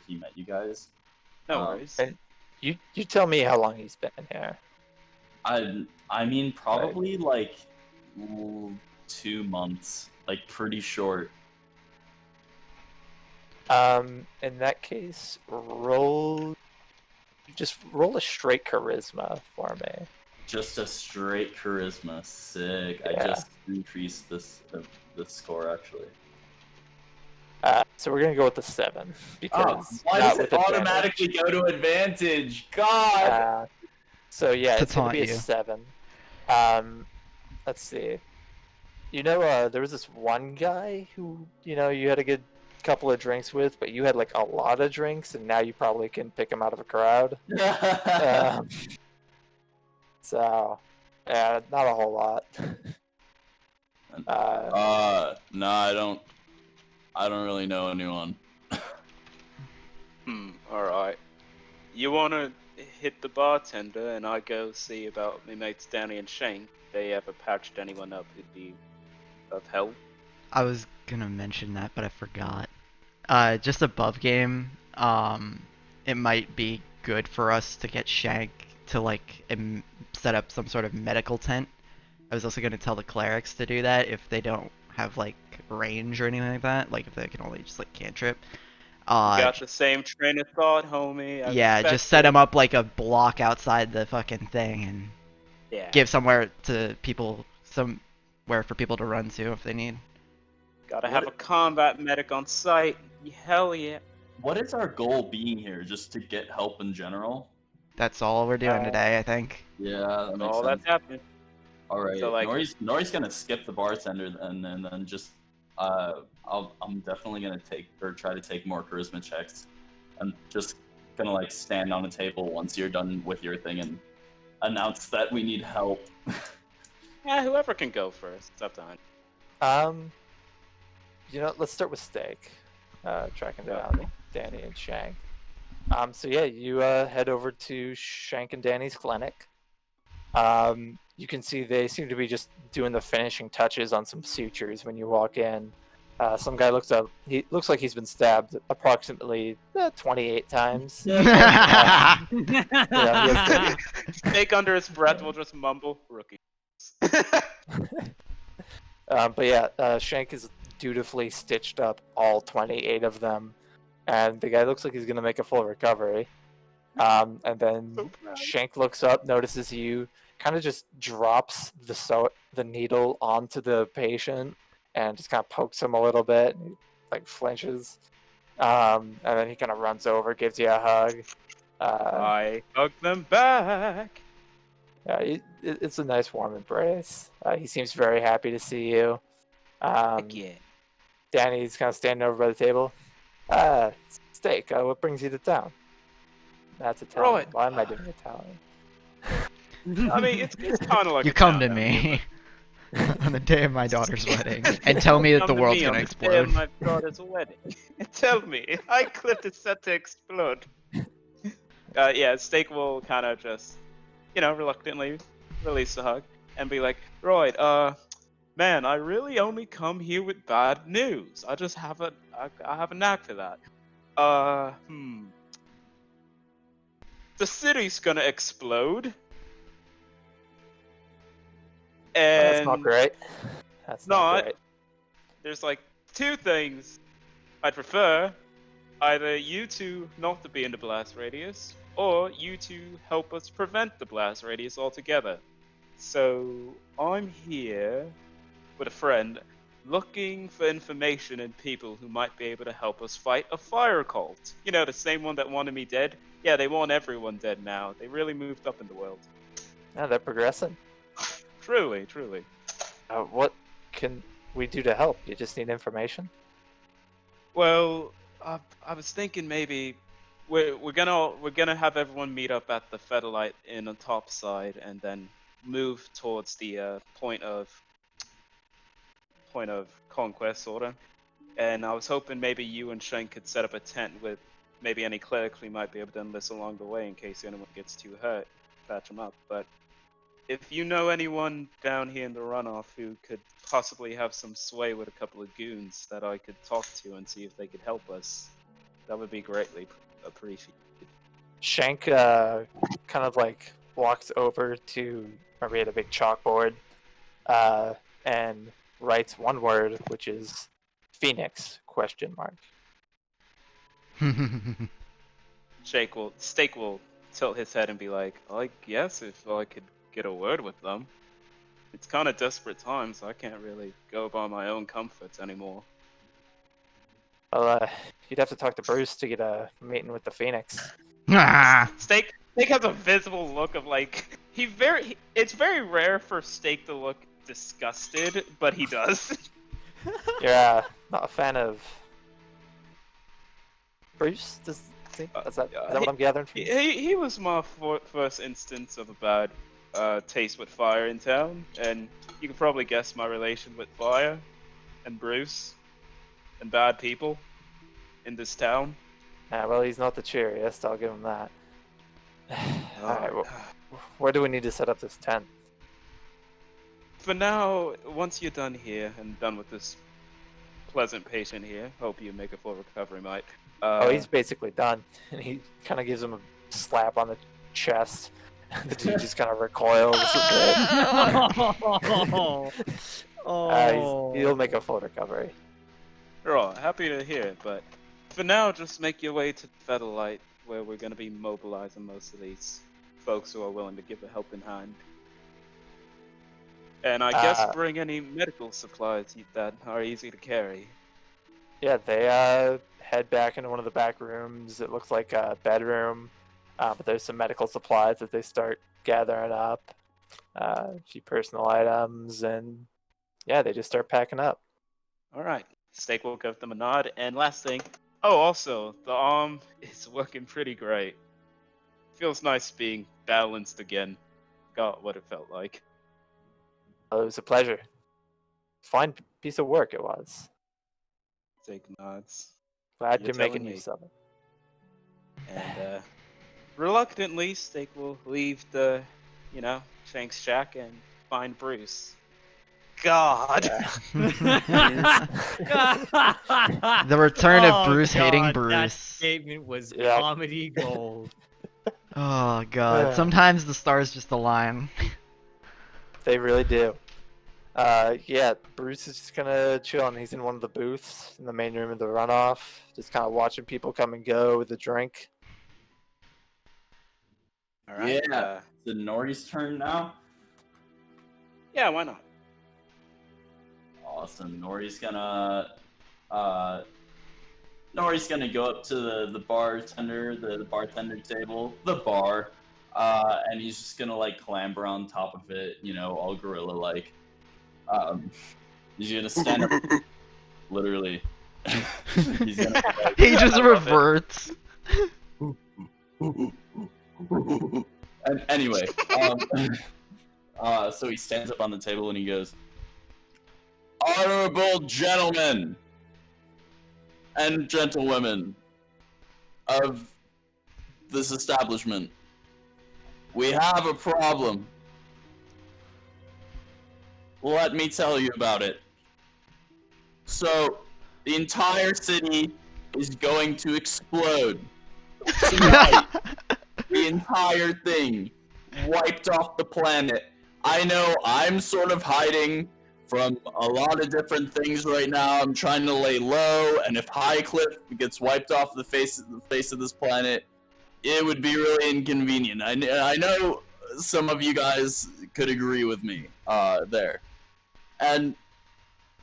he met you guys. No worries. And you tell me how long he's been here. I mean, probably like 2 months, like pretty short. In that case, just roll a straight charisma for me. Just a straight charisma, sick. Yeah. I just increased this the score actually. So we're gonna go with the 7 because why not does with it automatically go to advantage? God. So yeah, To it's gonna be a taunt you. 7. Let's see. There was this one guy who you had a good couple of drinks with, but you had like a lot of drinks, and now you probably can pick him out of a crowd. So yeah, not a whole lot. No, I don't really know anyone. Alright. You wanna hit the bartender and I go see about my mates Danny and Shane? They ever patched anyone up who'd be of help? I was gonna mention that, but I forgot. Just above game, it might be good for us to get Shank to like set up some sort of medical tent. I was also gonna tell the clerics to do that if they don't have like range or anything like that. Like if they can only just like cantrip. Got the same train of thought, homie. Yeah, just set him up like a block outside the fucking thing and give somewhere for people to run to if they need. Gotta have a combat medic on site. Hell yeah. What is our goal being here? Just to get help in general? That's all we're doing today, I think. Yeah, that makes All sense. that's happening. Alright, So, like- Nori's gonna skip the bartender and then just I'm definitely gonna try to take more charisma checks. I'm just gonna like stand on the table once you're done with your thing and announce that we need help. Yeah, whoever can go first. It's up to him. Let's start with Steak. Tracking down Danny and Shank. So yeah, you head over to Shank and Danny's clinic. You can see they seem to be just doing the finishing touches on some sutures when you walk in. Some guy looks up. He looks like he's been stabbed approximately 28 times. Snake under his breath will just mumble, rookie. But yeah, Shank is dutifully stitched up all 28 of them, and the guy looks like he's gonna make a full recovery. And then Shank looks up, notices you, kind of just drops the needle onto the patient and just kind of pokes him a little bit, and he like flinches. And then he kind of runs over, gives you a hug. I hug them back. Yeah, it's a nice warm embrace. He seems very happy to see you. Heck yeah. Danny's kind of standing over by the table. Steak, what brings you to town? That's Italian. Right. Why am I doing Italian? I mean, it's kind of like You a come to countdown, me on the day of my daughter's wedding and tell me that Come the to world's me gonna on the explode. day of my daughter's wedding. Tell me, Highcliff is set to explode. Yeah, Steak will kind of just, reluctantly release the hug and be like, right, man, I really only come here with bad news. I just have I have a knack for that. The city's gonna explode. And That's not great. That's not great. There's like 2 things I'd prefer. Either you two not to be in the blast radius, or you two help us prevent the blast radius altogether. So I'm here with a friend looking for information and people who might be able to help us fight a fire cult. You know, the same one that wanted me dead? Yeah, they want everyone dead now. They really moved up in the world. Yeah, they're progressing. Truly. What can we do to help? You just need information? Well, I was thinking maybe we're gonna have everyone meet up at the Federalite Inn on top side, and then move towards the point of conquest, sorta. And I was hoping maybe you and Shank could set up a tent with maybe any clerics we might be able to enlist along the way in case anyone gets too hurt, patch them up. But if you know anyone down here in the runoff who could possibly have some sway with a couple of goons that I could talk to and see if they could help us, That would be greatly appreciated. Shank kind of like walks over to where we had a big chalkboard and writes one word, which is Phoenix ? Steak will tilt his head and be like, I guess if I could get a word with them. It's kind of desperate times, so I can't really go by my own comforts anymore. Well, you'd have to talk to Bruce to get a meeting with the Phoenix. Ah. Steak has a visible look of like it's very rare for Steak to look disgusted, but he does. You're not a fan of Bruce? Is that what I'm gathering from you? He was my first instance of a bad taste with fire in town, and you can probably guess my relation with fire and Bruce and bad people in this town. Well, he's not the cheeriest, I'll give him that. Alright, well, where do we need to set up this tent? For now, once you're done here and done with this pleasant patient here, hope you make a full recovery, mate. He's basically done. And he kind of gives him a slap on the chest. The dude just kind of recoils a bit. He'll make a full recovery. Right, happy to hear it, but for now, just make your way to Featherlight, where we're going to be mobilizing most of these folks who are willing to give a helping hand. And I guess bring any medical supplies that are easy to carry. Yeah, they head back into one of the back rooms. It looks like a bedroom, but there's some medical supplies that they start gathering up. A few personal items, and yeah, they just start packing up. Alright, Steak will give them a nod. And last thing, also, the arm is working pretty great. Feels nice being balanced again. Got what it felt like. Oh, it was a pleasure. Fine piece of work it was. Steak nods. Glad You're you're making telling me. use of it. And reluctantly, Steak will leave the, Shank's shack and find Bruce. God! The return of Bruce hating Bruce. That statement was Yeah. comedy gold. Oh god, sometimes the stars just align. They really do. Yeah, Bruce is just gonna chill, and he's in one of the booths in the main room of the runoff, just kind of watching people come and go with a drink. Alright. Yeah. Is it Nori's turn now? Yeah, why not? Awesome. Nori's gonna go up to the bartender, the bartender table, the bar, and he's just gonna like clamber on top of it, all gorilla like. He's gonna stand up, literally. He's gonna, like, He just reverts. And anyway, so he stands up on the table and he goes, "Honorable gentlemen and gentlewomen of this establishment, we have a problem. Let me tell you about it. So, the entire city is going to explode tonight. The entire thing wiped off the planet. I know I'm sort of hiding from a lot of different things right now. I'm trying to lay low, and if Highcliff gets wiped off the face of this planet, it would be really inconvenient. I know some of you guys could agree with me there. And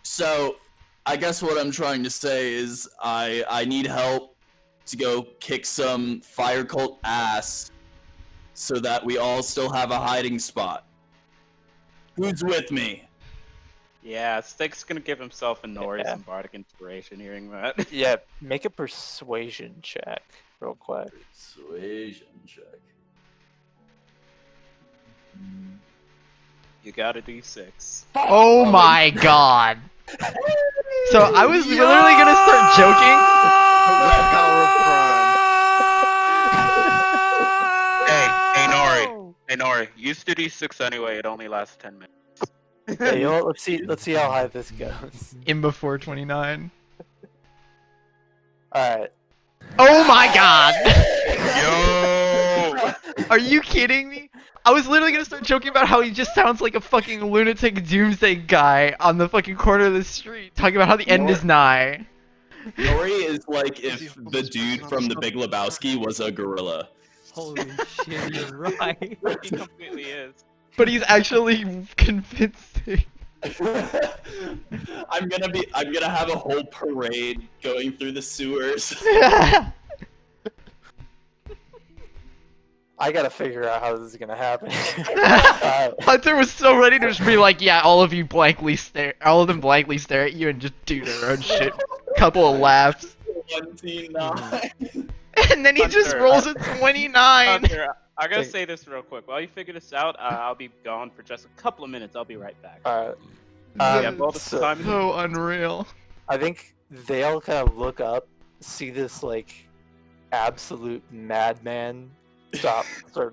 so I guess what I'm trying to say is I need help to go kick some fire cult ass so that we all still have a hiding spot. Who's with me?" Yeah, Steak's gonna give himself and Nori Yeah. some bardic inspiration hearing that. Yeah, make a persuasion check real quick. Persuasion check. You gotta do 6. Oh my god. So I was literally gonna start joking. Hey Nori, use the D6 anyway, it only lasts 10 minutes. Yeah, you know what? Let's see how high this goes. In before 29. Alright. Oh my god! Yo! Are you kidding me? I was literally gonna start joking about how he just sounds like a fucking lunatic doomsday guy on the fucking corner of the street, talking about how the end is nigh. Nori is like Is if he the this dude person on from the The Big Lebowski was a gorilla. Holy shit, you're right. He completely is. But he's actually convincing. I'm gonna have a whole parade going through the sewers. I gotta figure out how this is gonna happen. Hunter was so ready to just be like, yeah, all of them blankly stare at you and just do their own shit. Couple of laughs. 29. And then he just Hunter, rolls a 29. Hunter, I gotta say this real quick. While you figure this out, I'll be gone for just a couple of minutes. I'll be right back. Alright. We have all the so- time in the So unreal. I think they all kind of look up, see this like absolute madman start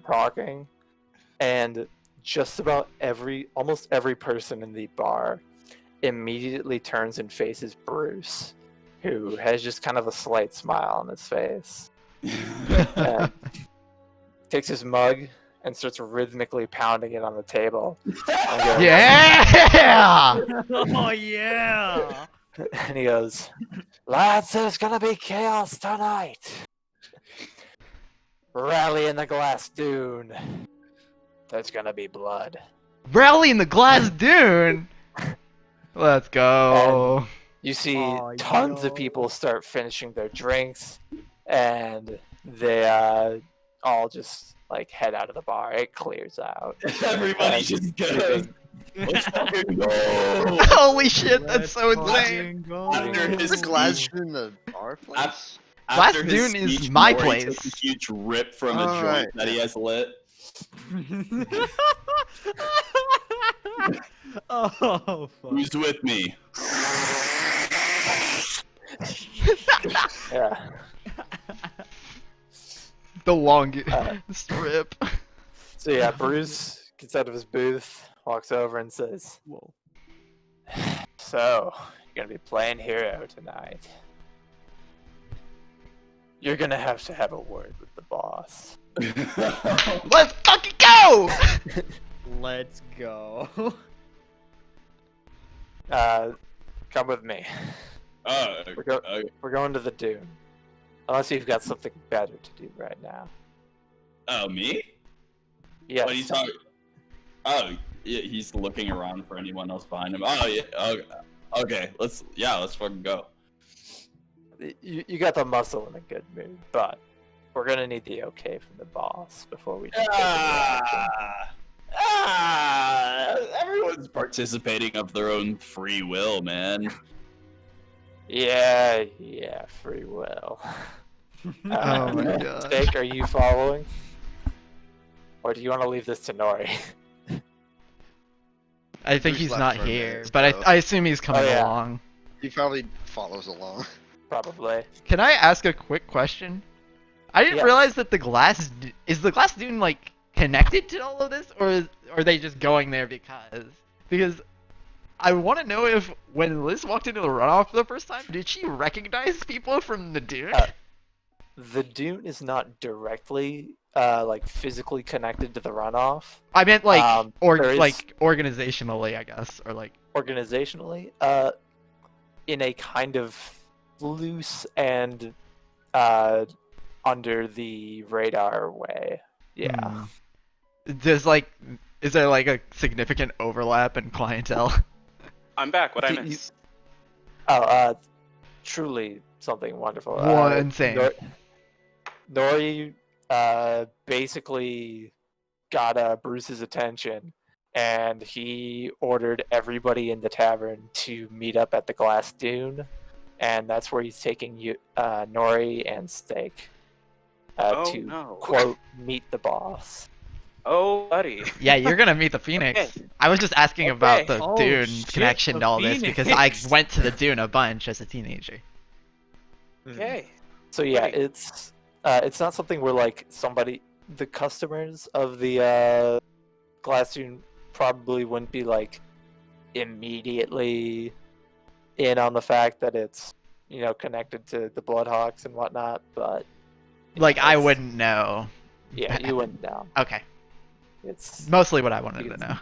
talking, and just about almost every person in the bar immediately turns and faces Bruce, who has just kind of a slight smile on his face. And takes his mug and starts rhythmically pounding it on the table. And goes, Yeah! Oh yeah. And he goes, "Lads, there's gonna be chaos tonight. Rally in the glass dune. There's gonna be blood." Rally in the glass dune! Let's go. You see Oh, tons of yo. people start finishing their drinks, and they all just like head out of the bar. It clears out. Everybody just goes. Let's fucking go. Holy shit, that's so Let's insane. fucking go. After Is his the glass speech- in the bar place? Glass After his Dune is speech, my Maury place. took a huge rip from a joint Alright. that he has lit. Oh fuck. Who's with me? Yeah. The longest rip. So yeah, Bruce gets out of his booth, walks over, and says, Whoa. "So, you're gonna be playing hero tonight. You're gonna have a word with the boss." Let's fucking go! Let's go. Come with me. Oh, We're, go- okay. we're going to the dune. Unless you've got something better to do right now. Oh, me? Yes. What are you talking? Oh, yeah, he's looking around for anyone else behind him. Oh, yeah. Okay. Let's fucking go. You got the muscle in a good mood, but we're gonna need the okay from the boss before we can take any action. Everyone's participating of their own free will, man. Yeah, free will. Oh my god. Steak, are you following? Or do you want to leave this to Nori? I think Bruce he's left not for a here, minute, but so- I assume he's coming Oh, yeah. along. He probably follows along. Probably. Can I ask a quick question? I didn't Yes. realize that is the glass dune like connected to all of this, or are they just going there because I want to know if when Liz walked into the runoff for the first time, did she recognize people from the dune? The dune is not directly, like physically connected to the runoff. I meant like there is- like organizationally, I guess, or like Organizationally, in a kind of loose and under the radar way. Yeah. Is there like a significant overlap in clientele? I'm back. What I You- miss? Truly something wonderful. Insane. Nori basically got Bruce's attention, and he ordered everybody in the tavern to meet up at the Glass Dune, and that's where he's taking you, Nori and Steak, Oh to no. quote meet the boss. Oh buddy. Yeah, you're gonna meet the Phoenix. Okay. I was just asking about the Oh, Dune shit, connection the to all this because I Phoenix. went to the Dune a bunch as a teenager. Okay. So yeah, Right. it's not something where like the customers of the Glass Dune probably wouldn't be like immediately in on the fact that it's connected to the Bloodhawks and whatnot, but Like, I it's- wouldn't know. Yeah, you wouldn't know. Okay. It's Mostly what I wanted to It's- know.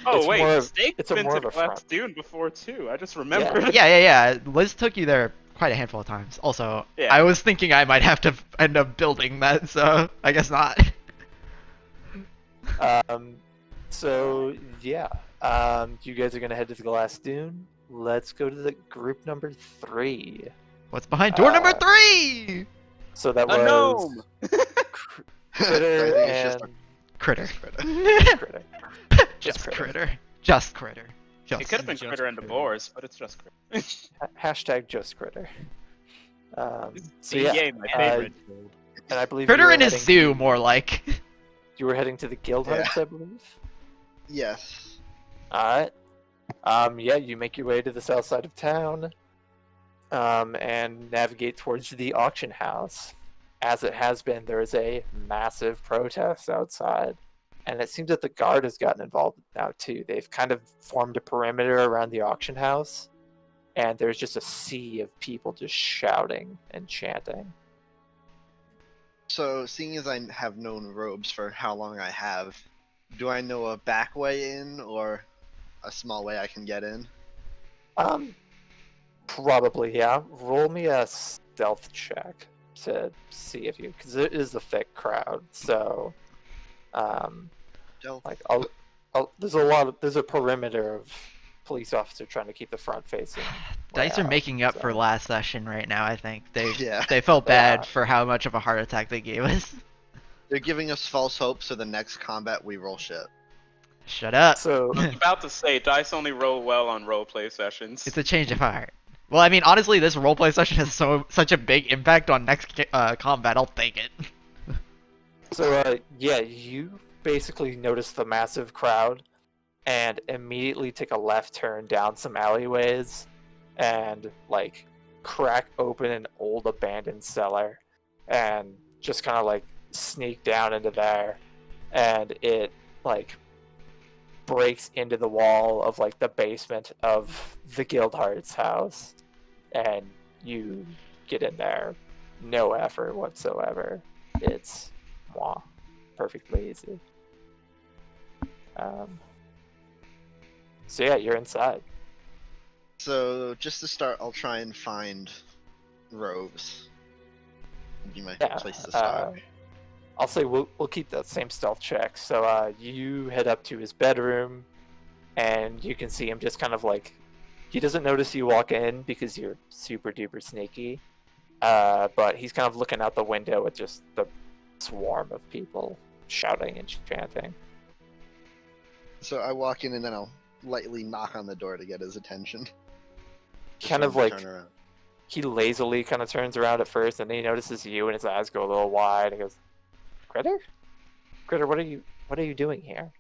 Oh It's wait, more of- Steak's it's a been more to of a front. Glass Dune before too. I just remembered. Yeah. Liz took you there quite a handful of times. Also, Yeah. I was thinking I might have to end up building that, so I guess not. So yeah, you guys are gonna head to the Glass Dune. Let's go to the group number 3. What's behind door number Uh, 3? So that A was gnome. Critter I think it's just and Critter. Critter. Just Critter. Critter. Just Critter. Just. It could have been Just Critter and Critter. Divorce, but it's just Critter. Hashtag just Critter. So Yeah, yeah, my uh, favorite. and I believe Critter you were in a heading zoo, to- more like. You were heading to the Guild Yeah. Hearts, I believe. Yes. All right. Yeah, you make your way to the south side of town, and navigate towards the auction house. As it has been, there is a massive protest outside, and it seems that the guard has gotten involved now too. They've kind of formed a perimeter around the auction house, and there's just a sea of people just shouting and chanting. So, seeing as I have known robes for how long I have, do I know a back way in or a small way I can get in? Probably, yeah. Roll me a stealth check to see if you, because it is a thick crowd. So, Stealth. like, there's a perimeter of police officers trying to keep the front facing. Dice way are out, making up for so- last session right now, I think. Yeah. They felt bad Yeah. for how much of a heart attack they gave us. They're giving us false hope, so the next combat we roll shit. Shut up. So, I was about to say, dice only roll well on roleplay sessions. It's a change of heart. Well, I mean, honestly, this roleplay session has such a big impact on next combat. I'll take it. yeah, you basically notice the massive crowd and immediately take a left turn down some alleyways and, like, crack open an old abandoned cellar and just kind of, like, sneak down into there. And it, like, breaks into the wall of, like, the basement of the Guildhart's house. And you get in there. No effort whatsoever. It's perfectly easy. So yeah, you're inside. So, just to start, I'll try and find robes. Would be my Yeah. place to start. I'll say we'll keep that same stealth check. So you head up to his bedroom, and you can see him just kind of like, he doesn't notice you walk in because you're super duper sneaky. But he's kind of looking out the window at just the swarm of people shouting and chanting. So I walk in and then I'll lightly knock on the door to get his attention. Just Kind for of him to like turn around. he lazily kind of turns around at first, and then he notices you, and his eyes go a little wide. And he goes, "Critter, Critter, what are you doing here?"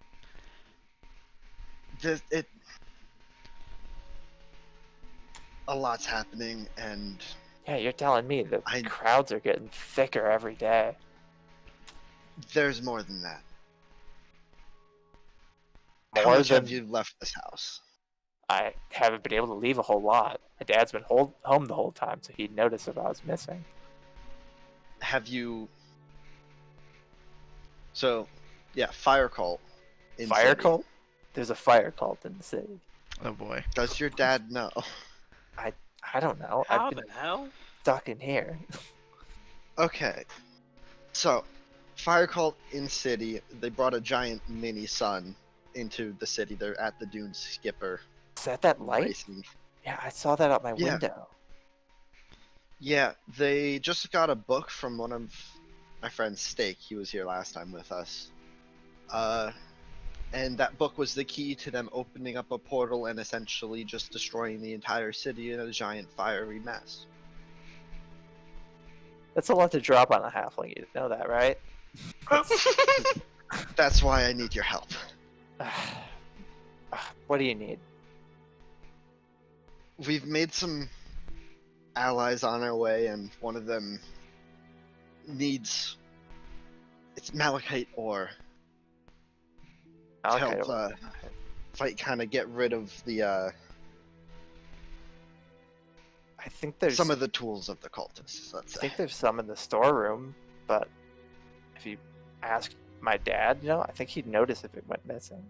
A lot's happening, and Yeah, you're telling me that I- crowds are getting thicker every day. there's more than that. More How much have than- you left this house? I haven't been able to leave a whole lot. My dad's been home the whole time, so he'd notice if I was missing. Have you? So, yeah, fire cult. in Fire city. cult? There's a fire cult in the city. Oh boy. Does your dad know? I don't know. How I've been the hell? stuck in here. Okay. So, fire cult in city. They brought a giant mini sun into the city. They're at the Dune Skipper Is that light? racing. Yeah, I saw that out my Yeah. window. Yeah, they just got a book from one of my friend's Steak. He was here last time with us. And that book was the key to them opening up a portal and essentially just destroying the entire city in a giant fiery mess. That's a lot to drop on a halfling. You know that, right? That's why I need your help. What do you need? We've made some allies on our way, and one of them needs. It's malachite ore to Okay. help fight, kind of get rid of the. I I think there's Some of the tools of the cultists, let's I say. think there's some in the storeroom, but if you ask my dad, I think he'd notice if it went missing.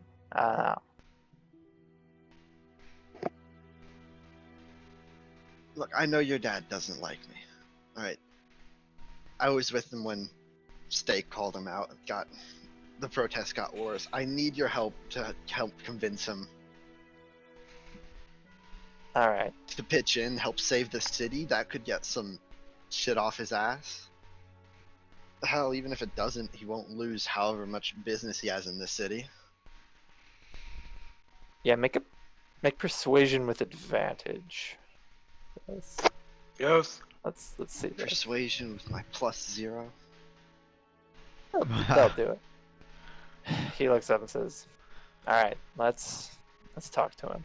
Look, I know your dad doesn't like me. Alright. I was with him when Steak called him out. The protest got worse. I need your help to help convince him All right. to pitch in, help save the city. That could get some shit off his ass. Hell, even if it doesn't, he won't lose however much business he has in this city. Yeah, make persuasion with advantage. Yes. Let's see this. Persuasion with my +0. They'll do it. He looks up and says, "All right, let's talk to him."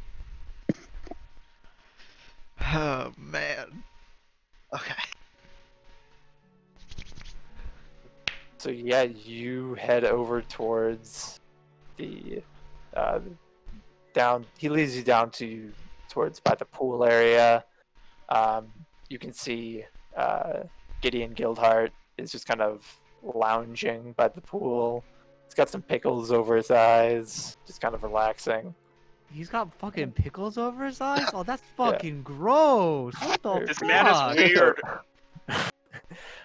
Oh man. Okay. So yeah, you head over towards the down. He leads you down towards by the pool area. You can see Gideon Guildhart is just kind of lounging by the pool. He's got some pickles over his eyes, just kind of relaxing. He's got fucking pickles over his eyes? Oh, that's fucking gross. What the This fuck? man is weird.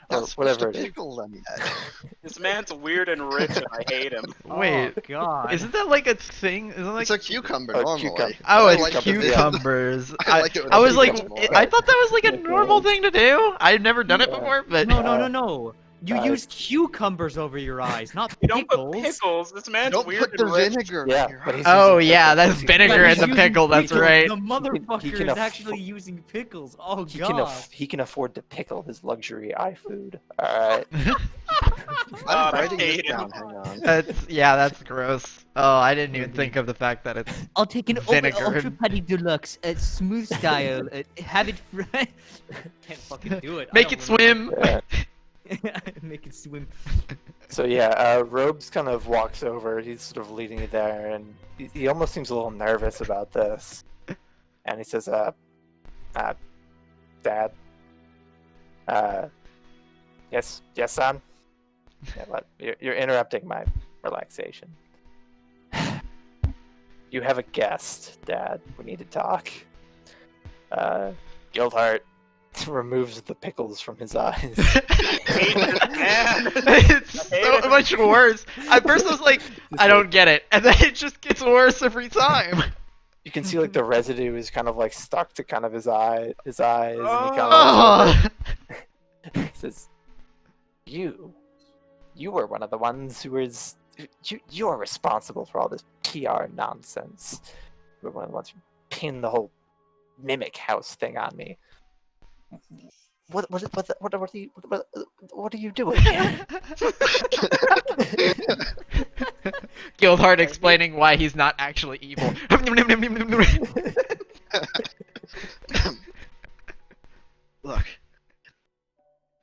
Or Not supposed whatever to it is. pickle them yet. This man's weird and rich, and I hate him. Wait, Oh, God. isn't that like a thing? Isn't like It's a cucumber Oh, normally. cucumber. oh, I it's like it with it. cucumbers. I like it with I the was like, cucumbers more. I thought that was like a normal thing to do. I've never done it Yeah. before, but No. You Uh, use cucumbers over your eyes, not You don't pickles. put pickles. This man's Don't weird put the and rich. vinegar in Yeah, your but he's eye. oh using yeah, pickles. that's He's vinegar Yeah, in he's the using pickle. That's pickles. right. The he motherfucker can is actually using pickles. Oh, He God. he can afford to pickle his luxury eye food. All right. God, I'm I writing this hate him. down. Hang on. That's gross. Oh, I didn't even think of the fact that it's I'll take an Vinegar ultra and- patty deluxe, smooth style. Have it fried. Can't fucking do it. I make don't it remember. swim. Yeah. Make it swim. So yeah, Robes kind of walks over. He's sort of leading you there, and he almost seems a little nervous about this. And he says, Dad. Yes, son. Yeah, what? You're interrupting my relaxation. You have a guest, Dad. We need to talk. Guildhart removes the pickles from his eyes. Hate this man. It's I hate so it. much worse. At first I was like, I don't get it, and then it just gets worse every time. You can see like the residue is kind of like stuck to kind of his eyes, and he kind of Oh. he says, "You were one of the ones who was you are responsible for all this PR nonsense. You were one of the ones who pinned the whole mimic house thing on me. What are you doing here?" Guildhart explaining why he's not actually evil. Look,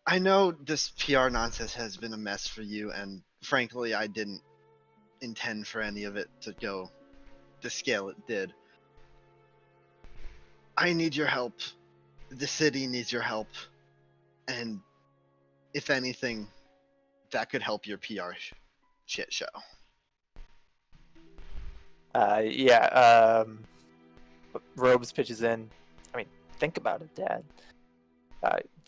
I know this PR nonsense has been a mess for you, and frankly, I didn't intend for any of it to go the scale it did. I need your help. The city needs your help. And if anything, that could help your PR shit show. Robes pitches in. I mean, think about it, Dad.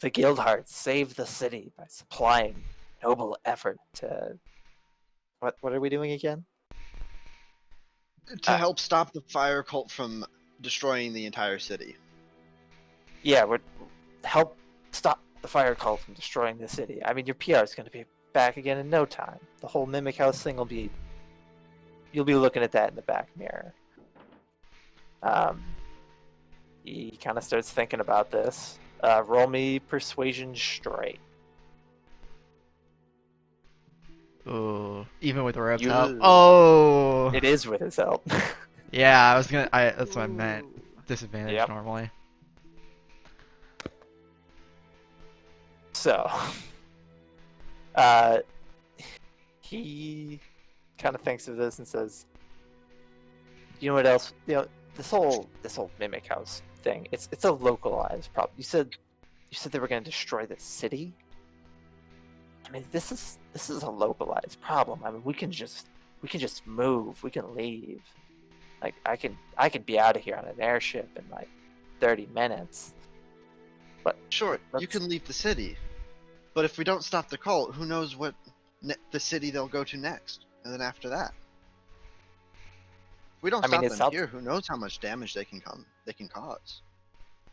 The Guildhearts saved the city by supplying noble effort to. What are we doing again? To help stop the fire cult from destroying the entire city. Yeah, would help stop the fire cult from destroying the city. I mean, your PR is going to be back again in no time. The whole Mimic House thing will be. You'll be looking at that in the back mirror. He kind of starts thinking about this. Roll me persuasion straight. Ooh, even with Robes You- help. Oh. It is with his help. Yeah, I was gonna. That's what I meant. Disadvantage Yep. normally. So, he kind of thinks of this and says, "You know what else? This whole Mimic House thing. It's a localized problem. You said they were going to destroy the city. I mean, this is a localized problem. I mean, we can just move. We can leave. Like I could be out of here on an airship in like 30 minutes. But Sure, you can leave the city, but if we don't stop the cult, who knows what the city they'll go to next, and then after that. If we don't stop them here, who knows how much damage they can cause.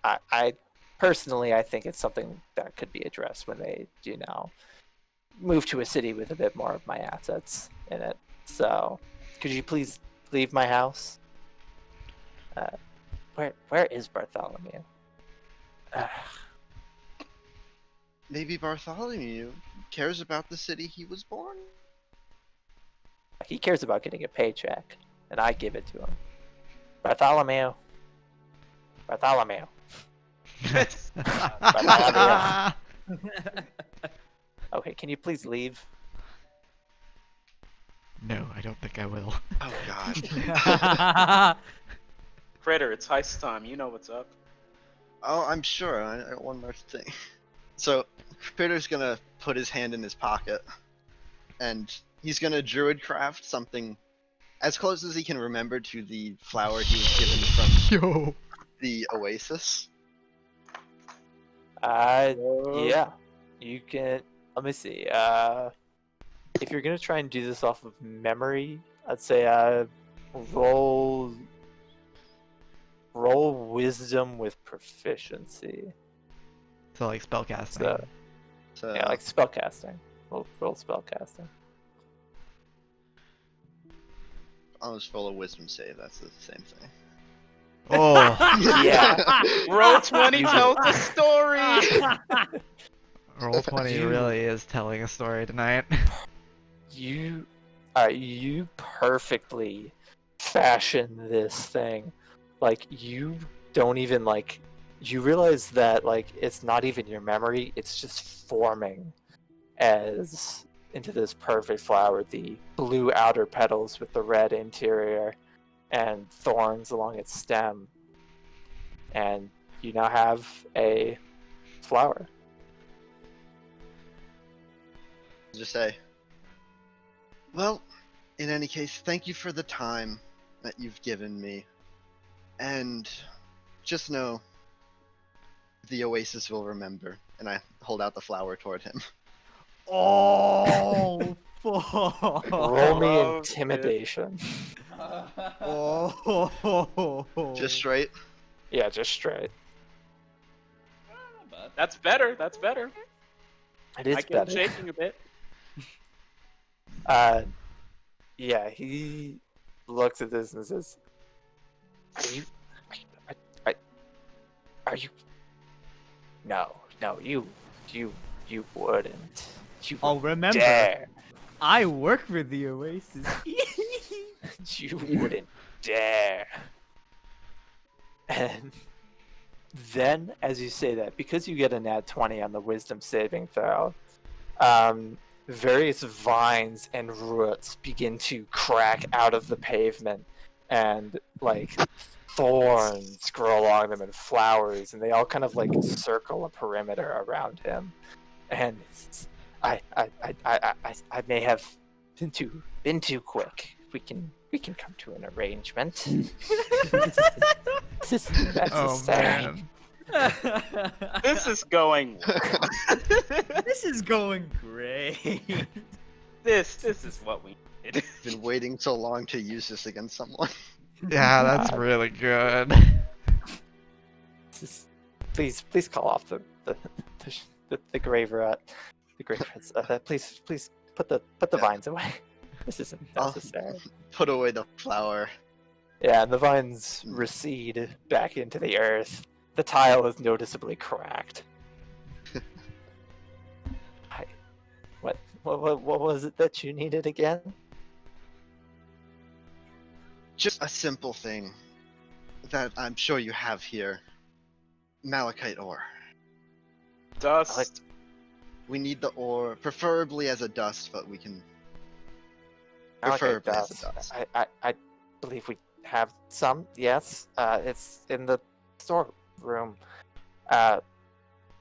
I personally, I think it's something that could be addressed when they, move to a city with a bit more of my assets in it. So, could you please leave my house? Where is Bartholomew? Maybe Bartholomew cares about the city he was born. He cares about getting a paycheck, and I give it to him. Bartholomew. Bartholomew. Okay, can you please leave? No, I don't think I will. Oh God. Critter, it's heist time. You know what's up. Oh, I'm sure. I got one more thing. So, Critter's gonna put his hand in his pocket, and he's gonna druid craft something as close as he can remember to the flower he was given from the oasis. Yeah. You can. Let me see. If you're gonna try and do this off of memory, I'd say roll wisdom with proficiency. So like spellcasting. So, Yeah, like spellcasting. Roll spellcasting. I'll just roll a wisdom save. That's the same thing. Oh, Yeah. Roll 20 tells a story. Roll 20 really is telling a story tonight. You perfectly fashion this thing. Like you don't even you realize that it's not even your memory, it's just forming as into this perfect flower, the blue outer petals with the red interior and thorns along its stem. And you now have a flower. Just say, well, in any case, thank you for the time that you've given me. And just know the oasis will remember. And I hold out the flower toward him. Oh, fuck. Roll me Oh, intimidation. Oh. Just straight. Yeah, just straight. Not bad. That's better. That's better. It is I get better. shaking a bit. Yeah, he looks at this and says, Are you? No, you wouldn't. You Oh, wouldn't remember, dare. I work with the Oasis. You wouldn't dare. And then, as you say that, because you get a nat 20 on the wisdom saving throw, various vines and roots begin to crack out of the pavement, and thorns grow along them and flowers, and they all kind of circle a perimeter around him. And I may have been too quick. We can come to an arrangement. This is necessary. This is going well. This is going great. This is what we needed. Been waiting so long to use this against someone. Yeah, that's really good. Please call off the grave rat. The grave rats. Please put the vines away. This isn't necessary. Put away the flower. Yeah, and the vines recede back into the earth. The tile is noticeably cracked. What was it that you needed again? Just a simple thing that I'm sure you have here. Malachite ore. Dust. We need the ore, preferably as a dust, but we can... Malachite Preferably as dust. a dust. I believe we have some, yes. It's in the room.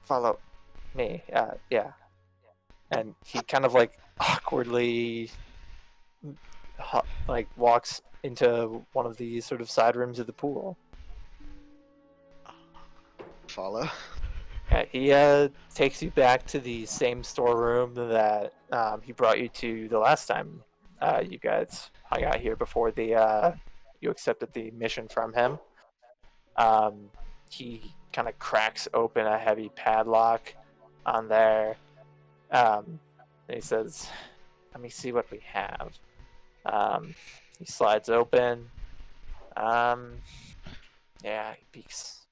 Follow me. Yeah. And he kind of like awkwardly like walks into one of the sort of side rooms of the pool. Follow. Yeah, he takes you back to the same storeroom that he brought you to the last time you guys hung out here before the you accepted the mission from him. He kind of cracks open a heavy padlock on there. And he says, "Let me see what we have." He slides open. Yeah, he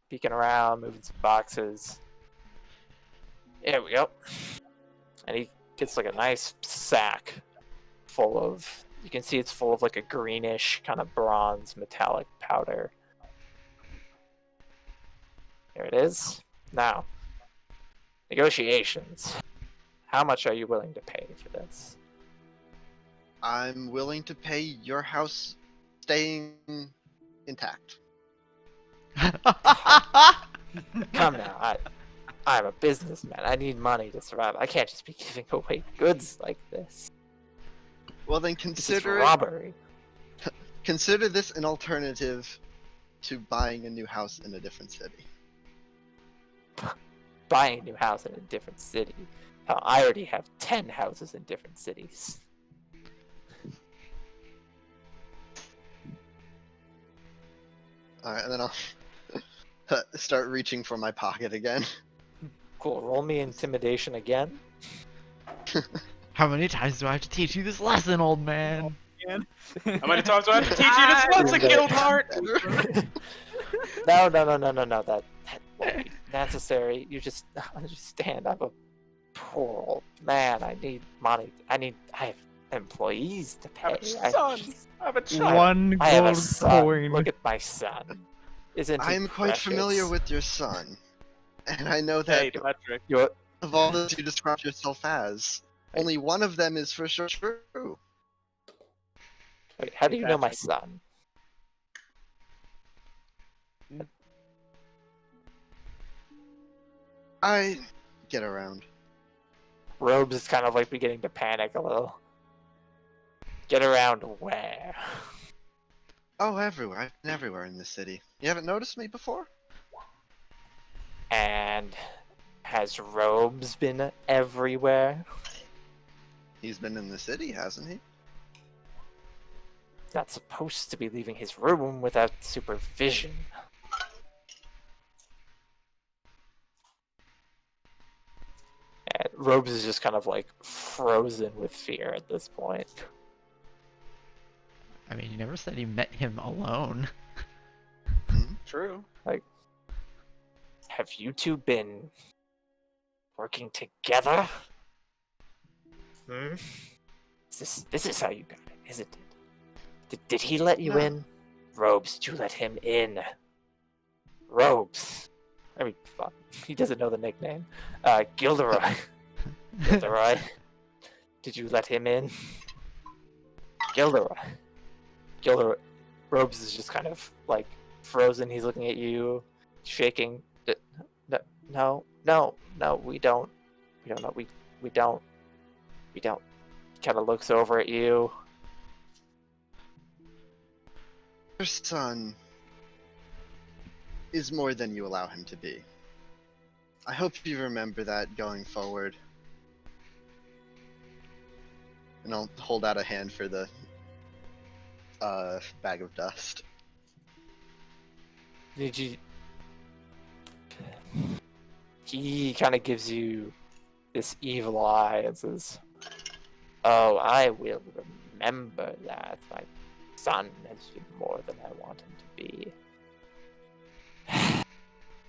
peeking around, moving some boxes. There we go. And he gets like a nice sack full of, you can see it's full of like a greenish kind of bronze metallic powder. There it is. Now, negotiations. How much are you willing to pay for this? I'm willing to pay your house staying intact. Come now, I'm a businessman. I need money to survive. I can't just be giving away goods like this. Well, then This is robbery. consider this an alternative to buying a new house in a different city. Buying a new house in a different city. Hell, I already have 10 houses in different cities. Alright, and then I'll start reaching for my pocket again. Cool, roll me intimidation again. How many times do I have to teach you this lesson, old man? How many times do I have to teach you this once, a guild heart? No, that won't be necessary. You just understand, I'm a poor old man. I need money. I have employees to I pay. have a son. I have a child. One I have a gold son. coin. Look at my son. Isn't he I'm quite familiar precious? with your son. And I know that Hey, Patrick. You're, of all those you describe yourself as, only one of them is for sure true. wait, how do you know my Patrick. son? I get around. Robes is kind of like beginning to panic a little. Get around where? Oh, everywhere. I've been everywhere in this city. You haven't noticed me before? And has Robes been everywhere? He's been in the city, hasn't he? He's not supposed to be leaving his room without supervision. And Robes is just kind of like frozen with fear at this point. I mean, you never said you met him alone. True. Have you two been working together? Hmm? This is how you got it, isn't it? Did he let you No. in? Robes, did you let him in? Robes. I mean, fuck. He doesn't know the nickname. Gilderoy. Gilderoy. Did you let him in? Gilderoy. Gilderoy. Robes is just kind of like frozen. He's looking at you, shaking. No, we don't. We don't know. We don't. He kind of looks over at you. Your son is more than you allow him to be. I hope you remember that going forward. And I'll hold out a hand for the bag of dust. Did you? He kind of gives you this evil eye and says, "Oh, I will remember that. My son has been more than I want him to be.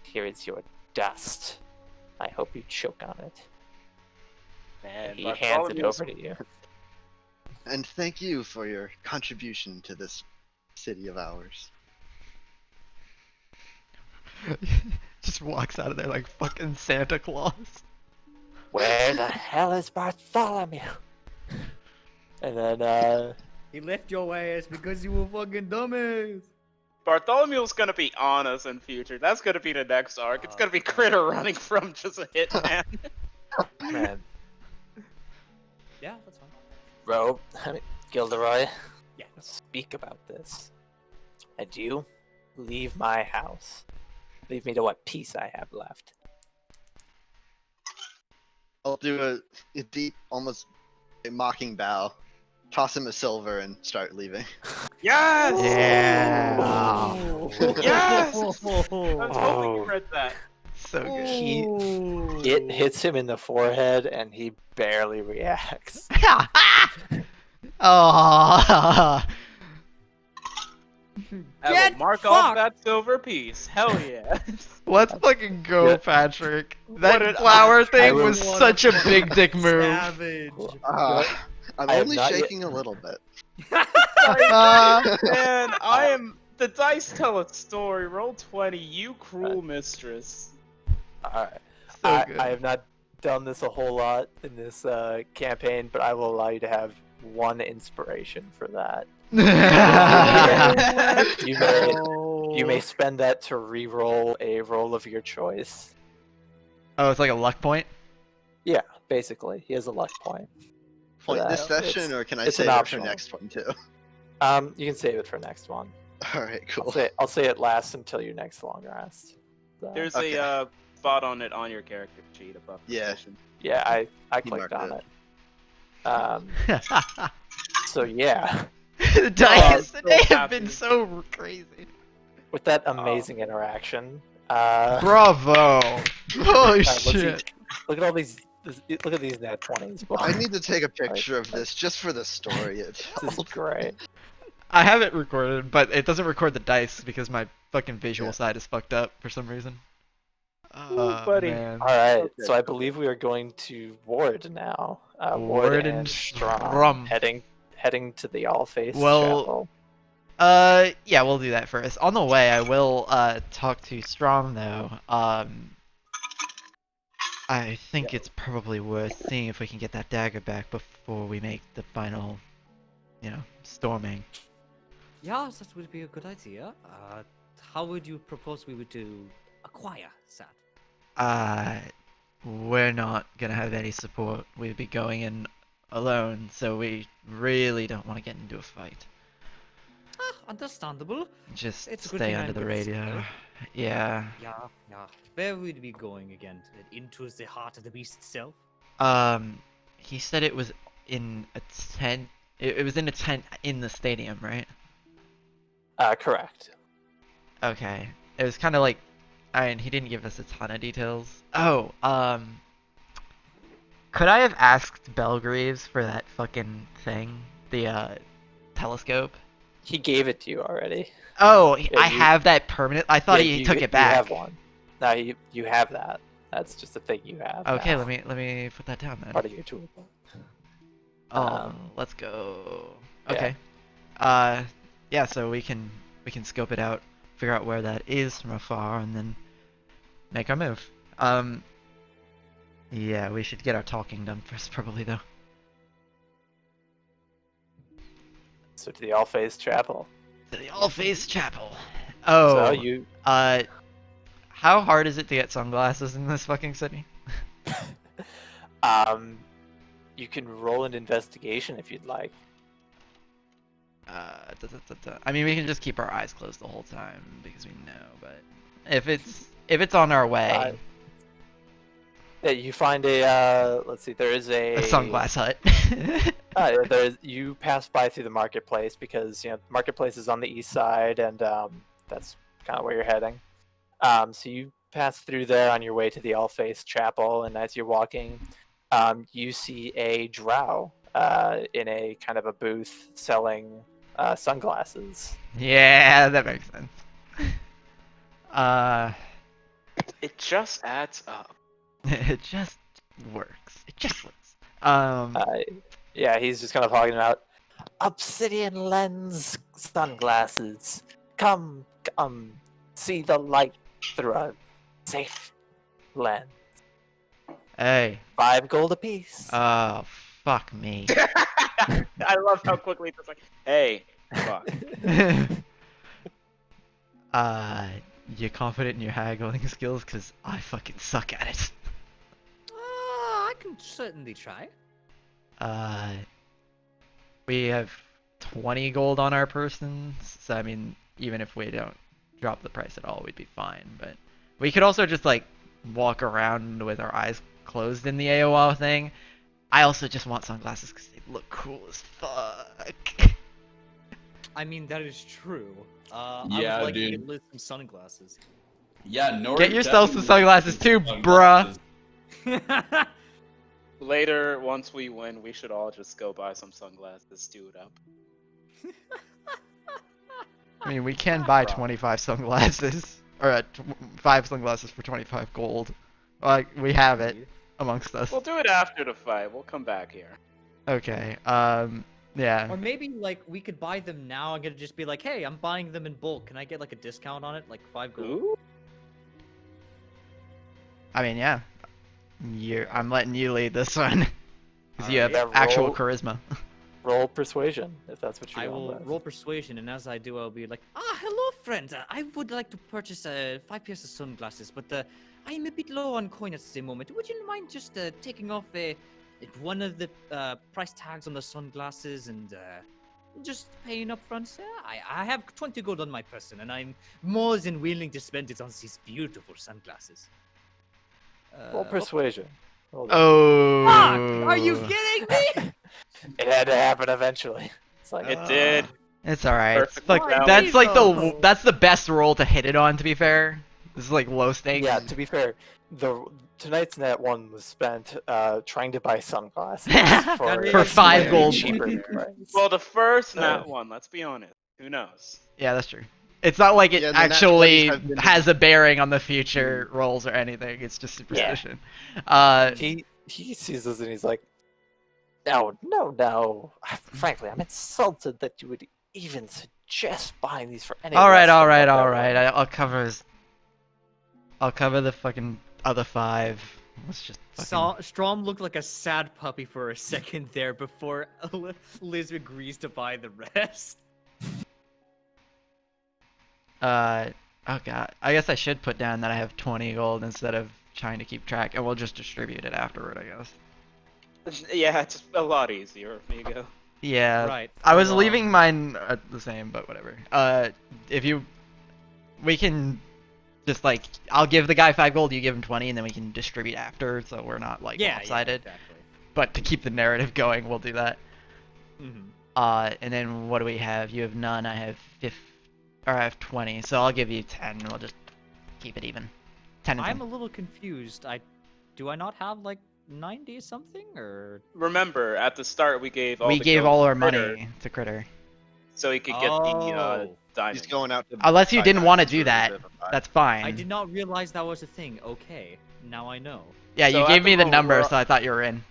Here is your dust. I hope you choke on it." Man, He hands it over to you. And thank you for your contribution to this city of ours. Just walks out of there like fucking Santa Claus. Where the hell is Bartholomew? And then, He left your ass because you were fucking dumbass. Bartholomew's gonna be on us in future. That's gonna be the next arc. It's gonna be Critter running from just a hitman. Man, Yeah, that's fine. bro, Gilderoy, Yeah. speak about this. And you, leave my house. Leave me to what peace I have left. I'll do a deep, almost a mocking bow, toss him a silver, and start leaving. Yes! Yeah. Yes! I was hoping you read that. So good. It hits him in the forehead, and he barely reacts. Oh. I will Get mark off fucked! that silver piece. Hell yeah. Let's fucking go, Yeah. Patrick. What That an flower thing will- was such a big dick move. Savage. I'm I have only not yet- shaking a little bit. Man, I am. The dice tell a story. Roll 20, you cruel mistress. Alright. So good. I have not done this a whole lot in this campaign, but I will allow you to have one inspiration for that. You may spend that to re-roll a roll of your choice. Oh, it's like a luck point? Yeah, basically, he has a luck point. for Point this that. session, It's- or can I it's an save it for optional. next one too? You can save it for next one. All right, cool. I'll say it lasts until your next long rest. So, There's Okay. a spot on it on your character sheet above. the Yeah. session. yeah, I You clicked marked on it. it. So yeah, The dice so today have been happy. so crazy. with that amazing interaction, Bravo! Holy let's see. shit. Look at all these. Look at these net 20s. I need to take a picture of this just for the story. This is great. I have it recorded, but it doesn't record the dice because my fucking visual Yeah. side is fucked up for some reason. buddy. Man. All right, Okay. so I believe we are going to Ward now. Ward and and Strom Strom. heading to the All Face Well, Chapel. Yeah, we'll do that first. On the way, I will talk to Strom though. I think it's probably worth seeing if we can get that dagger back before we make the final, storming. Yeah, that would be a good idea. How would you propose we would to acquire that? We're not gonna have any support. We'd be going in alone, so we really don't want to get into a fight. Understandable. Just It's a good stay thing under I'm the good radio. still. Yeah. Yeah. Where would we be going again? Into the heart of the beast itself? He said it was in a tent. It was in a tent in the stadium, right? Correct. Okay. It was kind of like, he didn't give us a ton of details. Oh, could I have asked Belgreaves for that fucking thing? The, telescope? He gave it to you already. Oh, Yeah, I you- have that permanent. I thought Yeah, he you- took it back. You have one. No, you have that. That's just a thing you have. Okay, now. let me put that down then. Part of your tool. Let's go. yeah. Okay. Yeah, so we can scope it out, figure out where that is from afar, and then make our move. Yeah, we should get our talking done first, probably though. So to the All Face Chapel. To the All Face Chapel. Oh. So you. How hard is it to get sunglasses in this fucking city? You can roll an investigation if you'd like. I mean, we can just keep our eyes closed the whole time because we know. But if it's on our way, Yeah, you find a. Let's see. There is a sunglass hut. You pass by through the marketplace because the marketplace is on the east side, and that's kind of where you're heading. So you pass through there on your way to the All Face Chapel, and as you're walking, you see a drow in a kind of a booth selling sunglasses. Yeah, that makes sense. It just adds up. It just works. It just works. Yeah, he's just kind of talking about obsidian lens sunglasses. Come, see the light through a safe lens. Hey. 5 gold apiece. Oh, fuck me. I love how quickly it's like, hey, fuck. You confident in your haggling skills? Cause I fucking suck at it. I can certainly try. We have 20 gold on our persons, so I mean, even if we don't drop the price at all, we'd be fine. But we could also just like walk around with our eyes closed in the AOL thing. I also just want sunglasses because they look cool as fuck. I mean, that is true. I Yeah, would like dude. to get Liz some sunglasses. Yeah, Nori Get yourself some definitely sunglasses needs too, some bruh. sunglasses. Later, once we win, we should all just go buy some sunglasses, do it up. I mean, we can buy Bruh. 25 sunglasses, or 5 sunglasses for 25 gold. Like, we have it amongst us. We'll do it after the fight. We'll come back here. Okay, yeah. Or maybe like we could buy them now and just be like, hey, I'm buying them in bulk. Can I get like a discount on it, like 5 gold? Ooh. I mean, yeah. I'm letting you lead this one. Because you have Yeah, actual roll. charisma. Roll persuasion if that's what you I want. will Beth. roll persuasion, and as I do, I'll be like, hello, friend. I would like to purchase 5 pairs of sunglasses, but I am a bit low on coin at the moment. Would you mind just taking off one of the price tags on the sunglasses and just paying up front? Sir? I have 20 gold on my person, and I'm more than willing to spend it on these beautiful sunglasses. Roll persuasion. Roll that. Oh. Fuck! Are you kidding me? It had to happen eventually. It's like, It did. It's alright. Perfect Like, round. that's like Though. that's the best roll to hit it on, to be fair. This is like low stakes. yeah. To be fair, tonight's net one was spent trying to buy sunglasses for, For a 5 slightly gold. cheaper price. Well, the first nat one, let's be honest. Who knows? Yeah, that's true. It's not like it Yeah, the nat actually 20s have been- has a bearing on the future rolls or anything. It's just superstition. He sees this and he's like, no. Frankly, I'm insulted that you would even suggest buying these for any. All right. less than what they're worth." I'll cover the fucking other 5. Let's just fucking... Strom looked like a sad puppy for a second there before Liz agrees to buy the rest. Oh god. I guess I should put down that I have 20 gold instead of trying to keep track, and we'll just distribute it afterward, I guess. Yeah, it's a lot easier, amigo. Yeah. Right. I was so, leaving mine the same, but whatever. We can just like, I'll give the guy 5 gold, you give him 20, and then we can distribute after, so we're not like lopsided. Yeah, exactly. But to keep the narrative going, we'll do that. Mhm. And then what do we have? You have none, I have 20, so I'll give you 10, and we'll just keep it even. 10 and 10. I'm a little confused. Do I not have like 90 something or? Remember, at the start we gave all We the gave gold all to our Critter, money to Critter. so he could get the Oh. diamond. He's going out to. Unless you buy didn't want to diamonds do for that, Revivify. that's fine. I did not realize that was a thing. Okay, now I know. Yeah, So you at gave the me the moment, number, we're- so I thought you were in.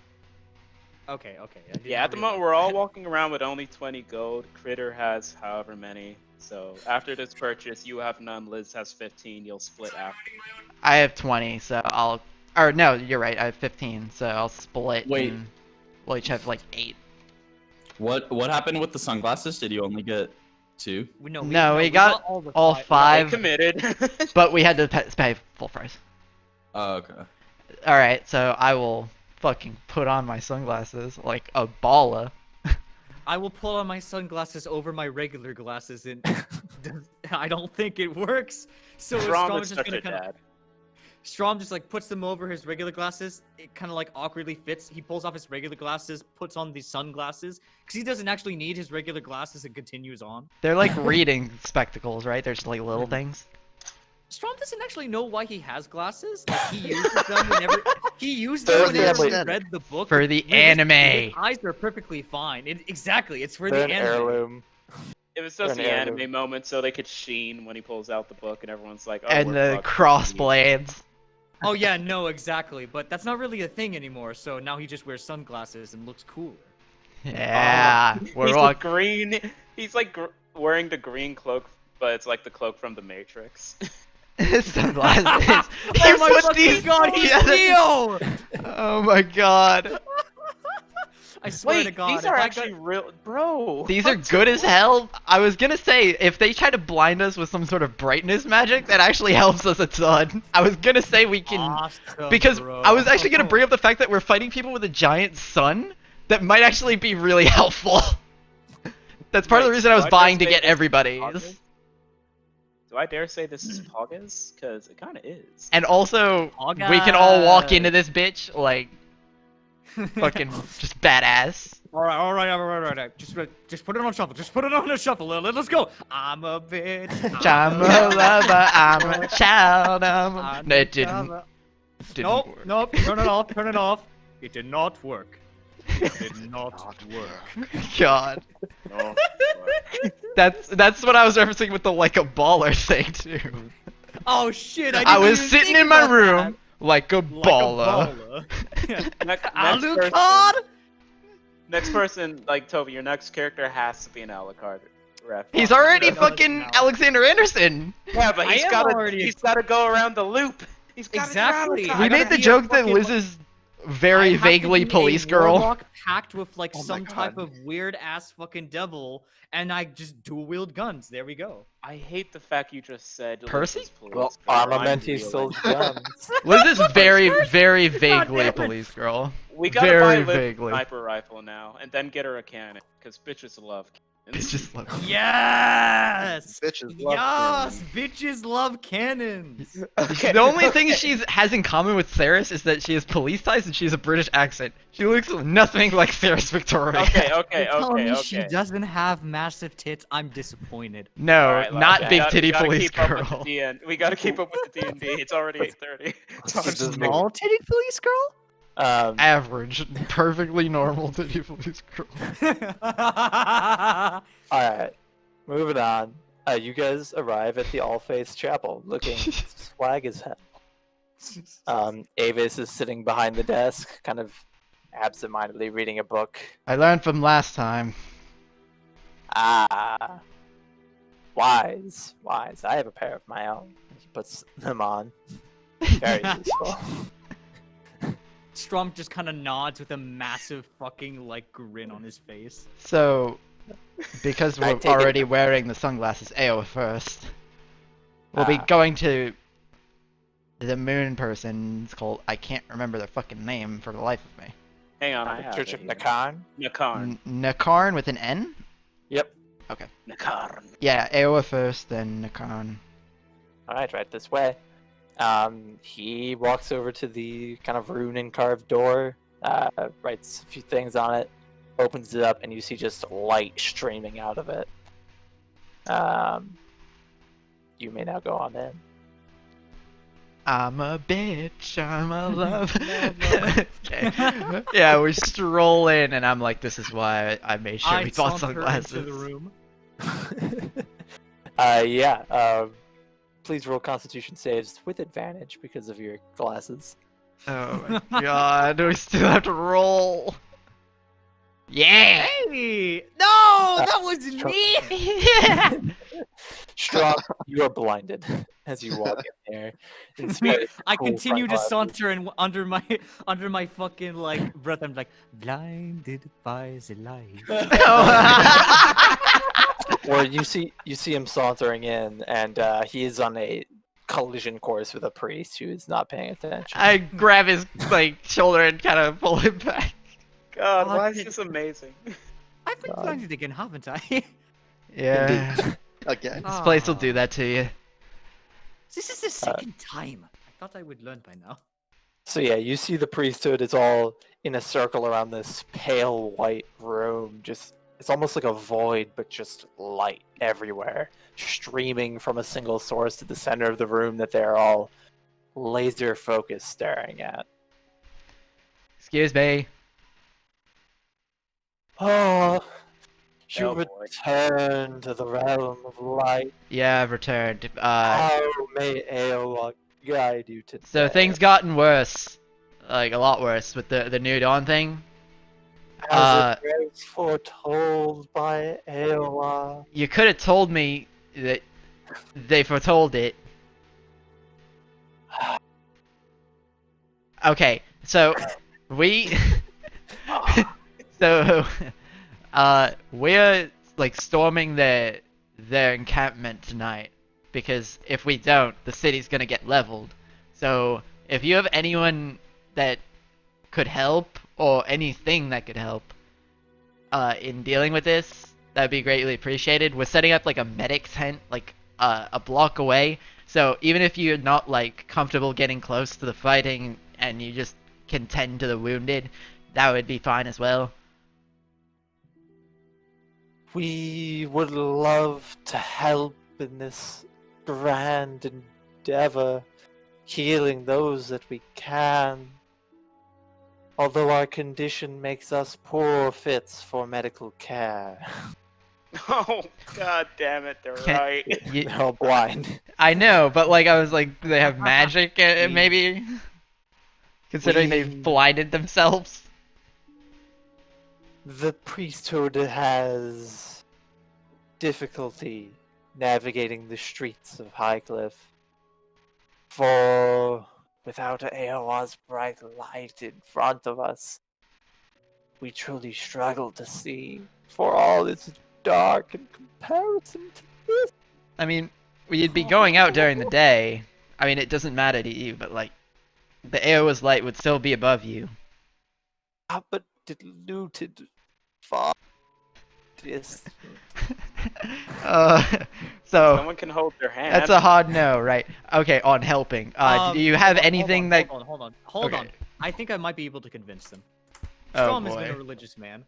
Okay. I did Yeah, not at the moment realize we're all that. walking around with only 20 gold. Critter has however many. So after this purchase, you have none. Liz has 15. You'll split after. I have 20, so I'll... Or, no, you're right, I have 15, so I'll split. Wait. And we'll each have, like, 8. What happened with the sunglasses? Did you only get 2? No, we got all five. I 5, committed. but we had to pay full price. Oh, okay. Alright, so I will fucking put on my sunglasses like a baller. I will pull on my sunglasses over my regular glasses, and I don't think it works. So Strom Strom is just such gonna a kind of. dad. Strom just like puts them over his regular glasses. It kind of like awkwardly fits. He pulls off his regular glasses, puts on these sunglasses because he doesn't actually need his regular glasses, and continues on. They're like reading spectacles, right? They're just like little things. Strom doesn't actually know why he has glasses. Like he uses them whenever he used them They're whenever he family. read the book. For the His anime. eyes are perfectly fine. Exactly, it's for They're the an anime. heirloom. It was just They're the an anime heirloom. moment, so they could sheen when he pulls out the book, and everyone's like, "Oh, And we're the fucked." cross blades. Oh yeah, no, exactly. But that's not really a thing anymore. So now he just wears sunglasses and looks cooler. Yeah. We're He's all... like green. He's like wearing the green cloak, but it's like the cloak from the Matrix. sunglasses. Oh He my put fucking these god, he's together. Neo! Oh my god. I swear to Wait, God. these if are I actually real, bro. These are what's good as wrong? hell. I was gonna say, if they try to blind us with some sort of brightness magic, that actually helps us a ton. I was gonna say we can... Awesome, Because bro. I was actually gonna bring up the fact that we're fighting people with a giant sun. That might actually be really helpful. That's part of the Wait, reason I was do I buying to dare get say this is everybody's. Poggers? Do I dare say this is Poggers? Because it kind of is. And also, Oh, we can all walk God. into this bitch, like, fucking just badass. All right. Just put it on shuffle. Just put it on a shuffle. Let's go. I'm a bitch. I'm a lover, I'm a child, I'm No, a it didn't. lover. Didn't work. Nope. Turn it off. Turn it off. It did not work. It did not work. God. No. That's what I was referencing with the like a baller thing too. Oh shit! I didn't was even sitting think in my about room like a that. Like baller. a baller. Next Alucard. person, next person, like Toby, your next character has to be an Alucard ref. He's already No, fucking no. Alexander Anderson. Yeah, but I he's am got already- to go around the loop. He's got Exactly. To I We gotta made the be a joke that fucking- Liz is very I have to vaguely be a police girl. warlock packed with like Oh my some type God. of weird ass fucking devil, and I just dual wield guns. There we go. I hate the fact you just said. Percy? Liz is police Well, girl. I'm Armamenti reeling. still guns. Liz is very, very vaguely damn it. police girl. We gotta very buy Liz a vaguely. sniper rifle now, and then get her a cannon, because bitches love cannons. It's just like Yes. Bitches love Yes, bitches love cannons. Okay. the only thing she has in common with Ceres is that she has police ties and she has a British accent. She looks nothing like Ceres Victoria. Okay. You're telling me she doesn't have massive tits? I'm disappointed. No, Alright, not Lars, big we gotta- titty we gotta police keep up with girl. the DN. We gotta keep up with the D&D. It's already 8:30. Just Small titty police girl? Average, perfectly normal titty police girl. Alright, moving on. You guys arrive at the All Faiths Chapel, looking swag as hell. Avis is sitting behind the desk, kind of absentmindedly reading a book. I learned from last time. Ah, wise. I have a pair of my own. He puts them on. Very useful. Strom just kind of nods with a massive fucking like grin on his face. So, because I we're take it- already wearing the sunglasses AO first, we'll be Ah. going to the moon person. It's called, I can't remember their fucking name for the life of me. Hang on, I have Church it of here. Nakarn. Nakarn. Nakarn with an N? Yep. Nakarn. Yeah, Aowa first, then Nakarn. Alright, right this way. He walks over to the kind of rune and carved door, writes a few things on it, opens it up, and you see just light streaming out of it. You may now go on in. I'm a bitch, I'm a love. Okay. Yeah, we stroll in, and I'm like, this is why I made sure we bought saunter sunglasses. into the room. Please roll Constitution saves with advantage because of your glasses. Oh my god, we still have to roll. Yeah! Hey! No, that was Strom- me. Strong, you are blinded as you walk in there. In spite of I cool continue to front glasses. saunter and under my fucking like breath. I'm like blinded by the light. Or you see him sauntering in, and he is on a collision course with a priest who is not paying attention. I grab his like shoulder and kind of pull him back. God, Oh, why is dude. this amazing? I've been God. blinded again, haven't I? Yeah, Again. this place will do that to you. This is the second time. I thought I would learn by now. So yeah, you see the priesthood is all in a circle around this pale white room. Just it's almost like a void, but just light everywhere, streaming from a single source to the center of the room that they're all laser focused staring at. Excuse me. Oh, you Oh, boy. return to the realm of light. Yeah, I've returned. How may Aowa guide you today? So things gotten worse, like a lot worse with the New Dawn thing. As it was foretold by Aowa. You could have told me that they foretold it. Okay, so we So, we're like storming their encampment tonight because if we don't, the city's gonna get leveled. So, if you have anyone that could help or anything that could help in dealing with this, that'd be greatly appreciated. We're setting up like a medic tent like a block away. So even if you're not like comfortable getting close to the fighting and you just can tend to the wounded, that would be fine as well. We would love to help in this grand endeavor, healing those that we can. Although our condition makes us poor fits for medical care. Oh, god damn it, they're right. They're all blind. I know, but like I was like, do they have magic maybe? Considering they've blinded themselves. The priesthood has difficulty navigating the streets of Highcliff. For without Aowa's bright light in front of us, we truly struggle to see, for all is dark in comparison to this. I mean, we'd be going out during the day. I mean, it doesn't matter to you, but like, the Aowa's light would still be above you. But diluted far distant. So Someone can hold their hand. that's a hard no, right? Okay, on helping. Do you have anything that? Hold on. Okay. I think I might be able to convince them. Oh Strom has been boy. a religious man.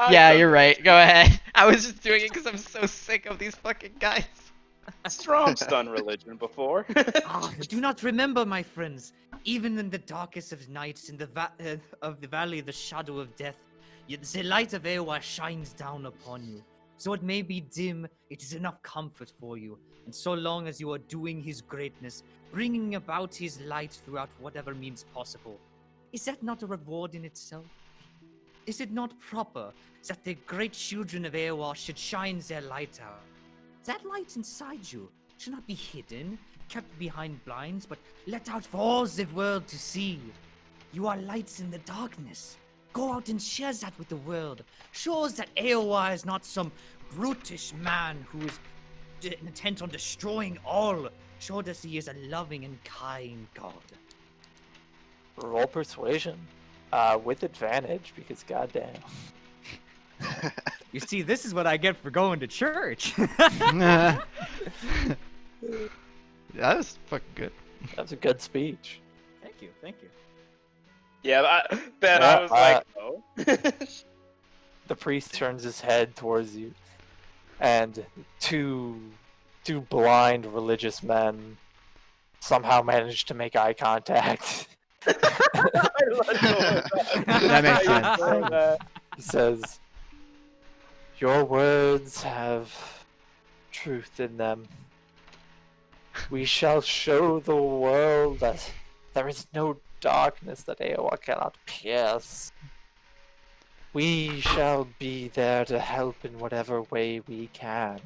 Yeah, you're right. Go ahead. I was just doing it because I'm so sick of these fucking guys. Strom's done religion before. Do not remember, my friends. Even in the darkest of nights, in the valley of the shadow of death, yet the light of Ewa shines down upon you. So it may be dim, it is enough comfort for you. And so long as you are doing his greatness, bringing about his light throughout whatever means possible, is that not a reward in itself? Is it not proper that the great children of Ewa should shine their light out? That light inside you should not be hidden, kept behind blinds, but let out for all the world to see. You are lights in the darkness. Go out and share that with the world. Show us that Eowa is not some brutish man who is intent on destroying all. Show us he is a loving and kind God. Roll persuasion. With advantage, because goddamn. You see, this is what I get for going to church. That was fucking good. That's a good speech. Thank you. Yeah, I was like, no. The priest turns his head towards you, and two blind religious men somehow manage to make eye contact. That makes sense. He says, "Your words have truth in them. We shall show the world that there is no darkness that Eowa cannot pierce. We shall be there to help in whatever way we can.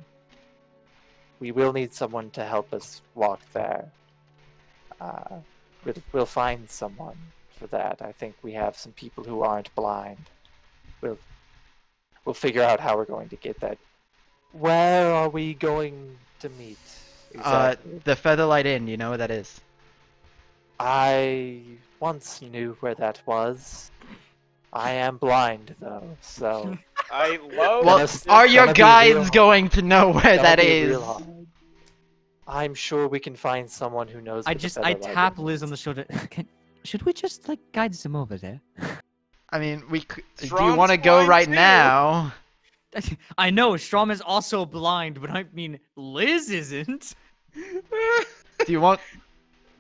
We will need someone to help us walk there. We'll find someone for that. I think we have some people who aren't blind. We'll figure out how we're going to get that. Where are we going to meet? Exactly? The Featherlight Inn, you know what that is? I once knew where that was. I am blind though, so I love. Well, Gonna- are your gonna be real guides hard. going to know where That'll that be is? real hard. I'm sure we can find someone who knows. I where the I Featherlight tap Inn Liz is. on the shoulder. Should we just like guide them over there? I mean, do you Strom's want to go blind right too. now? I know Strom is also blind, but I mean Liz isn't. Do you want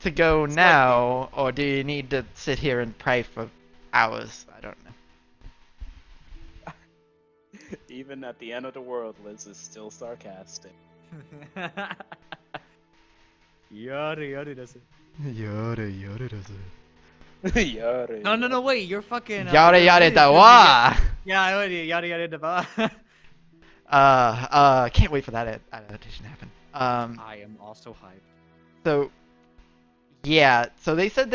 to go now, or do you need to sit here and pray for hours? I don't know. Even at the end of the world, Liz is still sarcastic. Yada does it. Yada yada does it. Yada. No, wait, you're fucking. Yada yada da wa. Yeah, yada da. Can't wait for that adaptation to happen. I am also hyped. So, yeah. So they said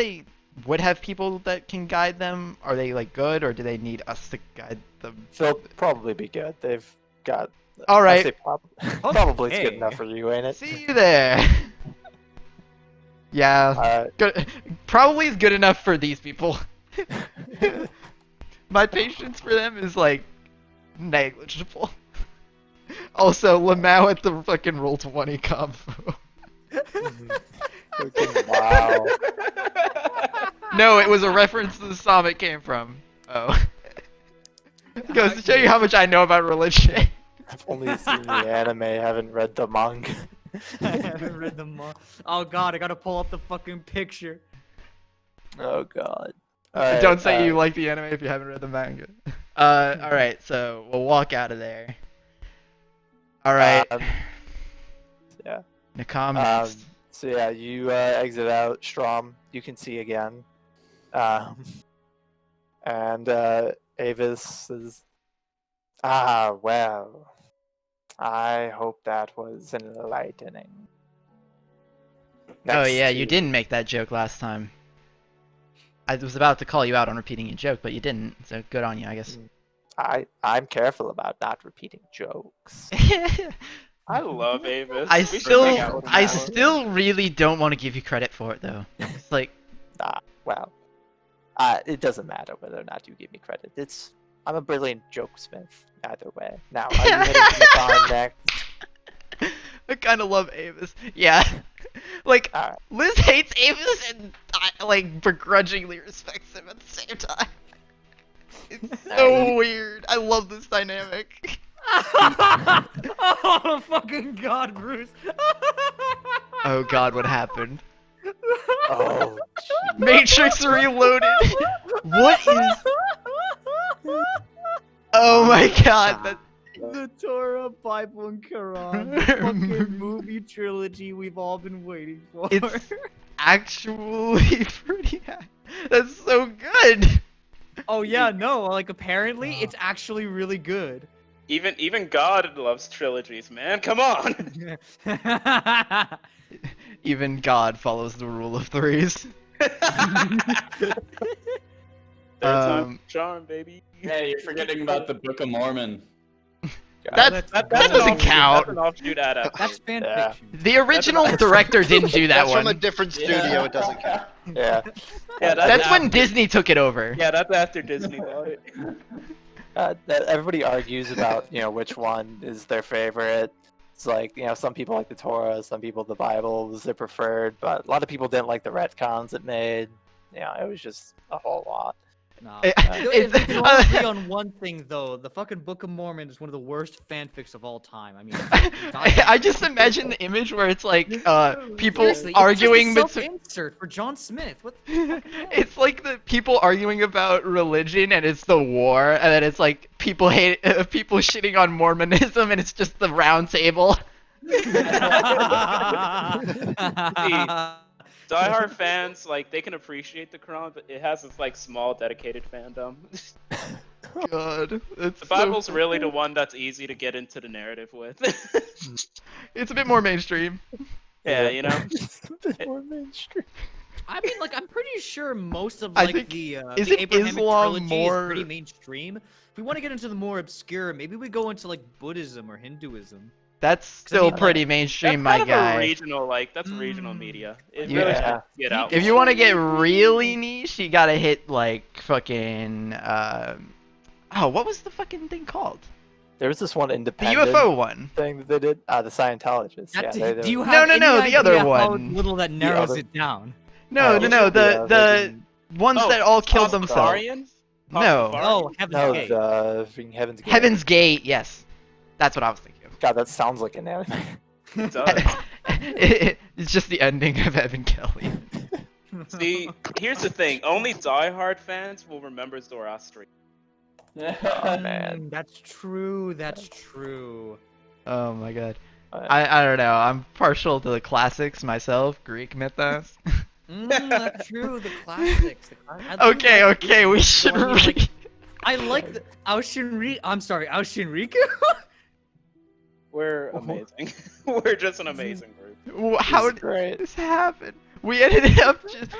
would have people that can guide them? Are they like good, or do they need us to guide them? They'll probably be good. They've got. All I right. say probably it's good Okay. enough for you, ain't it? See you there. Yeah, good. Probably is good enough for these people. My patience for them is like negligible. Also, Lamau at the fucking roll 20 combo. Wow. No, it was a reference to the psalm it came from. Oh. Goes to show you how much I know about religion. I've only seen the anime, haven't read the manga. I haven't read them all. Oh god, I gotta pull up the fucking picture. Oh god. Alright, Don't say you like the anime if you haven't read the manga. Alright, so we'll walk out of there. Alright. Yeah. Nakam next. So yeah, you exit out. Strom, you can see again. And Avis says, well, I hope that was enlightening. Oh Next yeah, you to- didn't make that joke last time. I was about to call you out on repeating your joke, but you didn't, so good on you, I guess. I'm careful about not repeating jokes. I love Avis. I We should hang out still, with him I more. still really don't want to give you credit for it though. It's like, Well, it doesn't matter whether or not you give me credit. I'm a brilliant jokesmith either way. Now, are you heading to the con next? I kind of love Avis. Yeah. Like, Alright. Liz hates Avis and I, like, begrudgingly respects him at the same time. It's so weird. I love this dynamic. Oh fucking god, Bruce. Oh god, what happened? Oh, Matrix Reloaded. What is? Oh my god, that. The Torah, Bible, and Quran, the fucking movie trilogy we've all been waiting for. It's actually pretty. That's so good. Oh yeah, no, like apparently it's actually really good. Even God loves trilogies, man. Come on. Even God follows the rule of threes. Third time charm, baby. Hey, you're forgetting about the Book of Mormon. That That's doesn't an count. That's an offshoot adaptation. That's fan Yeah. fiction. The original director didn't do that That's from a one. different studio. It doesn't count. yeah. Yeah, That's when after- Disney took it over. Yeah, that's after Disney bought it. Everybody argues about which one is their favorite. It's like some people like the Torah, some people the Bible was their preferred, but a lot of people didn't like the retcons it made. It was just a whole lot. Nah. It's- If we can all agree on one thing, though, the fucking Book of Mormon is one of the worst fanfics of all time. I mean, I just imagine the image where it's like people seriously, arguing it's just a between. self-insert for John Smith. What the fucking hell? It's like the people arguing about religion, and it's the war, and then it's like people people shitting on Mormonism, and it's just the round table. Diehard fans, like, they can appreciate the Quran, but it has this, like, small, dedicated fandom. God, it's The Bible's really the one that's easy to get into the narrative with. It's a bit more mainstream. Yeah, you know? It's a bit more mainstream. I mean, like, I'm pretty sure most of I like think- the isn't Abrahamic Islam trilogy more- is pretty mainstream. If we want to get into the more obscure, maybe we go into like Buddhism or Hinduism. That's 'Cause I still mean, like, pretty That's mainstream, kind my of guy. a regional, like, that's regional media. It Yeah. really should get out. If you want to get really niche, you gotta hit like fucking. Oh, what was the fucking thing called? There was this one The independent UFO one. thing that they did. The Scientologists. That- Yeah, do you No, have no, any no, the other idea how one. little that narrows other- it down? No, Oh, no, no. The yeah, the ones Oh, that all killed themselves. Pastafarian? No. Pastafarian? Oh, Heaven's no, Gate. the freaking Heaven's Gate. Heaven's Gate. Yes, that's what I was thinking of. God, that sounds like an anime. It does. It's just the ending of Evan Kelly. See, here's the thing. Only diehard fans will remember Zoroastrian. Oh, man. That's true. That's true. Oh my god. Uh, I don't know. I'm partial to the classics myself, Greek mythos. That's true. The classics. I do Okay, like okay, we Disney, should so I mean, like, read. I like the Aoshinriku. We're amazing. We're just an amazing group. How This is did great. this happen? We ended up just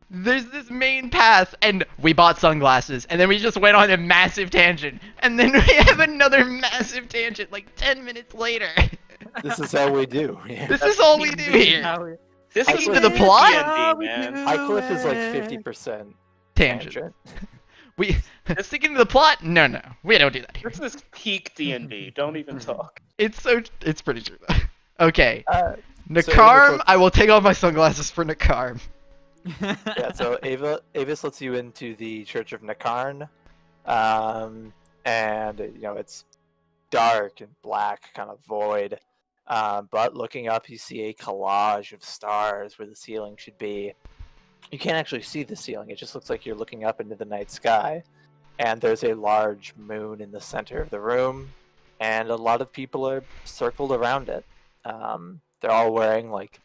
there's this main path, and we bought sunglasses, and then we just went on a massive tangent, and then we have another massive tangent like 10 minutes later. This is how we do. Yeah. This is all we do here. This is Sticking to the plot? D&D, man. Highcliff is like 50% Tangent. tangent. We sticking to the plot? No, we don't do that here. This is peak D&D. Don't even talk. It's pretty true though. Okay, So Nakarm, Ava I will take off my sunglasses for Nakarm. yeah, so Avis lets you into the Church of Nakarn, and it's dark and black, kind of void. But looking up, you see a collage of stars where the ceiling should be. You can't actually see the ceiling; it just looks like you're looking up into the night sky. And there's a large moon in the center of the room, and a lot of people are circled around it. They're all wearing like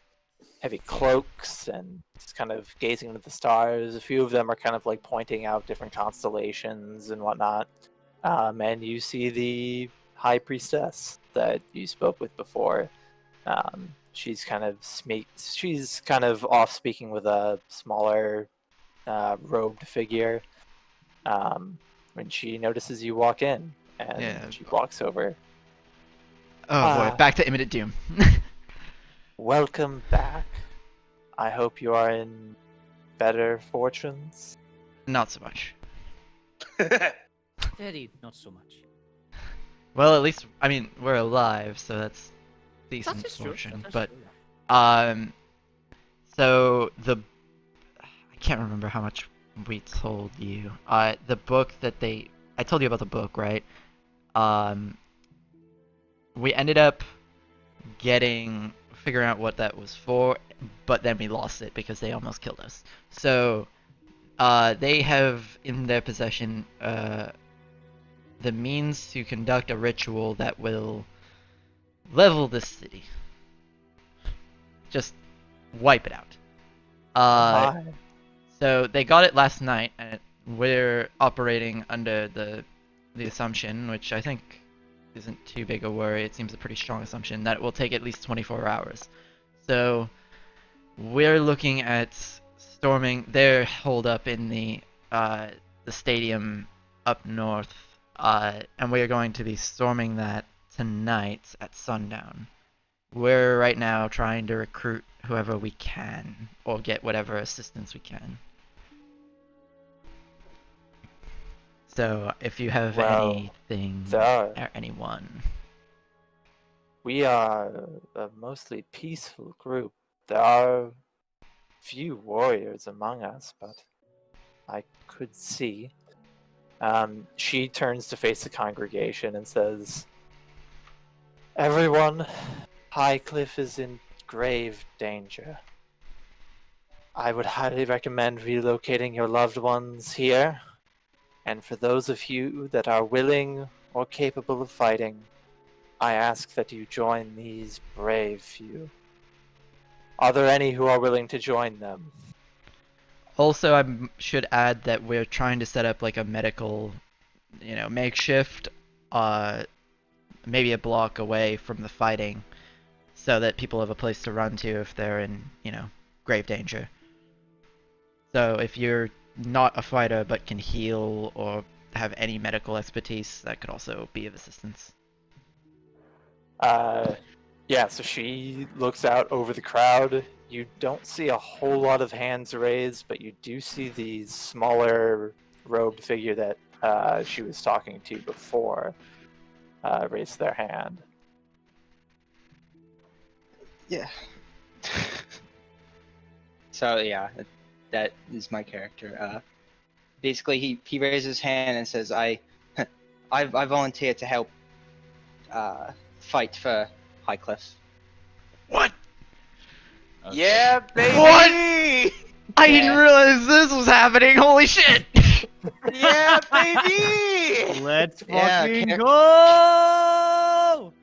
heavy cloaks and just kind of gazing into the stars. A few of them are kind of like pointing out different constellations and whatnot. And you see the high priestess that you spoke with before. She's kind of off speaking with a smaller robed figure. When she notices you walk in, and she walks over. Oh boy, back to Imminent Doom. Welcome back. I hope you are in better fortunes. Not so much. Very not so much. Well, at least we're alive, so that's decent That is true. fortune. That is But true, so I can't remember how much we told you. The book that I told you about the book, right? We ended up figuring out what that was for, but then we lost it because they almost killed us. So, they have in their possession the means to conduct a ritual that will level this city. Just wipe it out. So they got it last night, and we're operating under the assumption, which I think isn't too big a worry. It seems a pretty strong assumption that it will take at least 24 hours. So we're looking at storming their hold up in the stadium up north, and we are going to be storming that tonight at sundown. We're right now trying to recruit whoever we can, or get whatever assistance we can. So, if you have anything or anyone. We are a mostly peaceful group. There are few warriors among us, but I could see. She turns to face the congregation and says, "Everyone, Highcliff is in grave danger. I would highly recommend relocating your loved ones here. And for those of you that are willing or capable of fighting, I ask that you join these brave few. Are there any who are willing to join them?" Also, I should add that we're trying to set up like a medical, makeshift, maybe a block away from the fighting, so that people have a place to run to if they're in, grave danger. So if you're not a fighter but can heal or have any medical expertise, that could also be of assistance. Yeah, so she looks out over the crowd. You don't see a whole lot of hands raised, but you do see the smaller robed figure that she was talking to before raise their hand. Yeah. So yeah, that is my character. Basically, he raises his hand and says, "I volunteer to help fight for Highcliff." What? Okay. Yeah, baby! What? I didn't realize this was happening. Holy shit! Yeah, baby! Let's Yeah, fucking go!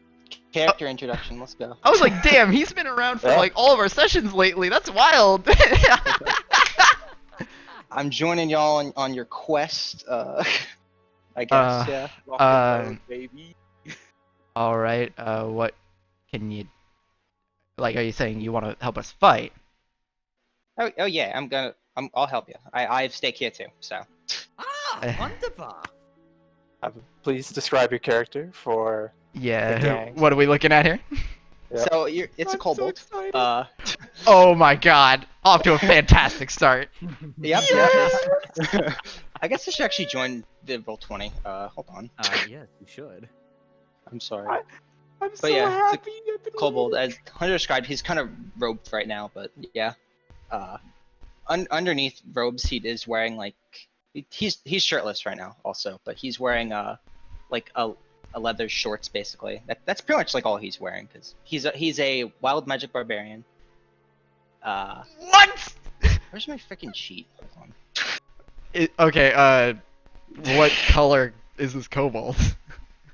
Character introduction. Let's go. I was like, damn, he's been around for like all of our sessions lately. That's wild. I'm joining y'all on your quest. I guess. Yeah. Rock and roll, baby. All right. What can you? Like, are you saying you want to help us fight? Oh yeah. I'll help you. I have steak here too. So Ah, wonderful. Please describe your character for. Yeah. gang. What are we looking at here? Yep. so it's a kobold. Oh my god. Off to a fantastic start. Yep. Yep. I guess I should actually join the Roll20. Hold on. Yes, you should. I'm sorry. I'm so yeah, happy. I've been Kobold, waiting. as Hunter described, he's kind of robed right now, but yeah. Underneath robes, he is wearing like he's shirtless right now also, but he's wearing like a leather shorts basically. That's pretty much like all he's wearing because he's a wild magic barbarian. What? Where's my freaking sheet? Hold on. Okay, what color is this kobold?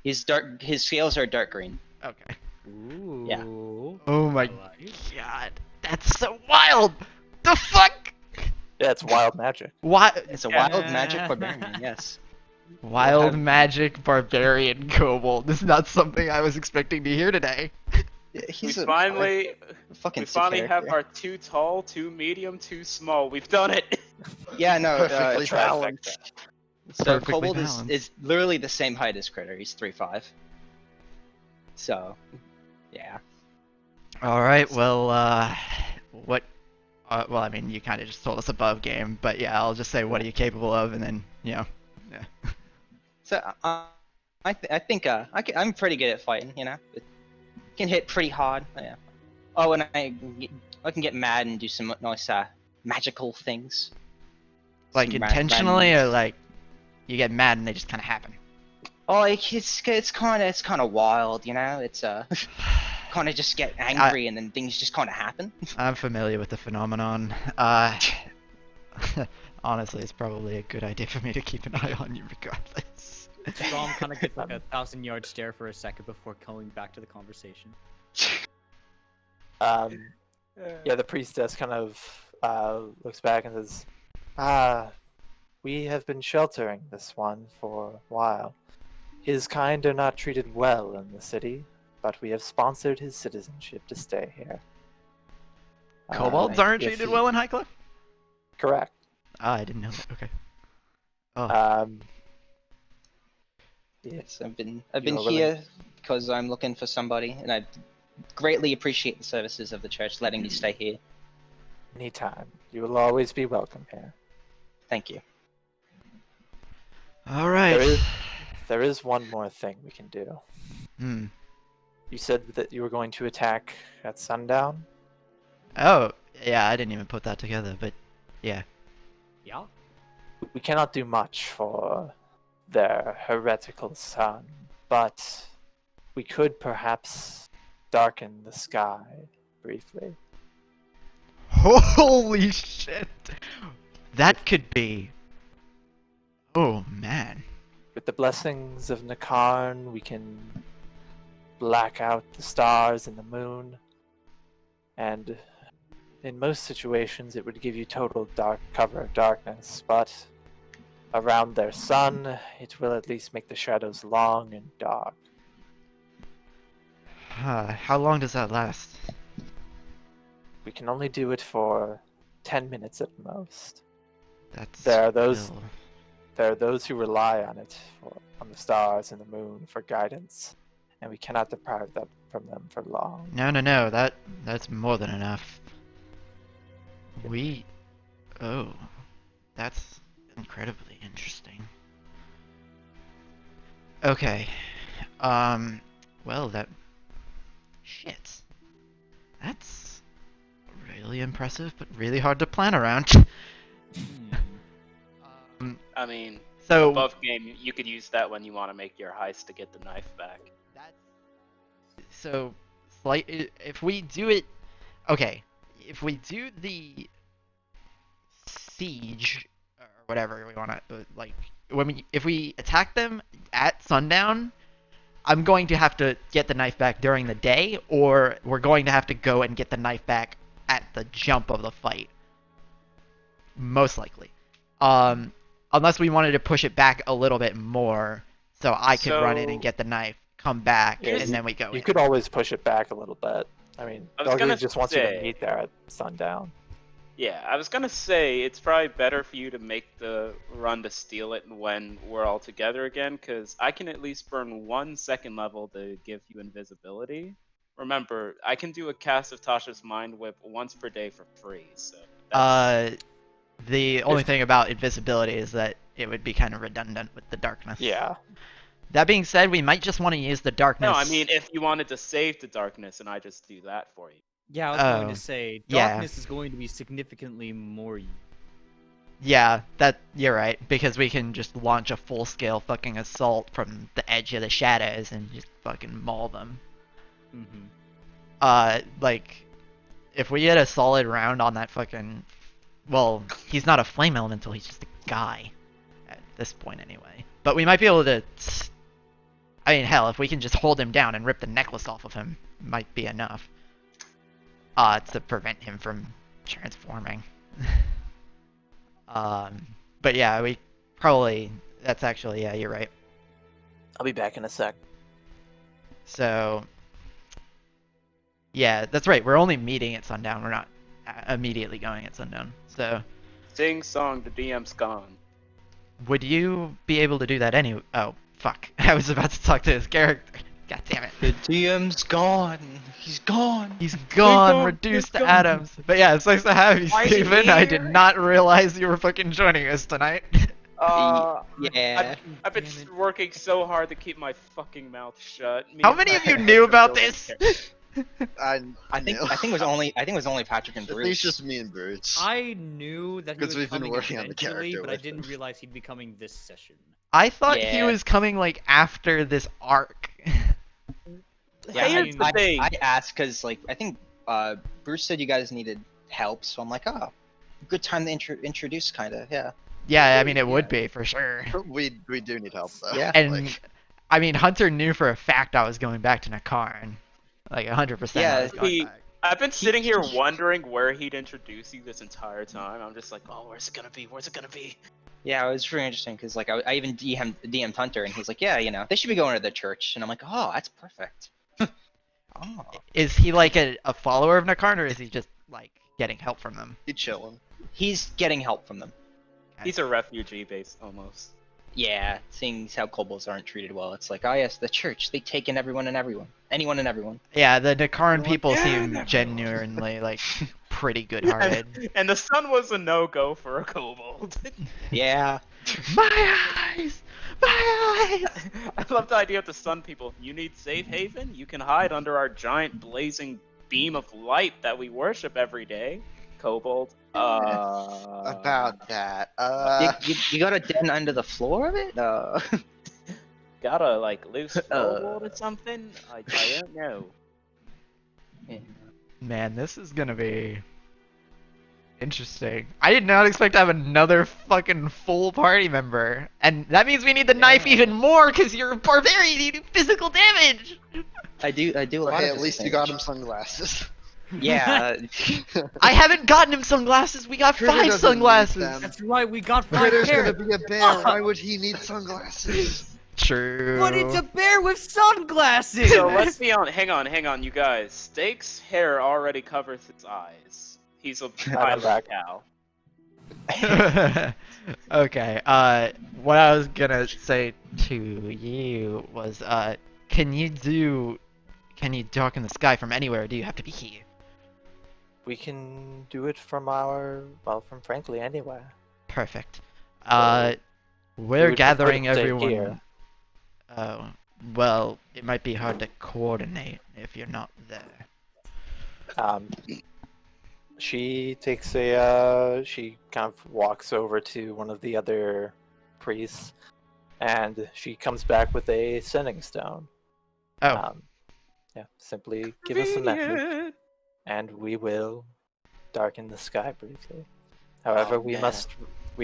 He's dark. His scales are dark green. Okay. Ooh. Yeah. Oh my I like. god. That's so wild! The fuck? Yeah, it's wild magic. Why? It's a wild magic barbarian. Yes. Wild magic barbarian kobold. This is not something I was expecting to hear today. We finally fucking have our 2 tall, 2 medium, 2 small. We've done it. Yeah, no. Perfectly It's balanced. So Perfectly Kobold balanced. is literally the same height as Critter. He's 3'5". So, yeah. All right. Well, what? Well, I mean, you kind of just told us above game, but yeah, I'll just say, what are you capable of, and then, yeah. So I think I'm pretty good at fighting. You know, it can hit pretty hard. Yeah. Oh, and I can get mad and do some nice magical things. Like Some intentionally, random- or like you get mad and they just kind of happen. Oh, like it's kind of wild. You know, it's kind of just get angry and then things just kind of happen. I'm familiar with the phenomenon. Honestly, it's probably a good idea for me to keep an eye on you regardless. Storm kind of gets like a 1,000-yard stare for a second before going back to the conversation. Yeah, the priestess kind of looks back and says, we have been sheltering this one for a while. His kind are not treated well in the city, but we have sponsored his citizenship to stay here. Kobolds aren't if treated he- well in Highcliff? Correct. Ah, I didn't know that. Okay. Oh. Yes, I've been You are willing- here because I'm looking for somebody, and I greatly appreciate the services of the church letting me stay here. Anytime. You will always be welcome here. Thank you. All right. There is one more thing we can do. Hmm. You said that you were going to attack at sundown? Oh, yeah, I didn't even put that together, but yeah. Yeah. We cannot do much for their heretical sun, but we could perhaps darken the sky briefly. Holy shit! That could be. Oh man. With the blessings of Nakarn, we can black out the stars and the moon, and in most situations it would give you total dark cover of darkness, but around their sun, it will at least make the shadows long and dark. How long does that last? We can only do it for 10 minutes at most. That's There are those still- There are those who rely on it, on the stars and the moon, for guidance, and we cannot deprive that from them for long. No. That's more than enough. Oh, that's incredibly interesting. Okay. Well, shit. That's really impressive, but really hard to plan around. I mean, So above game, you could use that when you want to make your heist to get the knife back. So, if we do it, okay, if we do the siege or whatever we want to like, if we attack them at sundown, I'm going to have to get the knife back during the day, or we're going to have to go and get the knife back at the jump of the fight. Most likely, unless we wanted to push it back a little bit more, so I could run in and So- get the knife, come back, Yeah, and then we go You in. could always push it back a little bit. I mean, I was Doggy gonna just wants you to say- meet there at sundown. Yeah, I was gonna say it's probably better for you to make the run to steal it when we're all together again, because I can at least burn 1 level to give you invisibility. Remember, I can do a cast of Tasha's Mind Whip once per day for free, so that's... The only thing about invisibility is that it would be kind of redundant with the darkness. Yeah. That being said, we might just want to use the darkness. No, I mean, if you wanted to save the darkness and I just do that for you. Yeah, I was going Oh, to say, yeah. darkness is going to be significantly more. Yeah, you're right, because we can just launch a full-scale fucking assault from the edge of the shadows and just fucking maul them. Like, if we get a solid round on that fucking... Well, he's not a flame elemental, he's just a guy. At this point, anyway. But we might be able to... I mean, hell, if we can just hold him down and rip the necklace off of him, might be enough. To prevent him from transforming. But yeah, we probably... That's actually... Yeah, you're right. I'll be back in a sec. So... Yeah, that's right. We're only meeting at sundown. We're not immediately going at sundown. So... Sing song, the DM's gone. Would you be able to do that anyway? Oh, fuck. I was about to talk to his character. God damn it. The DM's gone. He's gone. He's gone, gone, reduced he's to gone. atoms. But yeah, it's nice to have you, Why is he Steven. I did here? not realize you were fucking joining us tonight. Yeah. I've been Damn it. working so hard to keep my fucking mouth shut. Me How and many of you Patrick knew are about building this? characters. I think it was only Patrick and I think Bruce. it's just me and Bruce. I knew that he 'Cause was we've been coming working on the eventually, character but I with him. didn't realize he'd be coming this session. I thought he Yeah. was coming like after this arc. Yeah, Here's the thing. I asked because like I think Bruce said you guys needed help, so I'm like, oh, good time to introduce, kind of. Yeah. Yeah, I mean it would be for sure. We do need help though. Yeah. And Like, I mean Hunter knew for a fact I was going back to Nakarn. Like 100%. I Yeah, was going he- back. I've been sitting here wondering where he'd introduce you this entire time. I'm just like, oh, where's it gonna be? Where's it gonna be? Yeah, it was really interesting because like I even DM'd Hunter and he's like, yeah, they should be going to the church, and I'm like, oh, that's perfect. Oh. Is he like a follower of Nakarn, or is he just like getting help from them? he chilling. He's getting help from them. He's a refugee base almost. Yeah, seeing how kobolds aren't treated well, it's like, oh yes, the church, they take in anyone and everyone. Yeah, the Nakarn people Yeah, seem Nakarn. genuinely like pretty good-hearted. And the sun was a no-go for a kobold. Yeah. My eyes! My eyes! I love the idea of the sun people. You need safe haven? You can hide under our giant blazing beam of light that we worship every day. Kobold. About that. You got a den under the floor of it? Got a like loose kobold or something? I don't know. Yeah. Man, this is gonna be interesting. I did not expect to have another fucking full party member. And that means we need the knife even more because you're a barbarian, you do physical damage! I do a lot Hey, of at least you got him sunglasses. Yeah. I haven't gotten him sunglasses, we got Critter 5 doesn't need sunglasses! them. That's right, we got 5 Critter's pairs. gonna be a bear. Why would he need sunglasses? True. But it's a bear with sunglasses! So let's be on. Hang on, you guys. Steak's hair already covers his eyes. He's a I'm back. cow. Okay, what I was gonna say to you was, can you talk in the sky from anywhere, or do you have to be here? We can do it from from frankly anywhere. Perfect. So, we We're would prefer gathering to stay everyone. here. Oh, well, it might be hard to coordinate if you're not there. She takes she kind of walks over to one of the other priests, and she comes back with a sending stone. Oh, Yeah, simply give us a message, and we will darken the sky briefly. However, Oh, we man.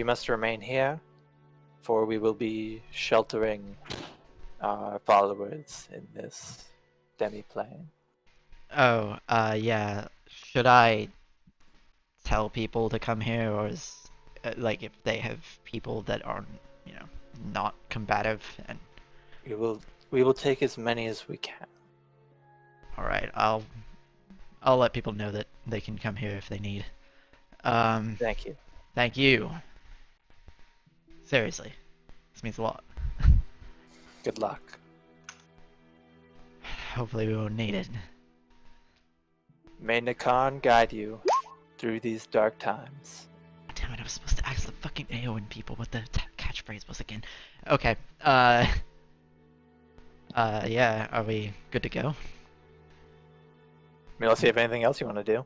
must remain here, for we will be sheltering our followers in this demi-plane. oh, yeah. Should I tell people to come here, or is like if they have people that are, not combative? And We will take as many as we can. all right, I'll let people know that they can come here if they need. Thank you. Thank you. Seriously, this means a lot. Good luck. Hopefully we won't need it. May Nakan guide you through these dark times. Damn it, I was supposed to ask the fucking Aowen people what the catchphrase was again. Okay, yeah, are we good to go? Let's see if anything else you want to do.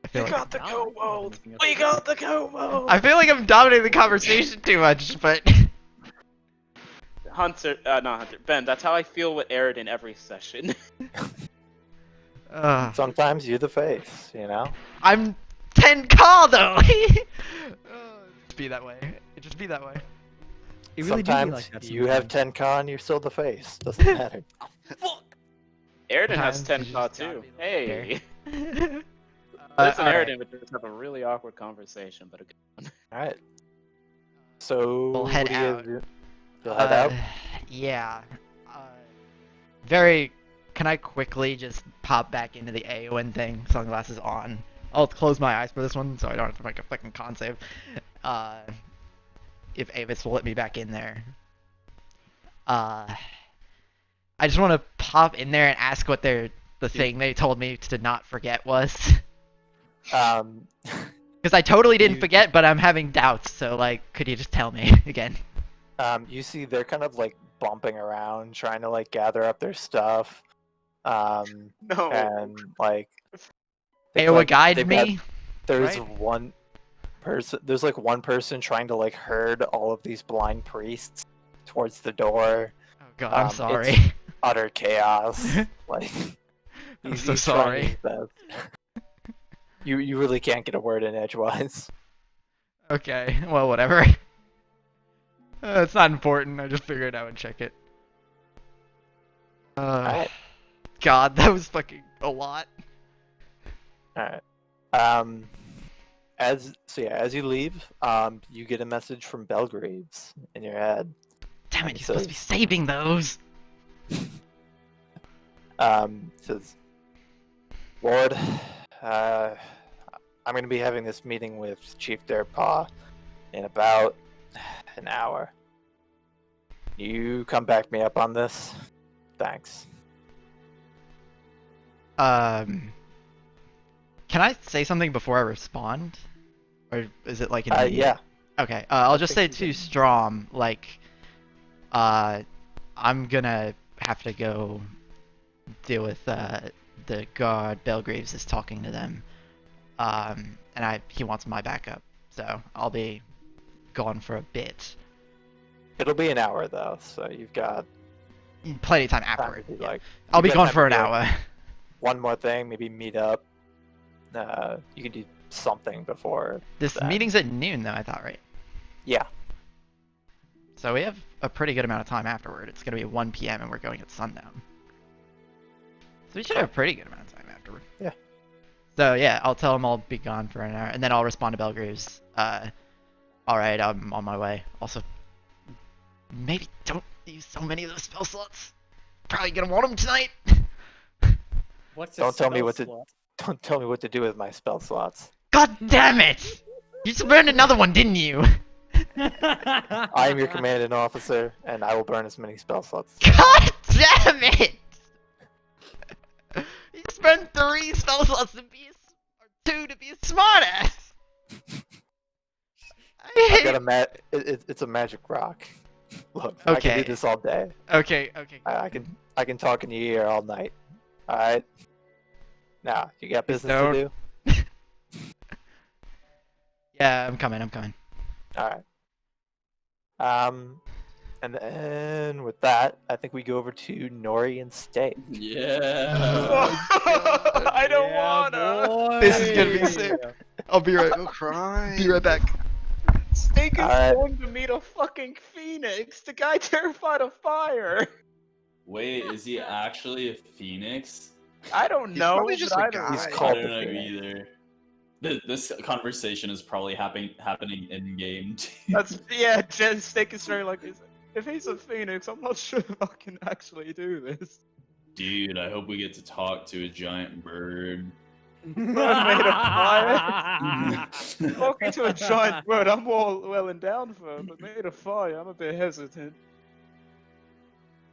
I feel like the No, kobold! anything else We to got the kobold! I feel like I'm dominating the conversation too much, but Not Hunter. Ben, that's how I feel with Arid in every session. Sometimes you're the face, you know? I'm 10k though. Just be that way. It just be that way. It really do be Sometimes like that you have sometimes. 10k and you're still the face. Doesn't matter. Fuck! Aridin has Sometimes you 10k just gotta too. be like Hey! there. Liz and alright. Aridin would just have a really awkward conversation, but a good one. Alright. So, We'll head what do out. you do? You'll head out? Yeah. Can I quickly just pop back into the Aowen thing? Sunglasses on. I'll close my eyes for this one so I don't have to make a fucking con save. If Avis will let me back in there. I just want to pop in there and ask what the thing they told me to not forget was. Because I totally didn't forget, but I'm having doubts. So, like, could you just tell me again? You see they're kind of like bumping around, trying to like gather up their stuff. No. And like they've, Aowa like, guide they've me? got- there's right? one person. There's like one person trying to like herd all of these blind priests towards the door. Oh god, I'm it's- sorry. Utter chaos. Like I'm he's so he's trying his sorry. best. You really can't get a word in edgewise. Okay, well, whatever. It's not important. I just figured I would check it. Alright. God, that was fucking a lot. Alright. As you leave, you get a message from Belgraves in your head. Damn it, It you're supposed to be says- saving those. Says, Lord, I'm going to be having this meeting with Chief Derpaw in about an hour. You come back me up on this? Thanks. Can I say something before I respond? Or is it like immediate? Yeah. Okay, I'll just say think you to Strom, like, I'm gonna have to go deal with, the guard Belgraves is talking to them. And he wants my backup, so I'll be gone for a bit. It'll be an hour though, so you've got Plenty of time time afterward. to be yeah. like. I'll you've be got gone time for to an do hour. One more thing, maybe meet up. You can do something before. This that. meeting's at noon, though, I thought, right? Yeah. So we have a pretty good amount of time afterward. It's gonna be 1 p.m. and we're going at sundown. So we should have a pretty good amount of time afterward. Yeah. So yeah, I'll tell him I'll be gone for an hour, and then I'll respond to Belgraves. Alright, I'm on my way. Also, maybe don't use so many of those spell slots. Probably gonna want them tonight. What's Don't tell me what to. Don't tell me what to do with my spell slots. God damn it! You just burned another one, didn't you? I am your commanding officer, and I will burn as many spell slots. God damn it! You just burned 3 spell slots to be or 2 to be a smartass. I've got a it's a magic rock. Look, I can Okay. do this all day. Okay. I can talk in your ear all night. All right. Now you got business don't. to do. Yeah, I'm coming. All right. And then with that, I think we go over to Nori and Steak. Yeah. I don't wanna. This is gonna be sick. I'll be right. No crime. Be right back. Steak is Alright. going to meet a fucking phoenix. The guy terrified of fire. Wait, is he actually a phoenix? I don't He's know. probably just but a I don't- guy. He's I called don't the know Phoenix. either. This conversation is probably happening in game too. That's yeah. Jen Steak is very like, if he's a phoenix, I'm not sure if I can actually do this. Dude, I hope we get to talk to a giant bird. Bird made of fire? Talking to a giant bird, I'm all well and down for, but made of fire, I'm a bit hesitant.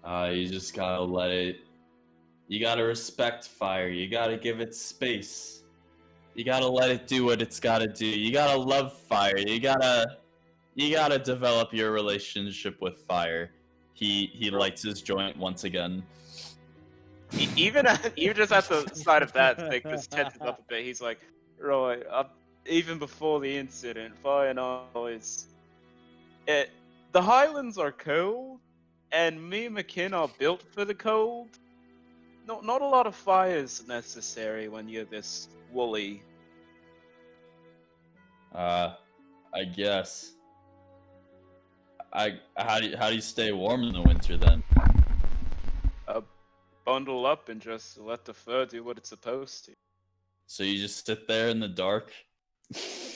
You just gotta let it. You gotta respect fire. You gotta give it space. You gotta let it do what it's gotta do. You gotta love fire. You gotta develop your relationship with fire. He lights his joint once again. Even just at the sight of that, Stick just tenses up a bit. He's like, right, even before the incident, fire noise. The Highlands are cold, and me and McKin are built for the cold. Not a lot of fire is necessary when you're this woolly. I guess. How do you stay warm in the winter then? Bundle up and just let the fur do what it's supposed to. So you just sit there in the dark?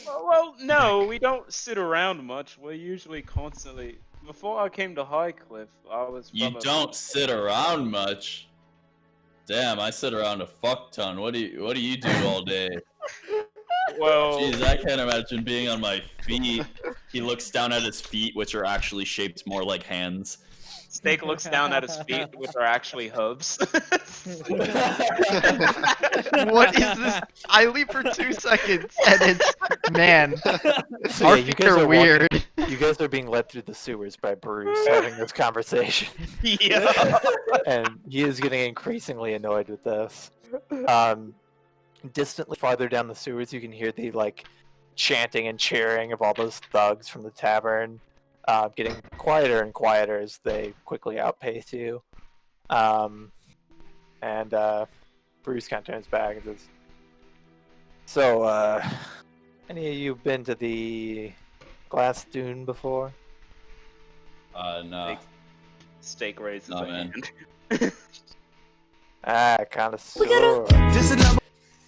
Well, no, we don't sit around much. We're usually constantly. Before I came to Highcliff, I was. You don't sit around much. Damn, I sit around a fuck ton. What do you do all day? Well, Jeez, I can't imagine being on my feet. He looks down at his feet, which are actually shaped more like hands. Steak looks down at his feet, which are actually hooves. What is this? I leave for 2 seconds, and it's man. So Our yeah, you feet guys are are weird. You guys are being led through the sewers by Bruce having this conversation, Yeah. and he is getting increasingly annoyed with this. Distantly farther down the sewers, you can hear the like chanting and cheering of all those thugs from the tavern, getting quieter and quieter as they quickly outpace you. And Bruce kind of turns back and says, "So, any of you been to the Glass Dune before?" No. Steak raises Nah, a man. hand. Kind of sort.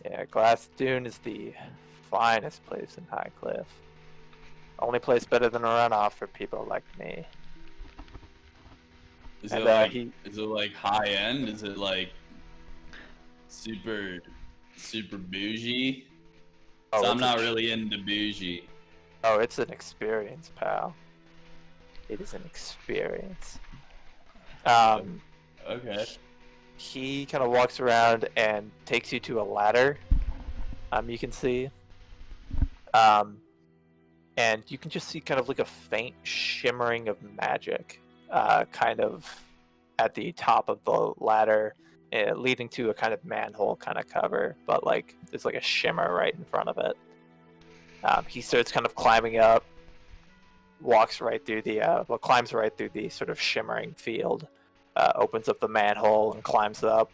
Yeah, Glass Dune is the finest place in Highcliff. Only place better than a runoff for people like me. Is And, it like high end? Is it like super bougie? Oh, So I'm it's not really into bougie. Oh, it's an experience, pal. It is an experience. Okay. He kind of walks around and takes you to a ladder. You can see. And you can just see kind of like a faint shimmering of magic, kind of at the top of the ladder, leading to a kind of manhole kind of cover. But like, there's like a shimmer right in front of it. He starts kind of climbing up, walks right through climbs right through the sort of shimmering field, opens up the manhole and climbs up.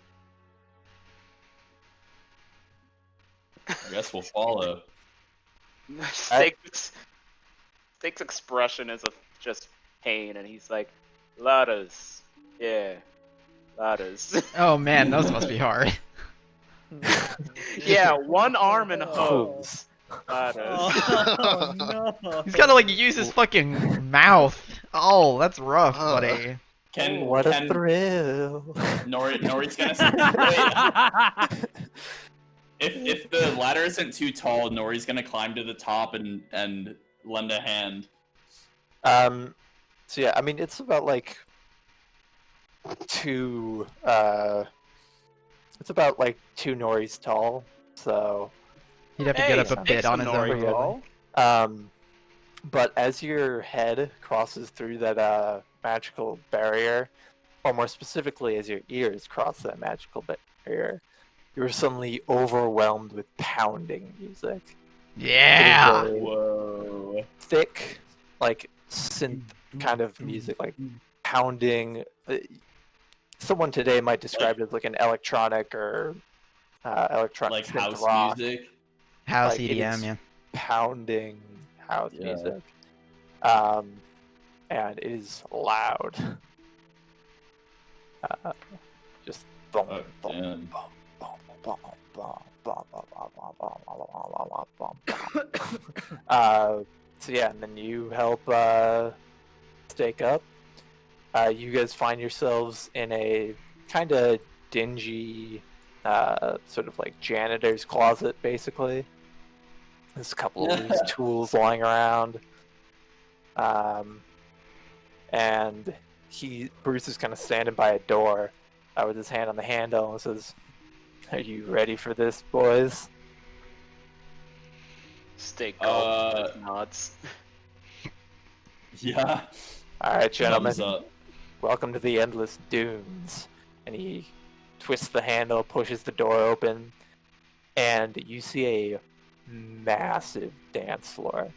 I guess we'll follow. Steak's expression is of just pain, and he's like, ladders. Yeah, ladders. Oh man, those must be hard. Yeah, one arm and a hose. Hose. Ladders. Oh no! He's gotta like use his fucking mouth. Oh, that's rough, Oh. buddy. What a thrill! Nori's gonna wait. If the ladder isn't too tall, Nori's gonna climb to the top and lend a hand. So yeah, I mean it's about like two Noris tall. So He'd have to get up a Hey, bit on his Nori own. doll. but as your head crosses through that magical barrier, or more specifically as your ears cross that magical barrier, you're suddenly overwhelmed with pounding music. Yeah. It is a Whoa. thick, like synth kind of music, like pounding. Someone today might describe it as like an electronic or electronic Like synth house rock. music. House Like, it EDM, is- yeah. Pounding house Yeah. music, and it is loud. Just boom, Oh, boom, damn. boom, boom, boom, boom, boom, boom, boom, boom, boom, boom, boom. So yeah, and then you help stake up. You guys find yourselves in a kind of dingy sort of like janitor's closet, basically. There's a couple of loose tools lying around. And Bruce is kind of standing by a door with his hand on the handle and says, "Are you ready for this, boys?" Steak golf nods. Yeah. All right, gentlemen. Thumbs up. Welcome to the Endless Dunes. And he twists the handle, pushes the door open, and you see a massive dance floor.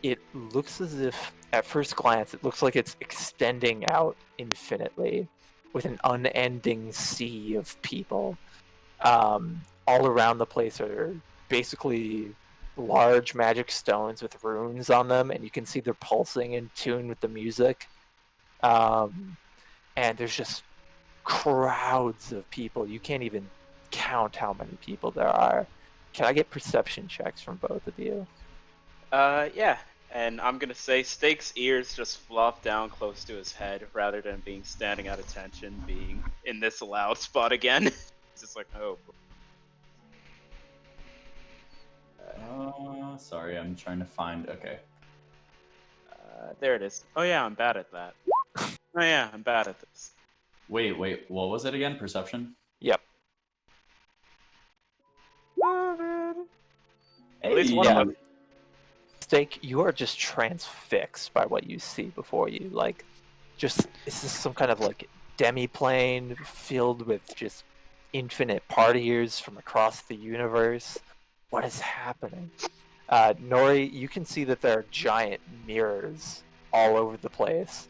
It looks as if, at first glance, it looks like it's extending out infinitely with an unending sea of people. All around the place are basically large magic stones with runes on them, and you can see they're pulsing in tune with the music. And there's just crowds of people. You can't even count how many people there are. Can I get perception checks from both of you? Yeah. And I'm gonna say Steak's ears just flop down close to his head rather than being standing at attention, being in this loud spot again. It's just like, oh. Sorry, I'm trying to find. Okay. There it is. Oh yeah, I'm bad at that. Oh yeah, I'm bad at this. Wait. What was it again? Perception? Yep. At least one of them. Steak, you are just transfixed by what you see before you. Like, just, this is some kind of like demi-plane filled with just infinite partiers from across the universe. What is happening? Nori, you can see that there are giant mirrors all over the place,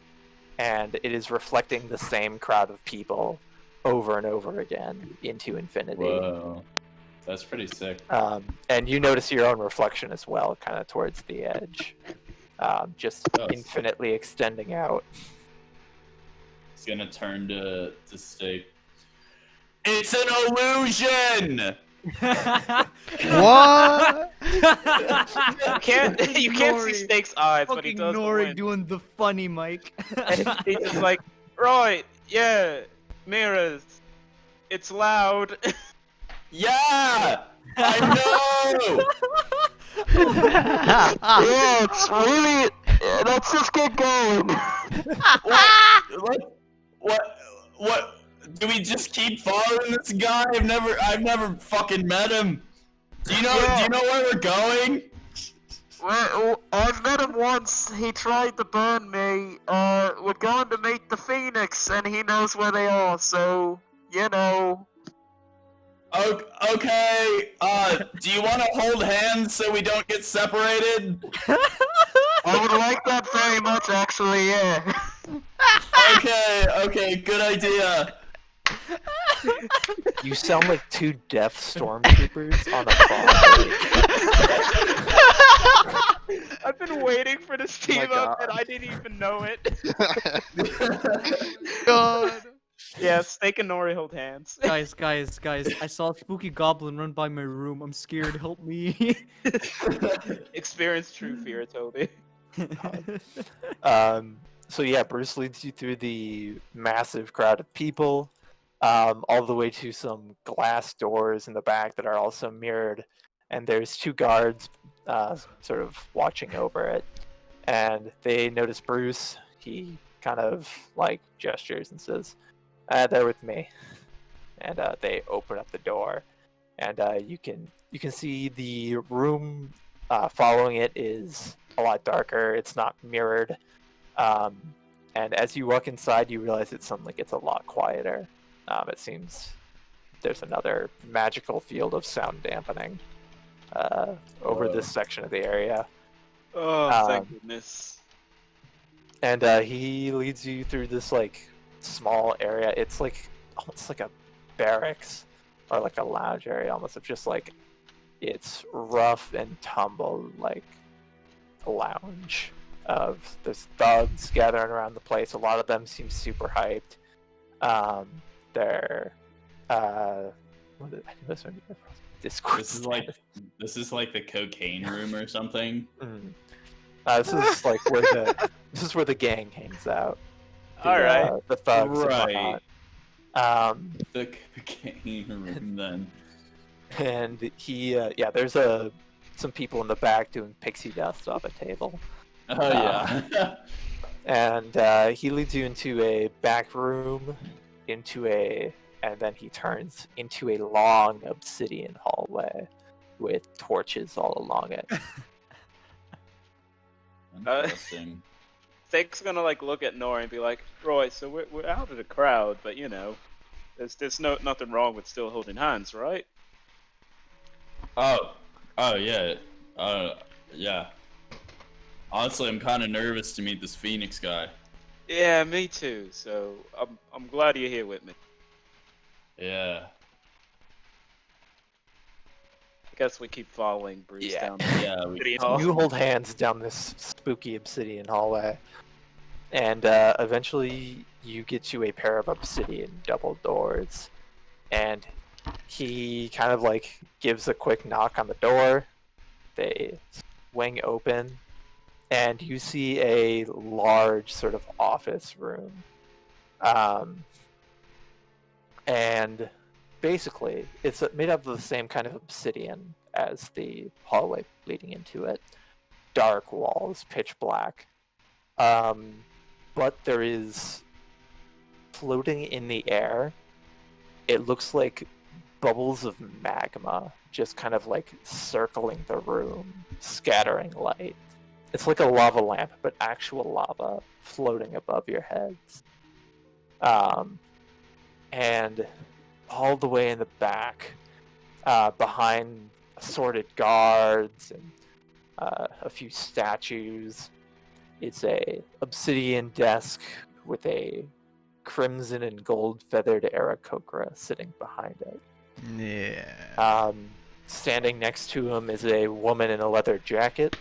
and it is reflecting the same crowd of people over and over again into infinity. Whoa. That's pretty sick. And you notice your own reflection as well, kind of towards the edge, just infinitely extending out. It's gonna turn to Steak. It's an illusion. What? You can't see Steak's eyes, but he Fucking does. Nori doing the funny Mike. And he's just like, right, yeah, mirrors. It's loud. Yeah, I know. Yeah, it's really. Let's just get going. What? Do we just keep following this guy? I've never fucking met him. Do you know where we're going? Well, I've met him once. He tried to burn me. We're going to meet the Phoenix, and he knows where they are. So, you know. Okay. Do you want to hold hands so we don't get separated? I would like that very much, actually. Yeah. Okay. Good idea. You sound like two deaf stormtroopers on a farm. I've been waiting for this team my up, God. and I didn't even know it. God. Yeah, Steak and Nori hold hands. guys, I saw a spooky goblin run by my room. I'm scared. Help me. Experience true fear, Toby. So yeah, Bruce leads you through the massive crowd of people, all the way to some glass doors in the back that are also mirrored, and there's two guards sort of watching over it, and they notice Bruce. He kind of like gestures and says, "They're with me," and they open up the door, and you can see the room following it is a lot darker. It's not mirrored. And as you walk inside, you realize it suddenly gets a lot quieter. It seems there's another magical field of sound dampening over this section of the area. Oh, thank goodness. And he leads you through this like small area. It's like almost like a barracks or like a lounge area, almost of just like it's rough and tumble, like a lounge. There's thugs gathering around the place. A lot of them seem super hyped. They're Discord. This is like the cocaine room or something. This is like where the gang hangs out. All right. The thugs. Right. And The cocaine room then. And he, there's some people in the back doing pixie dust off a table. Oh yeah. And he leads you into a back room, and then he turns into a long obsidian hallway with torches all along it. Interesting. Steak's gonna like look at Nora and be like, "Roy, so we're out of the crowd, but you know, there's nothing wrong with still holding hands, right?" Oh yeah. Yeah. Honestly, I'm kind of nervous to meet this Phoenix guy. Yeah, me too. So I'm glad you're here with me. Yeah. I guess we keep following Bruce Yeah. down Yeah. the We, city hall. You hold hands down this spooky obsidian hallway, and eventually you get to a pair of obsidian double doors, and he kind of like gives a quick knock on the door. They swing open, and you see a large sort of office room. And basically, it's made up of the same kind of obsidian as the hallway leading into it. Dark walls, pitch black. But there is, floating in the air, it looks like bubbles of magma just kind of like circling the room, scattering light. It's like a lava lamp, but actual lava floating above your heads. And all the way in the back, behind assorted guards and a few statues, it's a obsidian desk with a crimson and gold feathered Aarakocra sitting behind it. Yeah. Standing next to him is a woman in a leather jacket.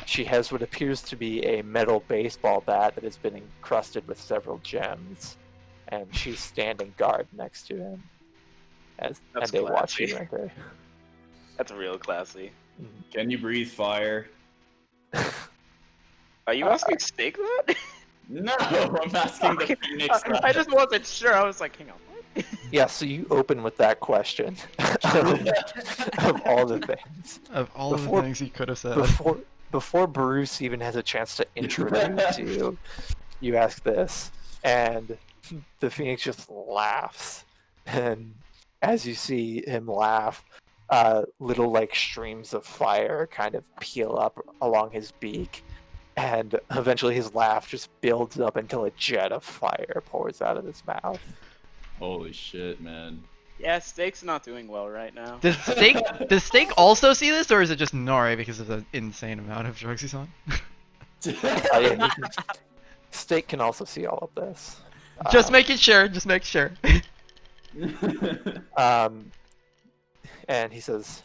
She has what appears to be a metal baseball bat that has been encrusted with several gems, and she's standing guard next to him. And they watch you enter. That's real classy. can you breathe fire? Are you asking Steak that? No, I'm asking the Phoenix guy. I just wasn't sure. I was like, hang on, what? Yeah, so you open with that question of all the things. Of all Before- the things he could have said. Before Bruce even has a chance to introduce you, you ask this, and the Phoenix just laughs. And as you see him laugh, little like streams of fire kind of peel up along his beak, and eventually his laugh just builds up until a jet of fire pours out of his mouth. Holy shit, man. Yeah, Steak's not doing well right now. Does Steak also see this, or is it just Nori because of the insane amount of drugs he's on? Yeah, Steak can also see all of this. Just making sure. Just make sure. And he says,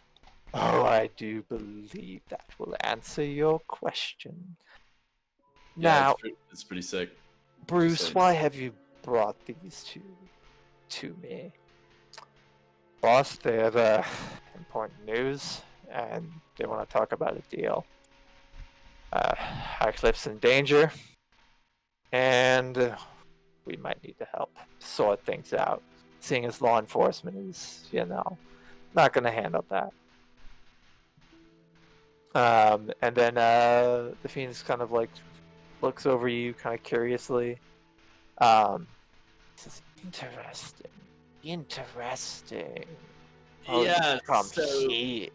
"Oh, I do believe that will answer your question. Now, it's pretty sick. Bruce, sick. why have you brought these two to me?" "Boss, they have important news, and they want to talk about a deal. Highcliff's in danger, and we might need to help sort things out, seeing as law enforcement is, not going to handle that." And then the Phoenix kind of like looks over you kind of curiously. Says, Interesting. Oh, Yeah, come so- here.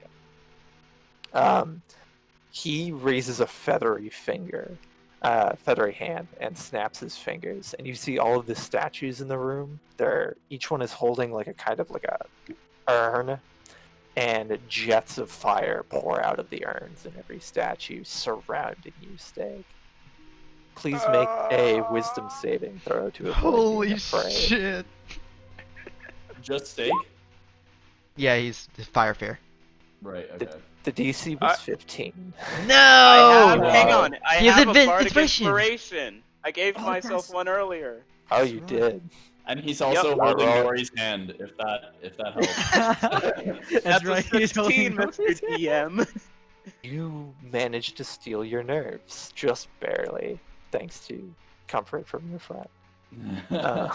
He raises a feathery hand, and snaps his fingers, and you see all of the statues in the room. Each one is holding like a kind of like a urn, and jets of fire pour out of the urns in every statue surrounding you, Steak. Please make a wisdom saving throw to avoid Holy being afraid. shit. Just steak? Yeah, he's fire fear. Right, okay. The DC was 15. No! Hang on. I He has have a advanced bardic inspiration. inspiration. I gave myself that's- one earlier. Oh, you did. And he's also Yep. holding Alright. Nori's hand, if that helps. That's right. a he's holding 16, Mr. DM. You managed to steal your nerves, just barely, thanks to comfort from your friend. Uh,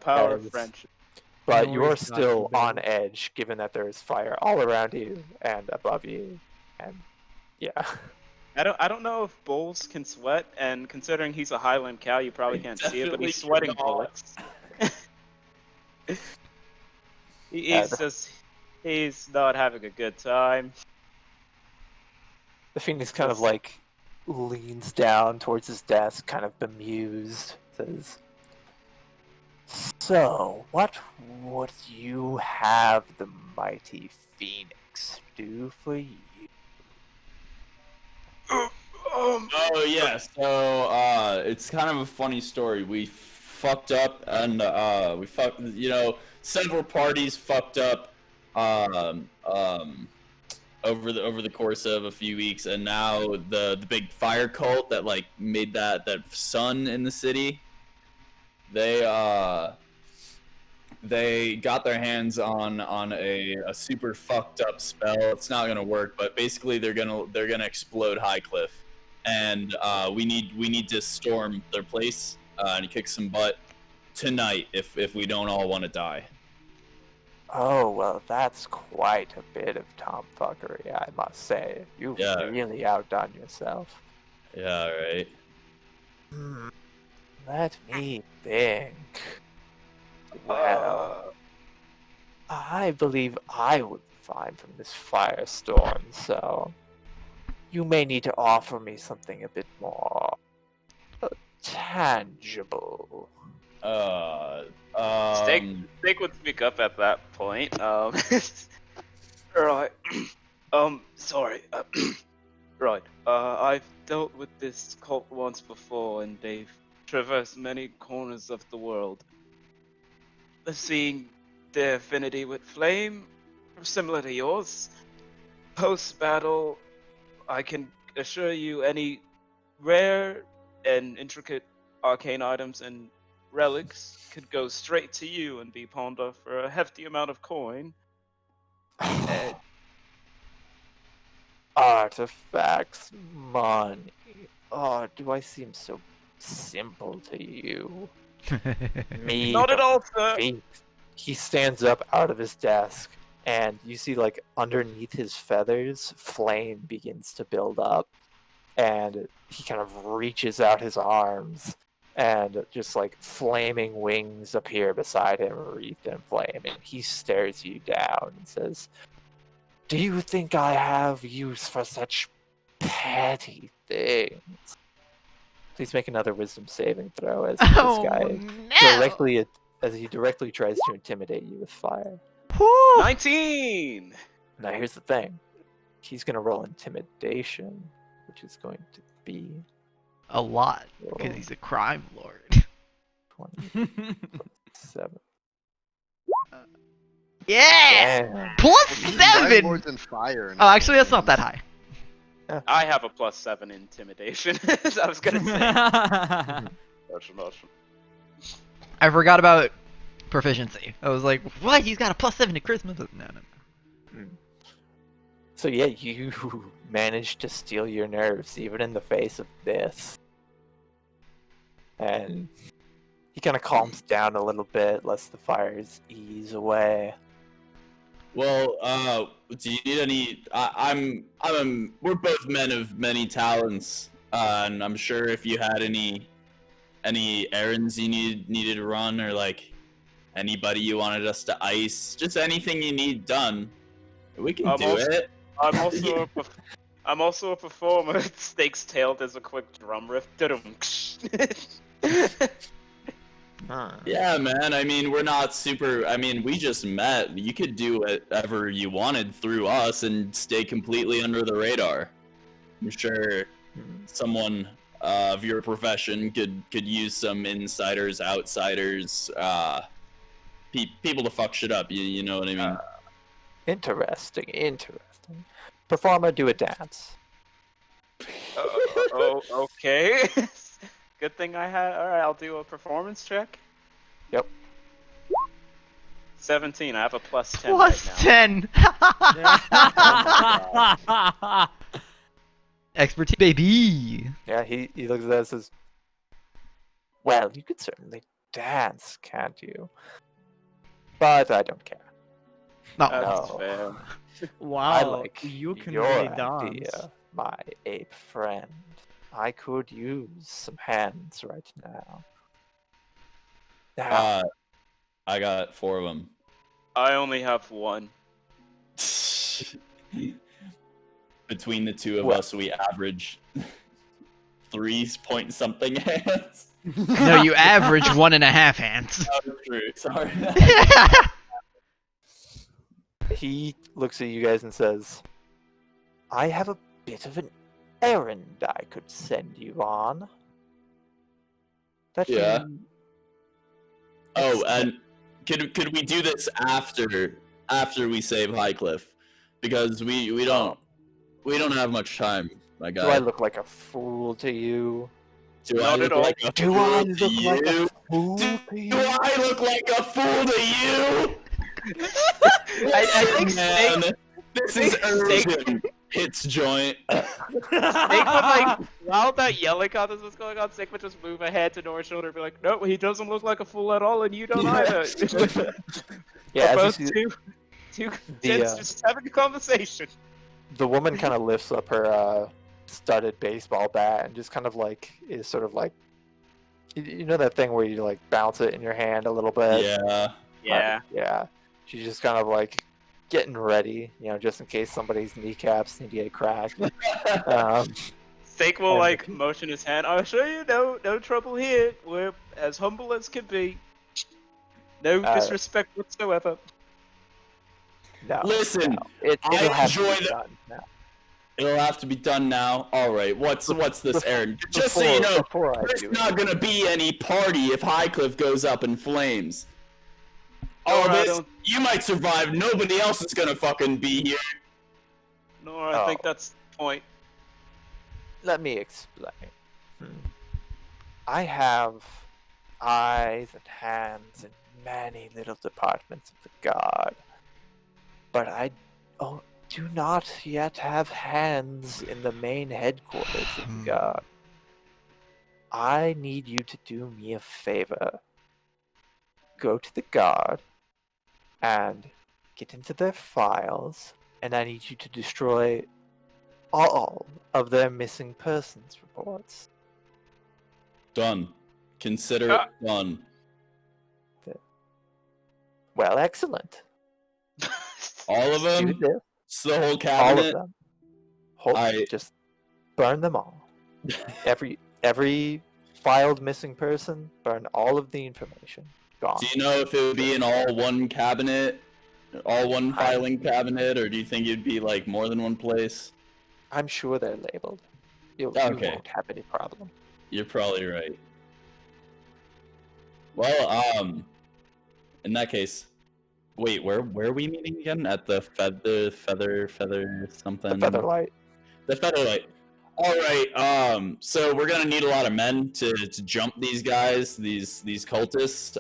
Power As- of friendship. but No you're worries, still Dr. on Bill. edge, given that there is fire all around you and above you, and yeah. I don't know if bulls can sweat, and considering he's a Highland cow, you probably I can't see it, but he's definitely sweating cannot. bullets. Yeah, He's not having a good time. The Phoenix kind of like leans down towards his desk, kind of bemused, says, "So, what would you have the mighty Phoenix do for you?" Oh yeah, so it's kind of a funny story. We fucked up, and we fucked. Several parties fucked up, over the course of a few weeks, and now the big fire cult that like made that sun in the city. They got their hands on a super fucked up spell. It's not gonna work, but basically they're gonna explode Highcliff, and we need to storm their place and kick some butt tonight if we don't all want to die. Oh, well, that's quite a bit of tomfuckery, I must say. You've Yeah. really outdone yourself. Yeah, right. Let me think. Well, I believe I would be fine from this firestorm, so you may need to offer me something a bit more tangible. Steak would speak up at that point. Right. Sorry. Right. I've dealt with this cult once before, and they've traversed many corners of the world. Seeing their affinity with flame, similar to yours. Post-battle, I can assure you any rare and intricate arcane items and relics could go straight to you and be pawned off for a hefty amount of coin. Artifacts, money. Oh, do I seem so simple to you? Me, Not at the all, sir. Phoenix. He stands up out of his desk, and you see, like, underneath his feathers, flame begins to build up, and he kind of reaches out his arms, and just like flaming wings appear beside him, wreathed in flame, and he stares you down and says, "Do you think I have use for such petty things?" Please make another wisdom saving throw as this guy directly tries to intimidate you with fire. 19! Now here's the thing. He's gonna roll intimidation, which is going to be A lot, roll because he's a crime lord. 27. Yeah! Damn. Plus Crime 7! lords and fire. Oh, actually, that's not that high. I have a +7 intimidation. I was gonna say. I forgot about proficiency. I was like, what? He's got a +7 to charisma? No. So yeah, you managed to steal your nerves even in the face of this. And he kind of calms down a little bit, lets the fires ease away. Well, do you need any? We're both men of many talents, and I'm sure if you had any errands you needed to run, or like anybody you wanted us to ice, just anything you need done, we can do it. I'm also a performer. Snake's tail does a quick drum riff. Yeah, man. I mean, we're not super. I mean, we just met. You could do whatever you wanted through us and stay completely under the radar. I'm sure someone of your profession could use some insiders, outsiders, people to fuck shit up. You know what I mean? Interesting. Performer, do a dance. Okay. Good thing I had. Alright, I'll do a performance check. Yep. 17. I have a +10 Plus right now. 10! Expertise, baby! Yeah, he looks at that and says, Well, you could certainly dance, can't you? But I don't care. No. That's No. fair. I Wow, like you can your really idea, dance. my ape friend. I could use some hands right now. Now, I got 4 of them. I only have one. Between the two of Well- us, we average 3 point something hands. No, you average 1.5 hands. Oh, true. Sorry. he looks at you guys and says, I have a bit of an errand I could send you on. That Yeah. you... Oh, and could we do this after we save Highcliff? Because we don't have much time, my guy. Do I look like a fool to you? Do Not I at look all. like a Do fool I to look like a you? fool Do to you? I look like a fool to you? I think Man, this is Snake- urgent. Hits joint. Snake would like, while that yelling contest was going on, Snake would just move ahead to Nora's shoulder and be like, "No, he doesn't look like a fool at all, and you don't either." Yeah, We're as both you see, two the, gents uh, just having a conversation. the woman kind of lifts up her studded baseball bat and just kind of like is sort of like, you know that thing where you like bounce it in your hand a little bit. Yeah. Yeah. She's just kind of like getting ready, just in case somebody's kneecaps need to get cracked. Snake will and- like motion his hand. I'll show you. No trouble here. We're as humble as can be. No disrespect whatsoever. No. Listen, no. It'll I have to enjoy be the- done now. It'll have to be done now. All right. What's this errand? Just so you know, before I there's do not gonna be any party if Highcliff goes up in flames. All Nora, I this, don't- you might survive. Nobody else is gonna fucking be here. Nora, I think Oh. that's the point. Let me explain. I have eyes and hands in many little departments of the guard, but I do not yet have hands in the main headquarters of the guard. I need you to do me a favor. Go to the guard and get into their files, and I need you to destroy all of their missing persons reports. Done. Consider it done. Well, excellent. All of Do them. this. It's the whole All of cabinet. them. Just burn them all. Every filed missing person, burn all of the information. Gone. Do you know if it would be in all one cabinet, all one filing cabinet, or do you think it'd be like more than one place? I'm sure they're labeled. You Okay. won't have any problem. You're probably right. Well, in that case, wait, where are we meeting again? At the feather something. The Featherlight. The Featherlight. All right. So we're gonna need a lot of men to jump these guys, these cultists.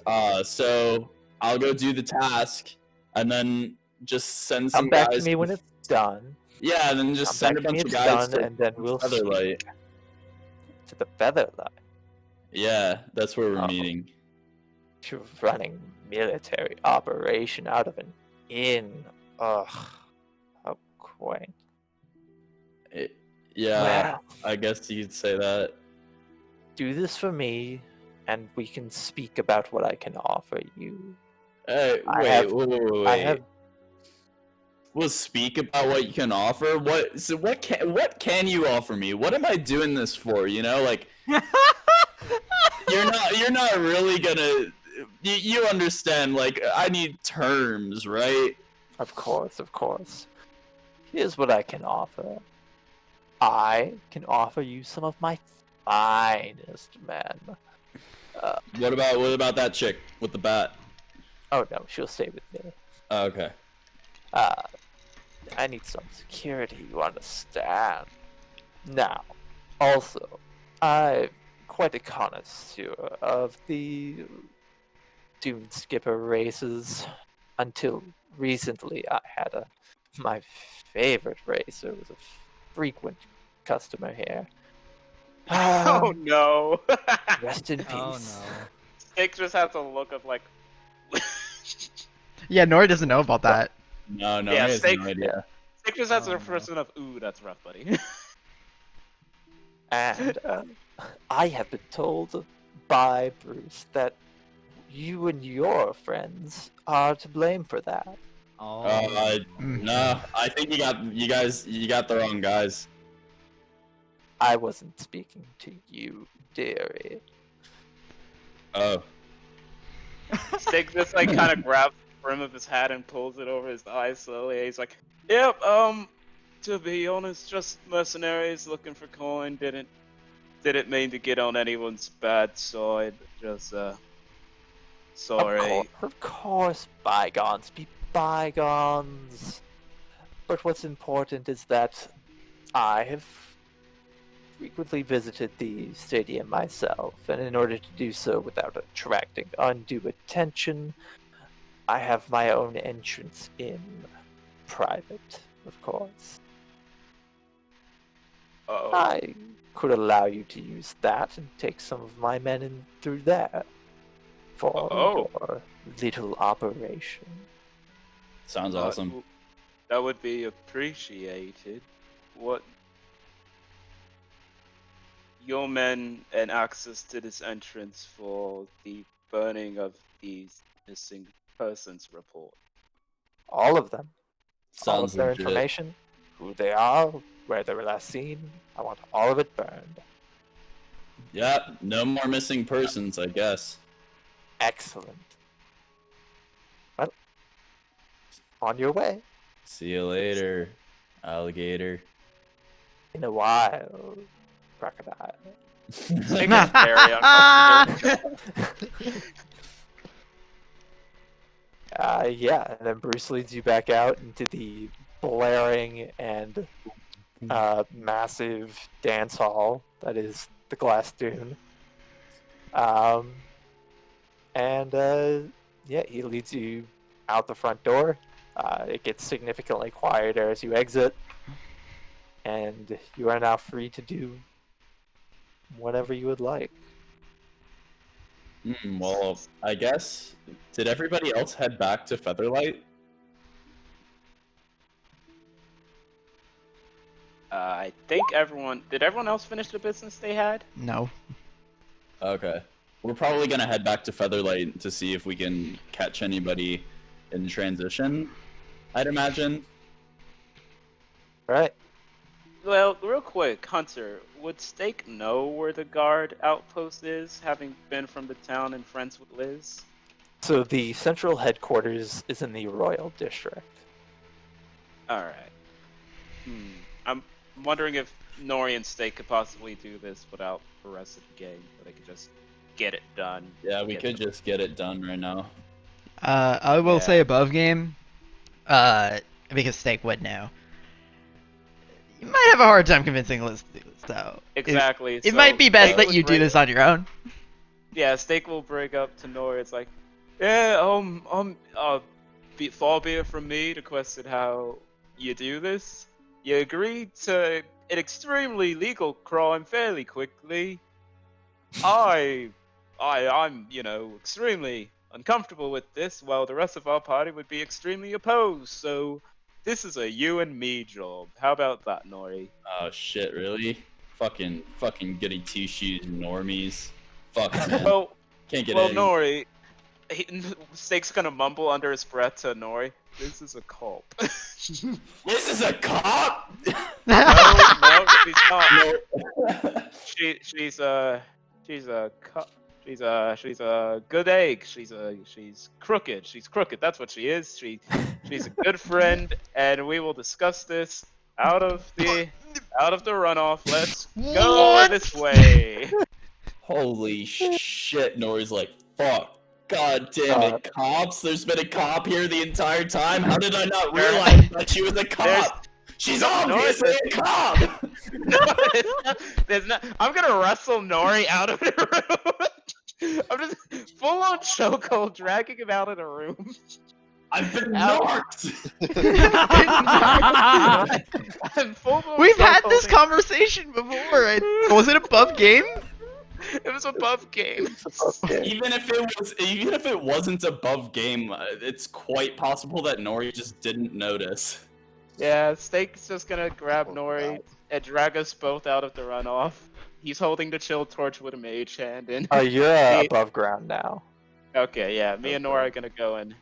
So I'll go do the task, and then just send some Come back guys. to me when it's done. Yeah, and then just Come send a back to me bunch of it's guys done, to and then we'll Featherlight. speak to the Featherlight. Yeah, that's where we're Oh. meeting. You're running military operation out of an inn. Ugh, how quaint. Yeah, Well, I guess you'd say that. do this for me, and we can speak about what I can offer you. Hey, I wait, have- wait. I have We'll speak about what you can offer. What can you offer me? What am I doing this for? Like you're not really gonna. You understand? Like I need terms, right? Of course. Here's what I can offer. I can offer you some of my finest men. What about that chick with the bat? Oh no, she'll stay with me. Oh, okay. I need some security, you understand? Now, also, I'm quite a connoisseur of the Dune Skipper races. Until recently, I had my favorite racer was a frequent customer here. Oh no! Rest in peace. Oh no. Stick just has a look of like. Yeah, Nori doesn't know about that. No, Yeah, he has steak- no idea. Stick just has Oh, a no. person of ooh, that's rough, buddy. And I have been told by Bruce that you and your friends are to blame for that. Oh. No, I think you got the wrong guys. I wasn't speaking to you, dearie. Oh, Stick just like kind of grabs the brim of his hat and pulls it over his eyes slowly. He's like, "Yep, to be honest, just mercenaries looking for coin. Didn't mean to get on anyone's bad side. Just sorry." Of course, bygones be bygones. But what's important is that I have frequently visited the stadium myself, and in order to do so without attracting undue attention, I have my own entrance in private, of course. Oh, I could allow you to use that and take some of my men in through there for Oh. your little operation. sounds awesome. That would be appreciated. What? Your men and access to this entrance for the burning of these missing persons report. All of them. All of Sounds their legit. information, who they are, where they were last seen. I want all of it burned. Yeah, no more missing persons, I guess. Excellent. Well, on your way. See you later, alligator. In a while, crocodile. Stick is very uncomfortable. Yeah, and then Bruce leads you back out into the blaring and massive dance hall that is the Glass Dune. Yeah, he leads you out the front door. It gets significantly quieter as you exit, and you are now free to do whatever you would like. Well, I guess. Did everybody else head back to Featherlight? I think everyone. Did everyone else finish the business they had? No. Okay. We're probably gonna head back to Featherlight to see if we can catch anybody in transition, I'd imagine. Right? Well, real quick, Hunter, would Stake know where the guard outpost is, having been from the town and friends with Liz? So the central headquarters is in the Royal District. Alright. I'm wondering if Nori and Stake could possibly do this without the rest of the game, so they could just get it done. Yeah, we could just get it done right now. I will Yeah. say above game, because Steak would know. You might have a hard time convincing Liz to do this, though. Exactly. It might be best that you do this on your own. Yeah, Stake will bring up to Nori. It's like, yeah, far be it from me to question how you do this. You agreed to an extremely legal crime fairly quickly. I'm, extremely uncomfortable with this, while the rest of our party would be extremely opposed. So, this is a you and me job. How about that, Nori? Oh shit, really? Fucking goody two shoes normies. Fuck, man. Well, Can't get well, in. Nori. Stake's gonna mumble under his breath to Nori. This is a cop. This is a cop. No, she's not. She's a cop. She's a good egg. She's crooked. She's crooked. That's what she is. She's a good friend, and we will discuss this out of the runoff. Let's go What? this way. Holy shit! Nori's like, fuck. God damn it, cops! There's been a cop here the entire time. How did I not realize that she was a cop? She's obviously a cop. There's not. I'm gonna wrestle Nori out of the room. I'm just full on chokehold, dragging him out of the room. I've been Ouch. narked. I'm full-blown We've had this self-holding. conversation before. Was it above game? It was above game. Even if it wasn't above game, it's quite possible that Nori just didn't notice. Yeah, Steak's just gonna grab Oh, Nori God. and drag us both out of the runoff. He's holding the chill torch with a mage hand, and You're Me- above ground now. okay, yeah, me and Nora are gonna go and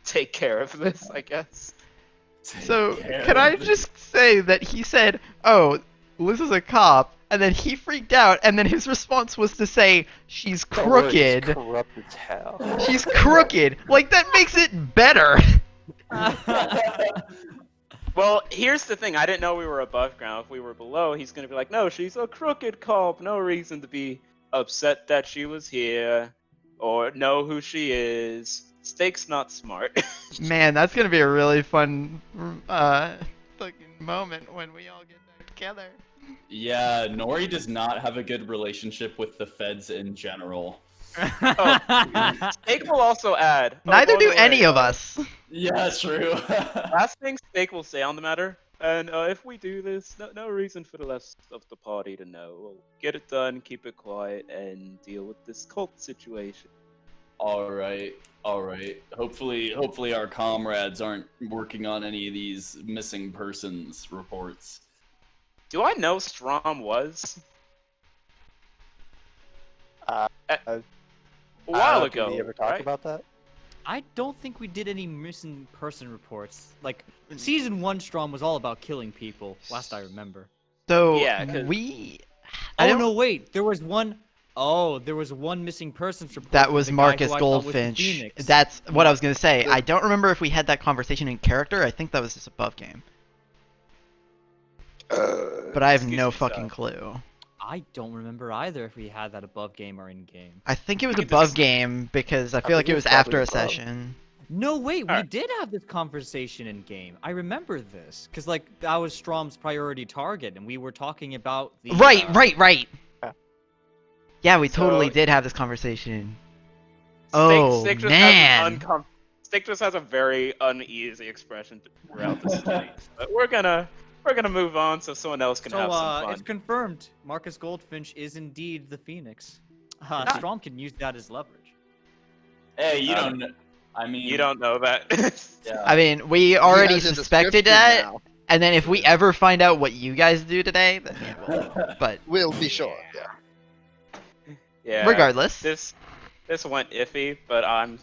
take care of this, I guess. So, can I just say that he said, "Oh, Liz is a cop," and then he freaked out, and then his response was to say, "She's That word is crooked. corrupt as hell. She's crooked." Like, that makes it better. Well, here's the thing. I didn't know we were above ground. If we were below, he's gonna be like, "No, she's a crooked cop. No reason to be upset that she was here, or know who she is." Steak's not smart. Man, that's gonna be a really fun, fucking moment when we all get back together. Yeah, Nori does not have a good relationship with the feds in general. Steak will also add. Neither by the do any way, of us. Yeah, true. Last thing Steak will say on the matter, and if we do this, no reason for the rest of the party to know. We'll get it done, keep it quiet, and deal with this cult situation. All right. Hopefully our comrades aren't working on any of these missing persons reports. Do I know Strom was? Uh, A uh, while Did ago, we ever talk right? about that? I don't think we did any missing person reports. Like, season 1 Strom was all about killing people, last I remember. So Yeah, 'cause- I Oh don't- no, wait, there was one. Oh, there was one missing persons report. That for was the guy Marcus who I thought was the Goldfinch. Phoenix. That's what I was gonna say. I don't remember if we had that conversation in character. I think that was just above game. But I have Excuse no me, fucking sir. clue. I don't remember either if we had that above game or in game. I think it was We could above just- game because I feel like think it it was was after probably a above. session. No, wait, we Alright. did have this conversation in game. I remember this because like that was Strom's priority target, and we were talking about the. Right. Yeah. Yeah, we totally So- did have this conversation. Steak- Oh, Steak just man. Steak just has a very uneasy expression throughout the scene. But we're gonna move on so someone else can So have some fun. it's confirmed. Marcus Goldfinch is indeed the Phoenix. Ah. Strom can use that as leverage. Hey, you Uh, don't know. I mean, You don't know that. Yeah. I mean, we He already has a suspected description that, now. and then if we ever find out what you guys do today, then yeah, we'll, but We'll be sure. Yeah. Yeah. regardless. This went iffy, but I'm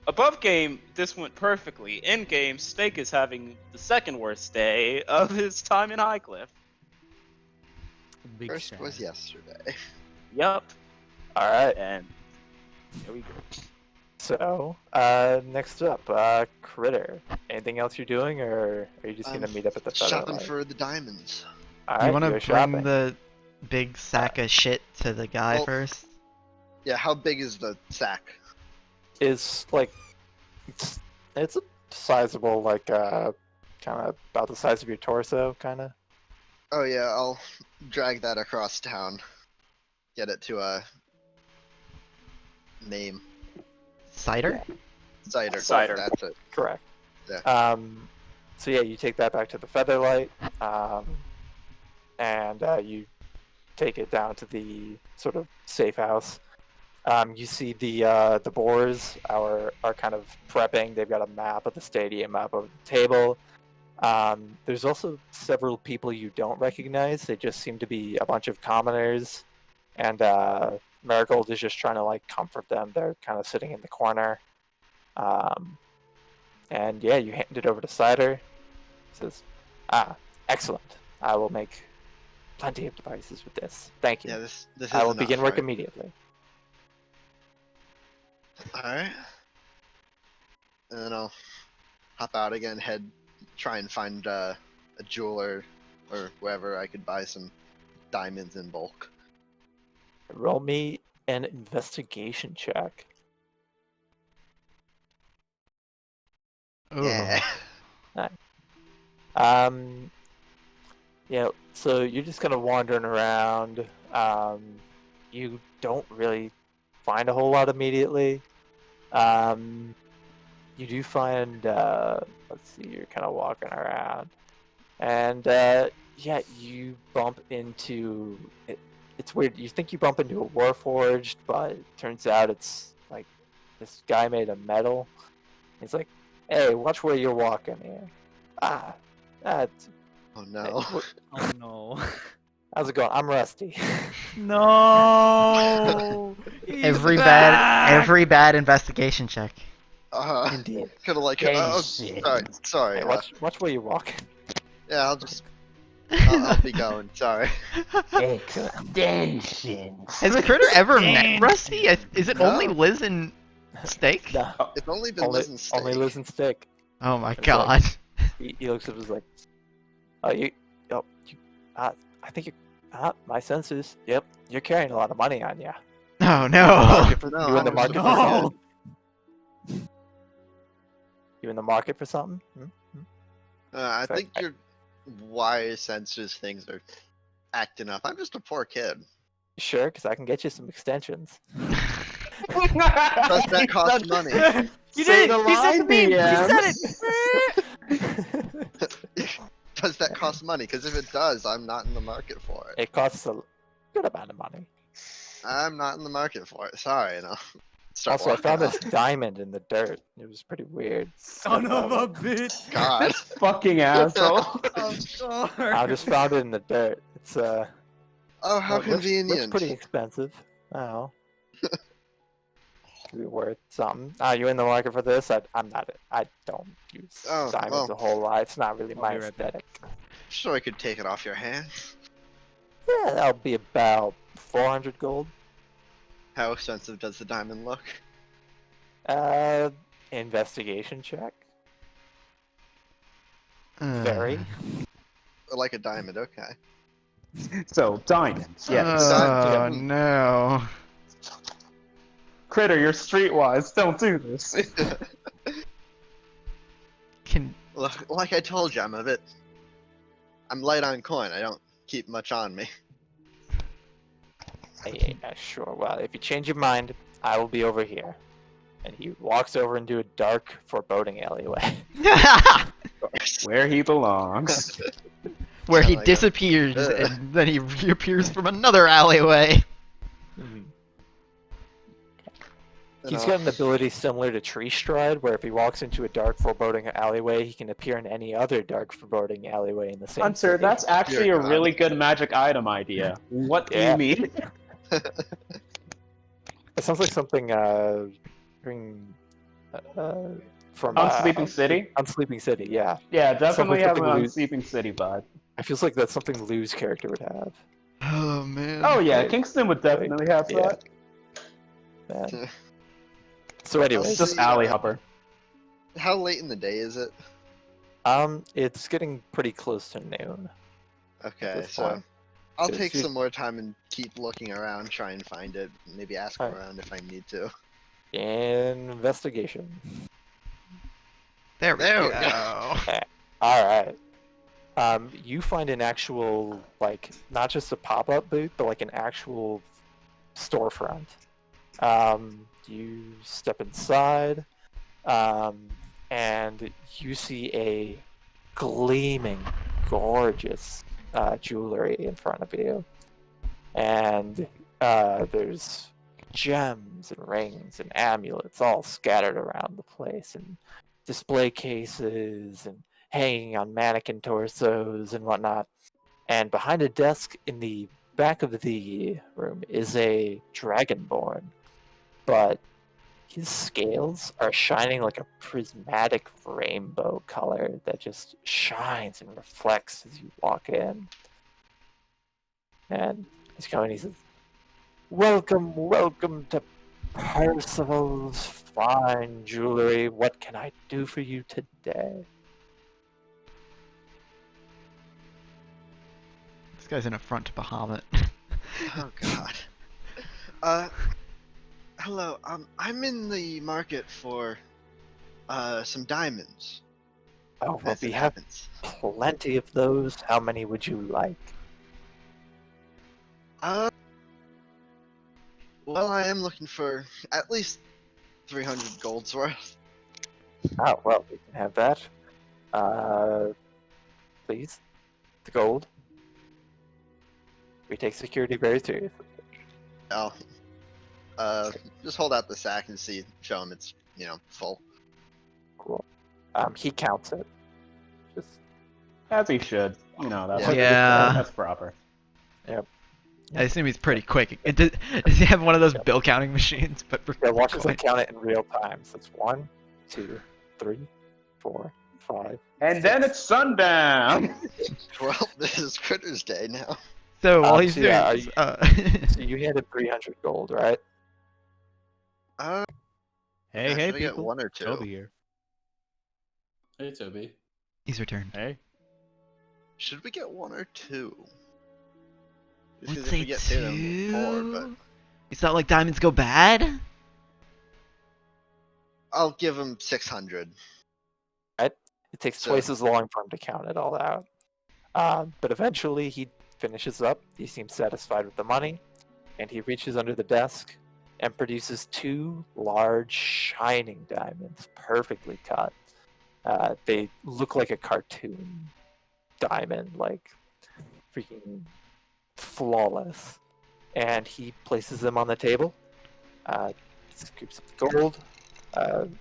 above game. This went perfectly. In game, Steak is having the second worst day of his time in Highcliff. Big First sad. was yesterday. Yup. All right. And here we go. So, next up, Critter. Anything else you're doing, or are you just gonna meet up at the shopping Featherlight? for the diamonds. All You right, want to go bring shopping. the big sack of shit to the guy Well- first? Yeah, how big is the sack? Is like, it's a sizable, like, kind of about the size of your torso, kind of. Oh yeah, I'll drag that across town. Get it to a name. Cider? Cider. Cider. That's it. Correct. Yeah. So yeah, you take that back to the Featherlight, and you take it down to the sort of safe house. You see the boars are kind of prepping. They've got a map of the stadium up over the table. There's also several people you don't recognize. They just seem to be a bunch of commoners, and Marigold is just trying to like comfort them. They're kind of sitting in the corner. And yeah, you hand it over to Cider. He says, excellent. I will make plenty of devices with this. Thank you. Yeah, this is I will enough, begin work right? immediately. Alright. And then I'll hop out again, try and find a jeweler or wherever I could buy some diamonds in bulk. Roll me an investigation check. Yeah. Yeah, so you're just kind of wandering around. You don't really find a whole lot immediately. you do find, let's see, you're kind of walking around, and yeah, you bump into it. It's weird. You think you bump into a Warforged, but it turns out it's like this guy made of metal. He's like, "Hey, watch where you're walking here." Ah, that's. Oh no. Oh no. How's it going? I'm Rusty. No. Every bad investigation check. Indeed. Kind of like. Sorry. Hey, watch where you're walking. Yeah, I'll be going. Sorry. Extensions. Has the critter ever met Rusty? Is it only No. Liz and Steak? No, It's only been only, Liz and Steak. only Liz and Stick. Oh my It's god. He looks at us like, I think you, my senses. Yep, you're carrying a lot of money on you. Oh no. No, You in the I'm market just- for No. something? You in the market for something? I Sorry, think your wire sensors things are acting up. I'm just a poor kid. Sure, because I can get you some extensions. Does that cost money? You Say did the it! You said the line, meme! You DM. said it! Does that cost money? Because if it does, I'm not in the market for it. It costs a good amount of money. I'm not in the market for it. Sorry, no. Start Also, I found walking this diamond in the dirt. It was pretty weird. Son of a bitch! God. Fucking asshole. Of course! I just found it in the dirt. It's Oh, how it looks convenient. pretty expensive. Oh. Could be worth something. You in the market for this? I'm not. I don't use Oh, diamonds well. a whole lot. It's not really I'll my be right back. aesthetic. Sure, I could take it off your hands. Yeah, that'll be about 400 gold. How expensive does the diamond look? Investigation check. Uh, Very. Like a diamond, okay. So, diamonds, yes. Oh Yeah. no. Critter, you're streetwise. Don't do this. Can Look, like I told you, I'm light on coin. I don't keep much on me. Yeah, sure. Well, if you change your mind, I will be over here. And he walks over into a dark, foreboding alleyway. Where he belongs. where he Oh my God. disappears Ugh. and then he reappears from another alleyway. He's got an ability similar to Tree Stride, where if he walks into a dark, foreboding alleyway, he can appear in any other dark, foreboding alleyway in the same Hunter, city. that's actually Dear a God. really good magic item idea. What do Yeah. you mean? It sounds like something from On Sleeping City? On Sleeping City, yeah. Yeah, definitely have an something on loose. Sleeping City vibe. It feels like that's something Lou's character would have. Oh man. Oh yeah, Right. Kingston would definitely have Yeah. that. Man. So anyways, It's just See, alley hopper. How late in the day is it? it's getting pretty close to noon. Okay, this so point. I'll It's take you- some more time and keep looking around, try and find it, maybe ask Alright. around if I need to. Investigation. There we There we go. All right. You find an actual, like, not just a pop-up booth, but like an actual storefront. You step inside, and you see a gleaming, gorgeous jewelry in front of you, and there's gems and rings and amulets all scattered around the place, and display cases and hanging on mannequin torsos and whatnot. And behind a desk in the back of the room is a dragonborn, but his scales are shining like a prismatic rainbow color that just shines and reflects as you walk in. And he's going, he says, "Welcome, welcome to Percival's fine jewelry. What can I do for you today?" This guy's an affront to Bahamut. Oh God. Hello. I'm in the market for some diamonds. Oh, well, As we it have happens. plenty of those. How many would you like? Well, I am looking for at least 300 gold's worth. Oh, well, we can have that. Please. The gold. We take security very seriously. Oh. Just hold out the sack and show him it's, full. Cool. He counts it. Just As he should. That's Yeah. that's proper. I assume he's pretty quick. Does he have one of those bill counting machines? But for yeah, watch us coins? count it in real time. So it's 1, 2, 3, 4, 5. And then 6. it's sundown. Well, this is Critter's Day now. So while he's so doing yeah, this, So you handed 300 gold, right? Hey, Hey, should hey, I get people. 1 or 2? Toby here. Hey, Toby. he's returned. Hey. Should we get 1 or 2? Just Let's 'cause if say we get 2, then we'll 4, but It's not like diamonds go bad. I'll give him 600. It takes So- twice as long for him to count it all out. But eventually he finishes up. He seems satisfied with the money. And he reaches under the desk and produces 2 large, shining diamonds, perfectly cut. They look like a cartoon diamond, like freaking flawless. And he places them on the table, scoops up the gold,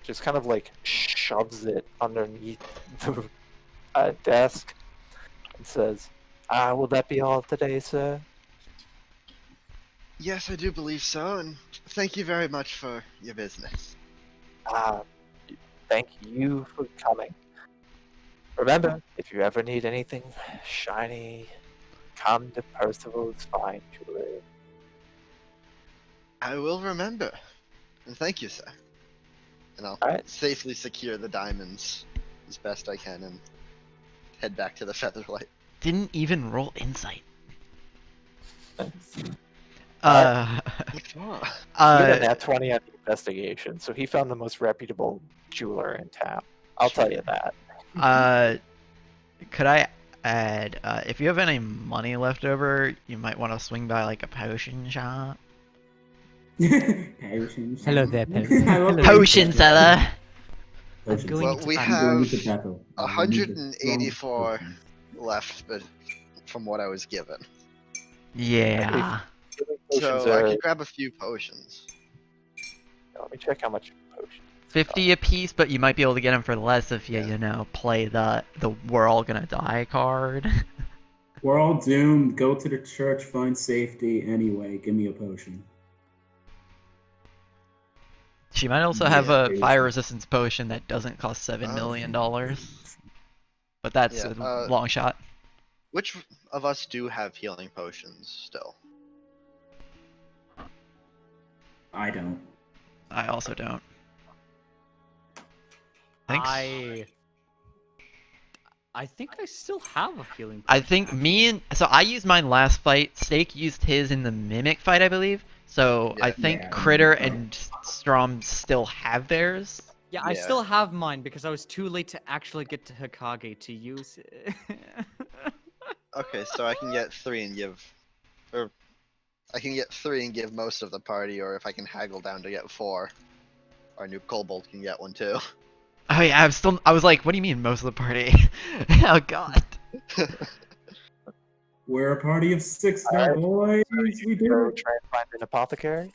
just kind of like shoves it underneath the desk and says, will that be all today, sir? Yes, I do believe so, and thank you very much for your business. Thank you for coming. Remember, if you ever need anything shiny, come to Percival's Fine Jewelry. I will remember. And thank you, sir. And I'll Alright. safely secure the diamonds as best I can and head back to the Featherlight. Didn't even roll insight. Ah, He got a nat 20 on the investigation, so he found the most reputable jeweler in town. I'll tell you that. Could I add, if you have any money left over, you might want to swing by like a potion shop. Potions. Hello there, Pen. I love Potion that. seller. I'm Potions. going Well, to we I'm I'm going have into battle. I need a 184 strong potion. left, but from what I was given. Yeah. Potions So I are- could grab a few potions. Let me check how much potions. 50 a piece, but you might be able to get them for less if you, Yeah. play the we're all gonna die card. We're all doomed. Go to the church, find safety. Anyway, give me a potion. She might also have Yeah, a fire resistance potion that doesn't cost $7 million. But that's Yeah, a long shot. Which of us do have healing potions still? I don't. I also don't. Thanks. I think I still have a healing. I think so I used mine last fight. Stake used his in the Mimic fight, I believe. So I Yeah. think Yeah, Critter Mimic fight. and Strom still have theirs. Yeah, I Yeah. still have mine because I was too late to actually get to Hokage to use it. Okay, so I can get 3 and give, or I can get 3 and give most of the party, or if I can haggle down to get 4, our new Kobold can get one too. Oh yeah, I was like, what do you mean most of the party? Oh god. We're a party of 6 now, boys. We do Go it. try and find an apothecary.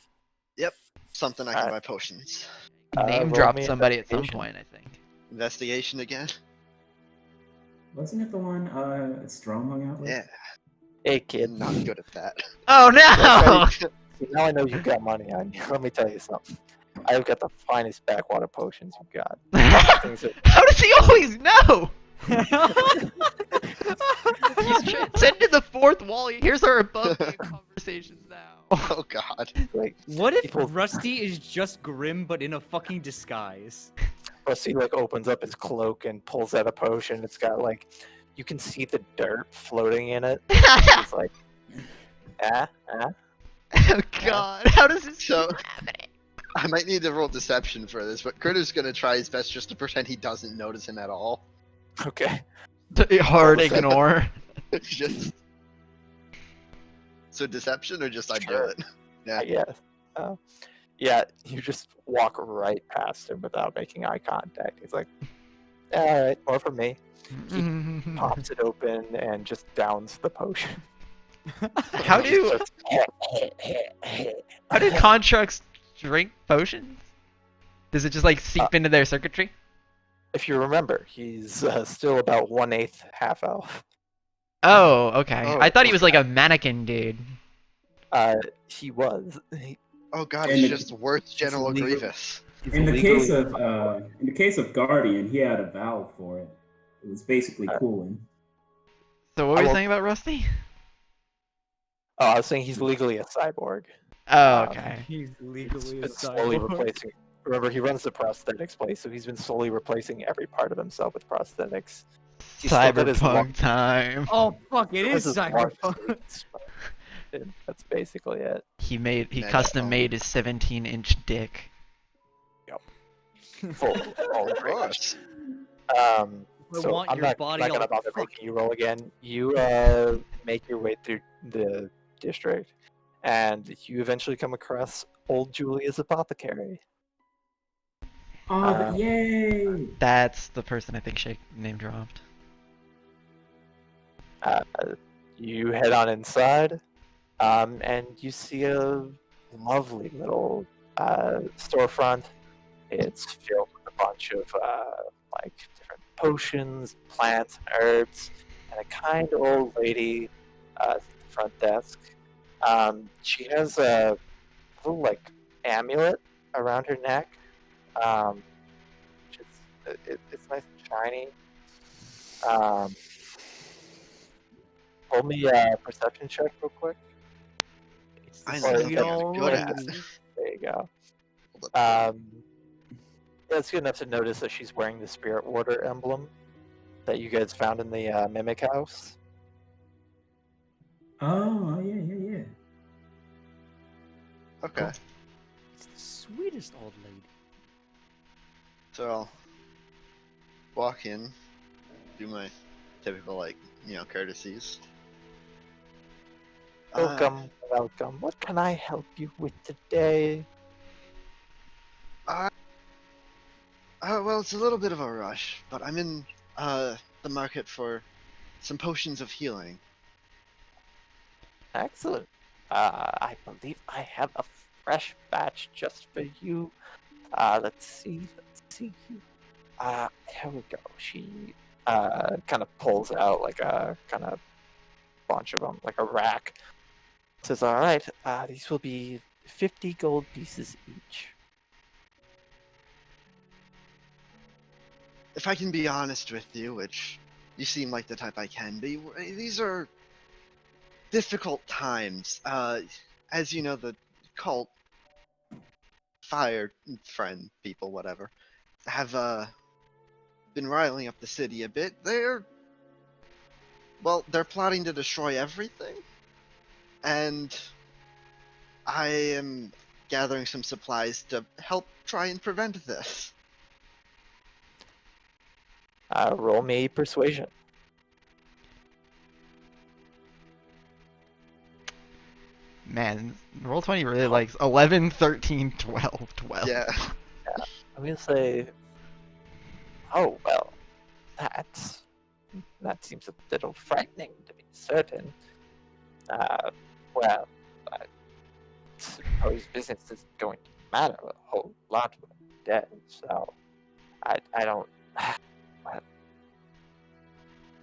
Something I can Alright. buy potions. Name roll drop me somebody at some investigation. point, I think. Investigation again? Wasn't it the one Strom hung out with? Yeah, Hey kid, not good at that. Oh no! See, now I know you've got money on you. Let me tell you something. I've got the finest backwater potions you've got. Things are- How does he always know? He's transcended the fourth wall. He hears our above game conversations now. Oh god. like What if People- Rusty is just Grim but in a fucking disguise? Rusty like opens up his cloak and pulls out a potion. It's got like you can see the dirt floating in it. It's like Oh god, how does this So- keep happening? I might need to roll deception for this, but Critter's gonna try his best just to pretend he doesn't notice him at all. okay. Hard All of a sudden- ignore. Just. So deception or just I do Sure. it? Yeah. Yes. Yeah, you just walk right past him without making eye contact. He's like, all right, more for me. He pops it open and just downs the potion. How He do starts- how do constructs drink potions? Does it just like seep into their circuitry? If you remember, he's still about 1/8 half elf. Oh, okay. Oh, I thought he was like okay. a mannequin dude. He was. Oh god, And he's the- just worse General legal- Grievous. He's In the legally- case of Guardian, he had a valve for it. It was basically cooling. So what I were you will- saying about Rusty? Oh, I was saying he's legally a cyborg. Oh, okay. He's He's legally a been slowly cyborg. replacing. Remember, he runs the prosthetics place, so he's been slowly replacing every part of himself with prosthetics. He's still got his Cyberpunk time. Oh fuck! It Has is his arms cyberpunk. released, but that's basically it. He Mega custom phone. made his 17-inch dick. Full. Of course. I So want I'm your not, body not gonna all bother fuck- making you roll again. You make your way through the district, and you eventually come across old Julia's apothecary. Oh, yay! That's the person I think Shake name dropped. You head on inside, and you see a lovely little storefront. It's filled with a bunch of like different potions, plants, and herbs, and a kind old lady at the front desk. She has a little like amulet around her neck. Which is, it's nice and shiny. Roll me a perception check real quick. I Or- know something I'm Yo. good at. There you go. Hold up. Yeah, it's good enough to notice that she's wearing the Spirit Warder emblem that you guys found in the Mimic House. Oh, yeah. Okay. It's the sweetest old lady. So I'll walk in, do my typical courtesies. Welcome, welcome. What can I help you with today? Well, it's a little bit of a rush, but I'm in the market for some potions of healing. Excellent. I believe I have a fresh batch just for you. Let's see. Here we go. She kind of pulls out like a kind of bunch of them, like a rack. Says, all right, these will be 50 gold pieces each. If I can be honest with you, which you seem like the type I can be, these are difficult times. As you know, the cult, fire friend people, whatever, have been riling up the city a bit. They're plotting to destroy everything, and I am gathering some supplies to help try and prevent this. Roll me persuasion. Man, Roll20 really likes 11, 13, 12, 12. Yeah. I'm gonna say, oh well, that seems a little frightening to be certain. Well, I suppose business isn't going to matter a whole lot when I'm dead, so I don't. Well,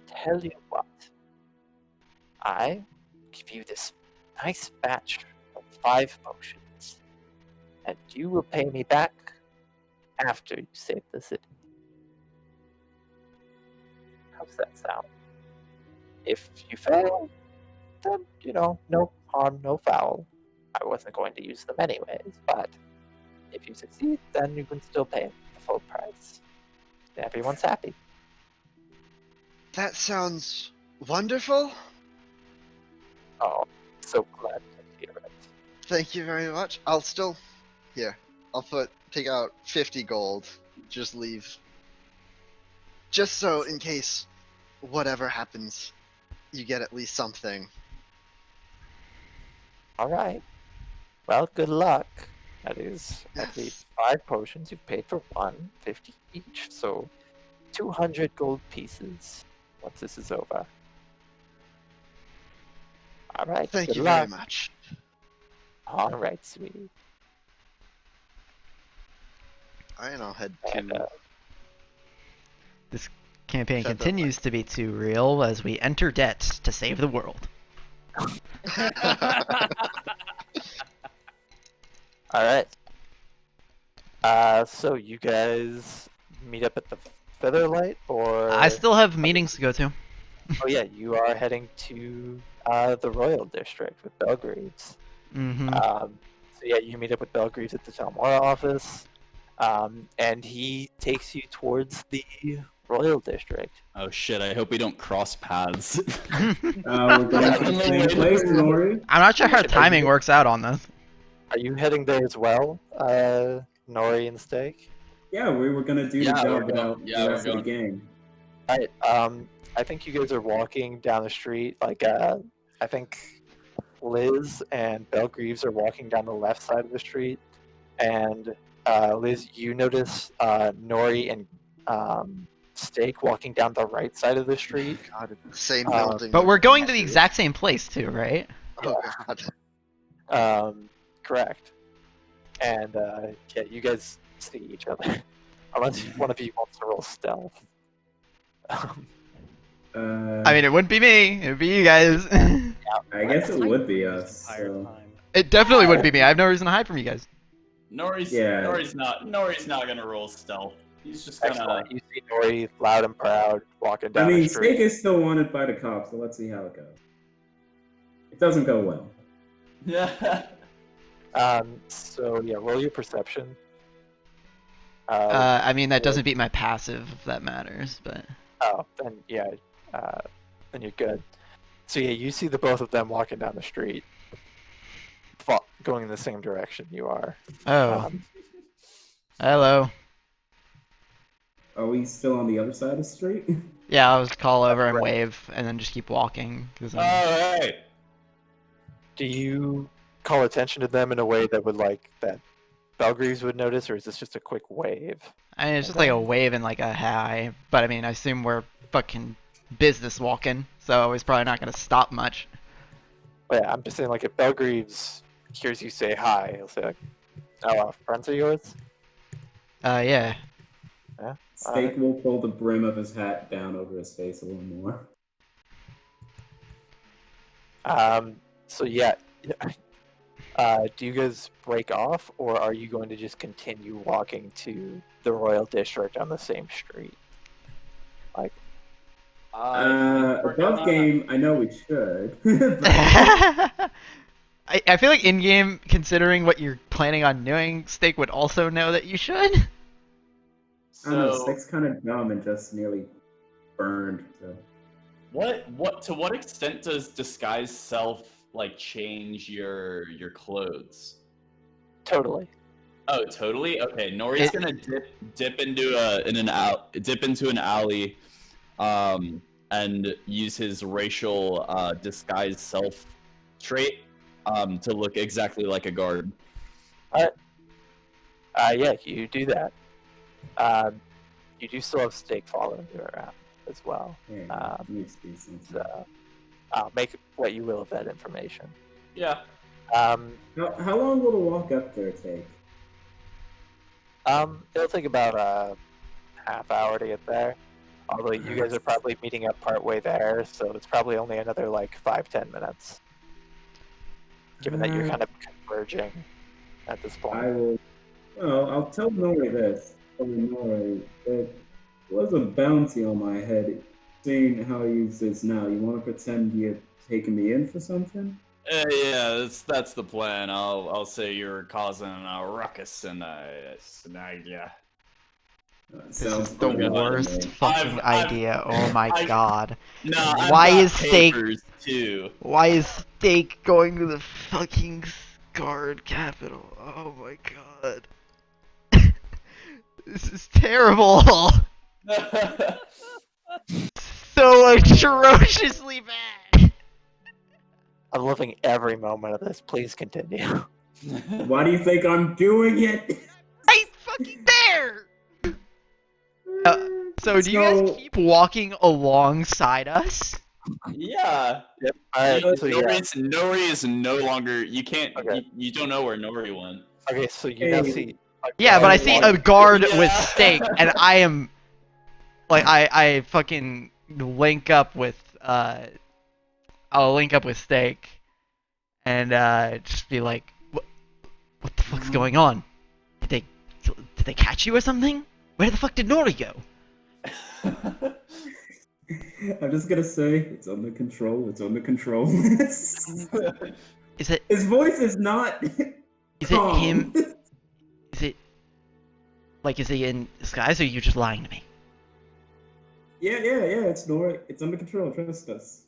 tell you what, I give you this nice batch of 5 potions, and you will pay me back after you save the city. How's that sound? If you fail, then, no harm, no foul. I wasn't going to use them anyways, but if you succeed, then you can still pay the full price. Everyone's happy. That sounds wonderful. Oh, so glad to hear it. Thank you very much. I'll take out 50 gold. Just leave. Just so in case whatever happens, you get at least something. All right. Well, good luck. That is at Yes. least 5 potions. You've paid for 1, 50 each, so 200 gold pieces once this is over. Alright, Thank good you luck. very much. Alright, sweetie. Alright, I'll head And, to. This campaign Feather continues to be too real as we enter debt to save the world. Alright. So you guys meet up at the Featherlight, or... I still have meetings to go to. Oh yeah, you are heading to the Royal District with Belgreaves. Mm-hmm. So yeah, you meet up with Belgreaves at the Talmora office, and he takes you towards the Royal District. Oh shit! I hope we don't cross paths. We're going to the same place, Nori. I'm not sure how timing works out on this. Are you heading there as well, Nori and Steak? Yeah, we were gonna do the Yeah, we're job without going- yeah, the we're rest of the going. game. Alright, I think you guys are walking down the street, like, I think Liz and Belgreaves are walking down the left side of the street, and, Liz, you notice, Nori and, Steak walking down the right side of the street. God, it's the same Uh, building. But with we're going to the matches. exact same place too, right? Oh God. Correct. And, yeah, you guys see each other. Unless one of you wants to roll stealth. I mean, it wouldn't be me. It would be you guys. I guess it would be us. So. It definitely would be me. I have no reason to hide from you guys. Nori's Yeah. Nori's not gonna roll stealth. He's just gonna. Excellent. You see Nori loud and proud walking down I mean, the street. Steak is still wanted by the cops, so let's see how it goes. It doesn't go well. Yeah. So yeah, roll your perception. I mean, that doesn't beat my passive, if that matters, but... Oh, then yeah, then you're good. So yeah, you see the both of them walking down the street, going in the same direction you are. Oh. Um, Hello. Are we still on the other side of the street? Yeah, I'll just call over and Right. wave, and then just keep walking. Cause Oh, I'm... hey. do you call attention to them in a way that would that Belgreaves would notice, or is this just a quick wave? I mean, it's just like a wave and like a hi, but I mean, I assume we're fucking business walking, so he's probably not gonna stop much. But yeah, I'm just saying, like, if Belgreaves hears you say hi, he'll say, like, "Oh, friends of yours?" Yeah. Steak will pull the brim of his hat down over his face a little more. So yeah, do you guys break off, or are you going to just continue walking to the Royal District on the same street? Like, Above game, I know we should. I feel like in-game, considering what you're planning on doing, Steak would also know that you should. I don't know, So, Steak's kind of dumb and just nearly burned. So. to what extent does disguise self like change your clothes? totally. Oh, totally. Okay, Nori's gonna dip into an alley, and use his racial disguise self trait to look exactly like a guard. Yeah, you do that. You do still have Steak following you around as well. Yeah, makes decent. So, I'll make what you will of that information. Yeah. How long will the walk up there take? It'll take about a half hour to get there. Although you guys are probably meeting up partway there, so it's probably only another like 5-10 minutes. Given that you're kind of converging at this point. I will. Well, I'll tell Nori this. Tell Nori there was a bounty on my head. Seeing how he uses now, you want to pretend you're taking me in for something? Yeah, that's the plan. I'll say you're causing a ruckus and yeah. This is the good. worst fucking I've- idea. Oh my god. No, I've Why got is Steak- papers, too? Why is Steak going to the fucking guard capital? Oh my god. This is terrible. So atrociously bad. I'm loving every moment of this. Please continue. Why do you think I'm doing it? Right fucking there! So do you So- guys keep walking alongside us? Yeah. Yep. Alright, so yeah. Nori is no longer. You can't. Okay. You don't know where Nori went. Okay, so you now Hey. see. Yeah, but I see a guard Yeah. with stake, and I am like I fucking link up with I'll link up with stake, and just be like, what the fuck's going on? Did they catch you or something? Where the fuck did Nori go? I'm just gonna say it's under control. It's under control. Is it His voice is not. Is it him? Is it like, is he in disguise, or are you just lying to me? Yeah. It's Nora. It's under control. Trust us.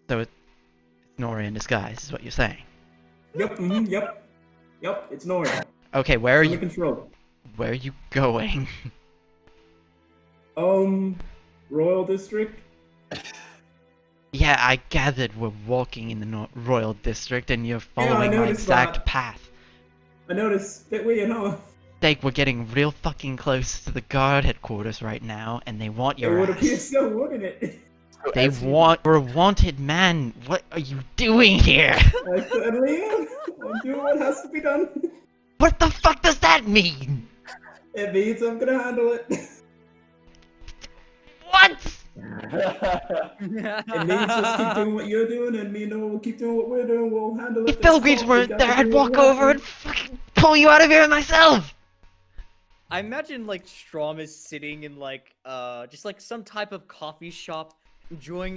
So it's Nori in disguise, is what you're saying. Yep. Yep. It's Nora. Okay, where are Under you? control. Where are you going? Royal District. Yeah, I gathered we're walking in the Royal District, and you're following my noticed exact that. path. I noticed that we, Stake, we're getting real fucking close to the guard headquarters right now, and they want it your would appear ass. so, wouldn't it? They want. We're a wanted man. What are you doing here? I certainly am. I'm doing what has to be done. What the fuck does that mean? It means I'm gonna handle it. What? It means just keep doing what you're doing, and me and Noah will keep doing what we're doing. We'll handle it. If Belgreaves weren't there, I'd walk over and fucking pull you out of here myself. I imagine like Strom is sitting in like just like some type of coffee shop,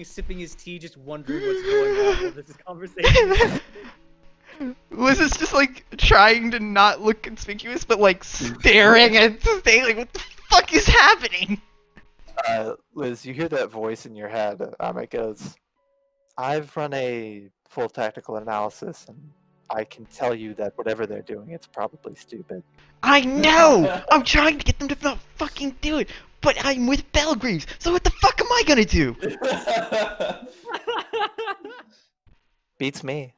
sipping his tea, just wondering what's going on with this conversation. Liz is just like trying to not look conspicuous, but like staring at Stake like, what the fuck is happening? Liz, you hear that voice in your head. It goes, I've run a full tactical analysis, and I can tell you that whatever they're doing, it's probably stupid. I know! I'm trying to get them to not fucking do it, but I'm with Belgreaves, so what the fuck am I gonna do? Beats me.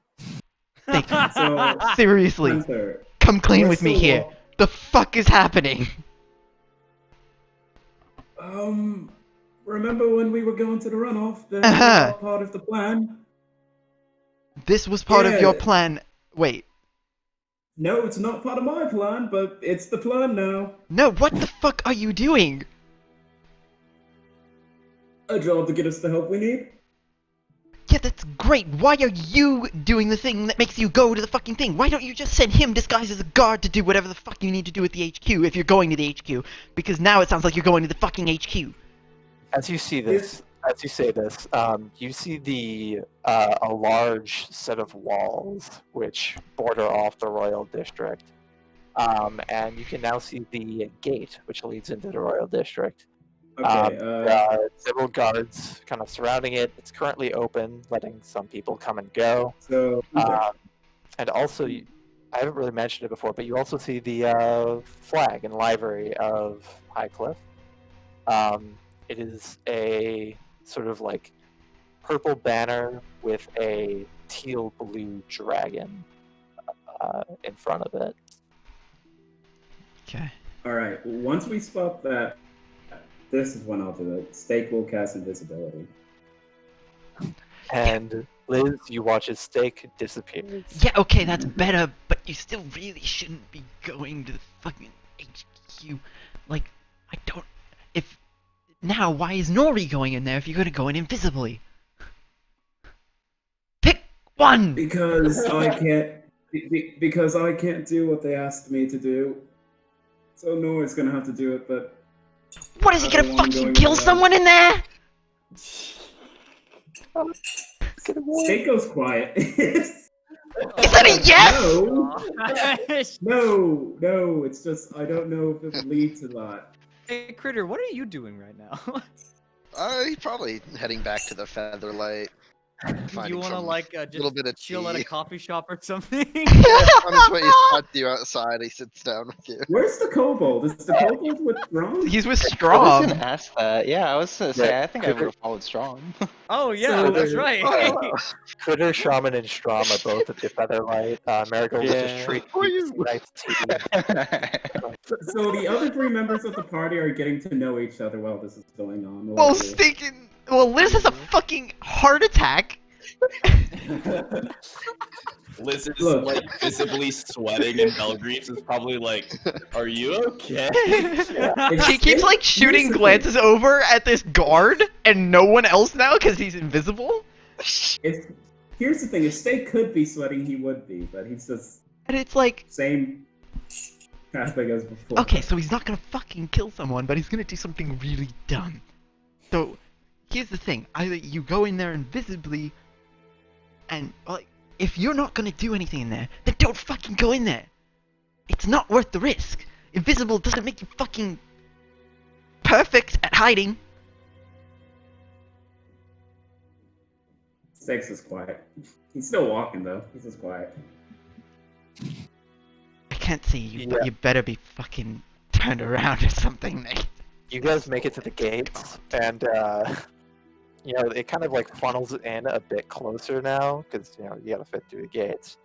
So, Seriously, Hunter, come clean we're with me still here. The fuck is happening? Remember when we were going to the runoff? That Uh-huh. was part of the plan. This was part of your Yeah. plan. Wait. No, it's not part of my plan, but it's the plan now. No, what the fuck are you doing? A job to get us the help we need. Yeah, that's great. Why are you doing the thing that makes you go to the fucking thing? Why don't you just send him disguised as a guard to do whatever the fuck you need to do at the HQ if you're going to the HQ? Because now it sounds like you're going to the fucking HQ. As you see this, as you say this, you see a large set of walls which border off the Royal District, and you can now see the gate which leads into the Royal District. Okay, Several guards kind of surrounding it. It's currently open, letting some people come and go. so And also, I haven't really mentioned it before, but you also see the flag and livery of Highcliff. It is a sort of like purple banner with a teal blue dragon in front of it. Okay. all right. Once we spot that, this is when I'll do it. Stake will cast invisibility. And Liz, you watch as Stake disappears. Yeah, okay, that's better, but you still really shouldn't be going to the fucking HQ. Like, I don't... If... Now, why is Nori going in there if you're gonna go in invisibly? Pick one! Because I can't. Because I can't do what they asked me to do. So Nora's gonna have to do it, but. What, is he I gonna don't want him fucking going kill around. someone in there? Stake goes quiet. Is that a yes? No, it's just I don't know if it would lead to that. Hey, Critter, what are you doing right now? He's probably heading back to the Featherlight. Do Finding you want to some like little just bit of chill at a tea. coffee shop or something? Thomas waits to you outside. He sits down with you. Where's the kobold? Is the kobold withdrawn? He's with I was Strom. gonna ask that. Yeah, I was gonna say. Yeah, I think I would have followed Strong. Oh yeah, So- that's right. Oh, Critter, Shaman, and Strom are both at the Featherlight. Marigold is just Yeah. treating Who are you you? to nice tea. So the other three members of the party are getting to know each other while this is going on. Well, lovely. stinking. Well, Liz has a fucking heart attack. Liz is Look. like visibly sweating, and Belgreaves is probably like, "Are you okay?" She keeps like shooting Here's the glances over at this guard and no one else now because he's invisible. Here's the thing: if Steak could be sweating, he would be, but he's just And it's like, same kind of thing as before. okay, so he's not gonna fucking kill someone, but he's gonna do something really dumb. So, here's the thing: either you go in there invisibly, and like, if you're not gonna do anything in there, then don't fucking go in there. It's not worth the risk. Invisible doesn't make you fucking perfect at hiding. Steaks is quiet. He's still walking though. He's just quiet. I can't see you, but Yeah. you better be fucking turned around or something, Nick. You guys make it to the gates, and you know it kind of like funnels in a bit closer now because you know you gotta fit through the gates.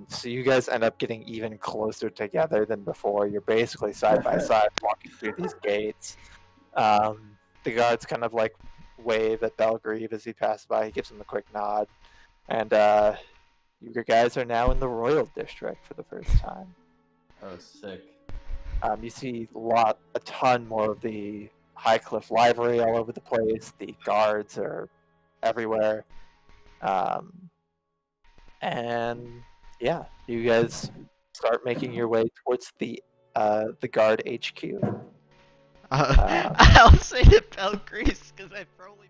So you guys end up getting even closer together than before. You're basically side by side walking through these gates. The guards kind of like wave at Belgreave as he passes by. He gives him a quick nod, and you guys are now in the Royal District for the first time. Oh, sick. You see a ton more of the Highcliff livery all over the place. The guards are everywhere. And yeah, you guys start making your way towards the guard HQ. I'll say to Belgrease, because I've probably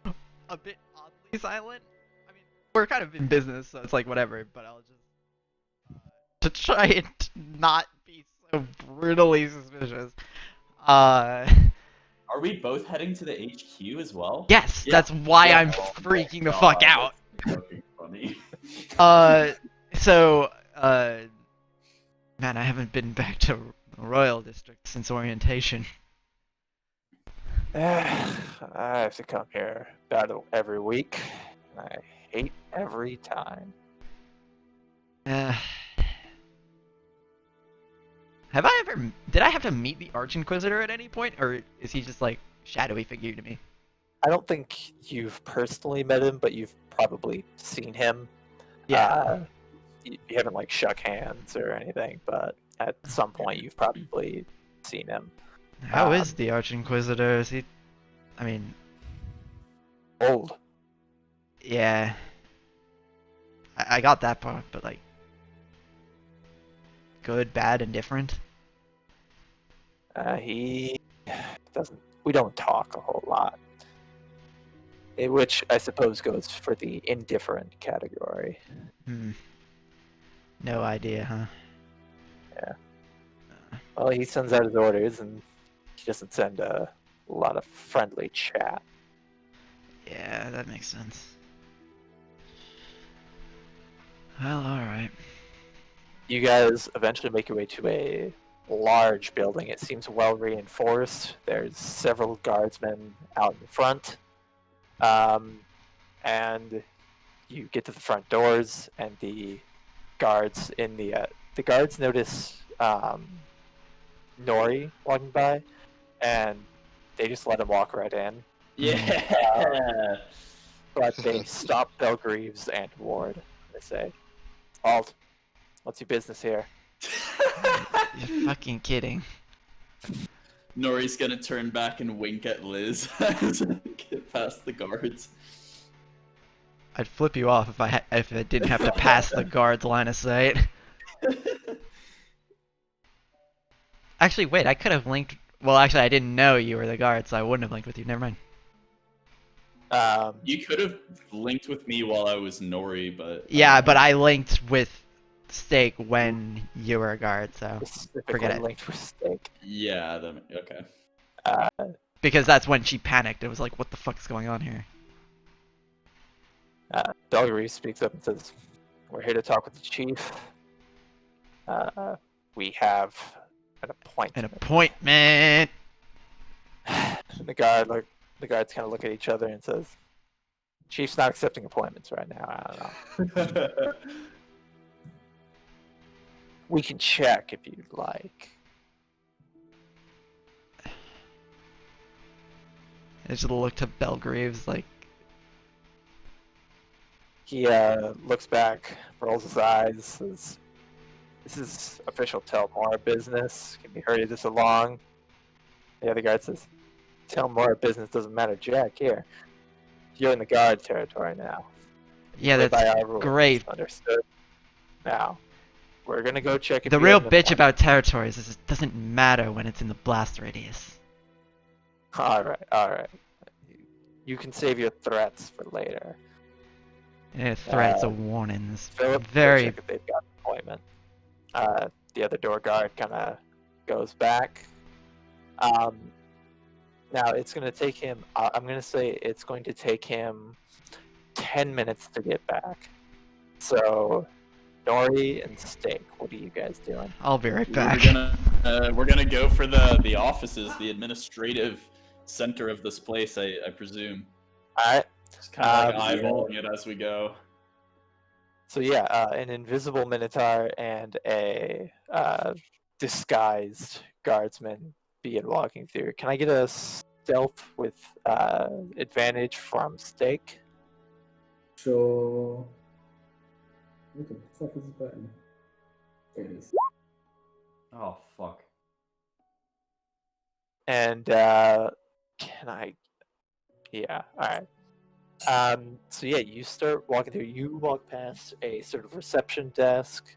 been a bit oddly silent. I mean, we're kind of in business, so it's like whatever, but I'll just to try and not be so brutally suspicious. Are we both heading to the HQ as well? Yes, Yeah. that's why Yeah. I'm Oh freaking my the fuck God, out. that's fucking funny. So, man, I haven't been back to Royal District since orientation. I have to come here about every week. I hate every time. Did I have to meet the Arch Inquisitor at any point, or is he just like shadowy figure to me? I don't think you've personally met him, but you've probably seen him. Yeah. You haven't like shook hands or anything, but at some point you've probably seen him. How is the Arch Inquisitor? Is he? I mean, Old. yeah. I got that part, but like, good, bad, and different. He doesn't. We don't talk a whole lot. Which I suppose goes for the indifferent category. No idea, huh? Well, he sends out his orders, and he doesn't send a lot of friendly chat. Yeah, that makes sense. Well, alright. You guys eventually make your way to a large building. It seems well reinforced. There's several guardsmen out in front. And you get to the front doors, and the guards notice Nori walking by, and they just let him walk right in. Yeah. But they stop Belgreaves and Ward. They say, "Alt, what's your business here?" You're fucking kidding. Nori's gonna turn back and wink at Liz as I get past the guards. I'd flip you off if I didn't have to pass the guard's line of sight. Actually, wait, I could have linked. Well, actually, I didn't know you were the guard, so I wouldn't have linked with you. Never mind. You could have linked with me while I was Nori, but Yeah, but I linked with Steak when you were a guard, so Specifically forget it. linked with Steak. yeah, okay. Because that's when she panicked. It was like, what the fuck is going on here? Belgary speaks up and says, "We're here to talk with the chief. We have an appointment." An appointment. The guards kind of look at each other and says, "Chief's not accepting appointments right now. I don't know. We can check if you'd like." I just look to Belgrave's like, He looks back, rolls his eyes, says, "This is official Telmore business. Can we hurry this along?" The other guard says, "Telmore business doesn't matter jack here. You're in the guard territory now. yeah, Play by that's our rules. great. Understood? Now, we're gonna go check if The you real have an bitch appointment." about territories is it doesn't matter when it's in the blast radius. All right. You can save your threats for later. Threats or warnings. Philip, go Very. check if they've got an appointment. The other door guard kind of goes back. Now it's going to take him. I'm going to say it's going to take him 10 minutes to get back. So, Nori and Steak, what are you guys doing? I'll be right We're back. gonna go for the offices, the administrative center of this place, I presume. All right. Just kind of like Yeah. eyeballing it as we go. So yeah, an invisible minotaur and a disguised guardsman begin walking through. Can I get a stealth with advantage from Steak? Sure. What the fuck is the button? There it is. Oh fuck. And can I? Yeah. All right. So yeah, you start walking through. You walk past a sort of reception desk.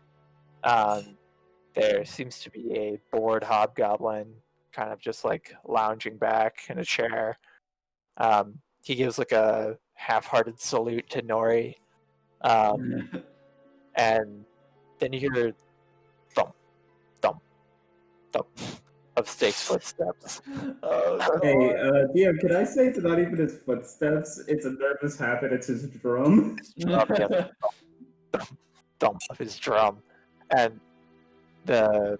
There seems to be a bored hobgoblin, kind of just like lounging back in a chair. He gives like a half-hearted salute to Nori, and then you hear thump, thump, thump of Steak's footsteps. Hey, DM, can I say it's not even his footsteps? It's a nervous habit. It's his drum. Thump of his drum, and the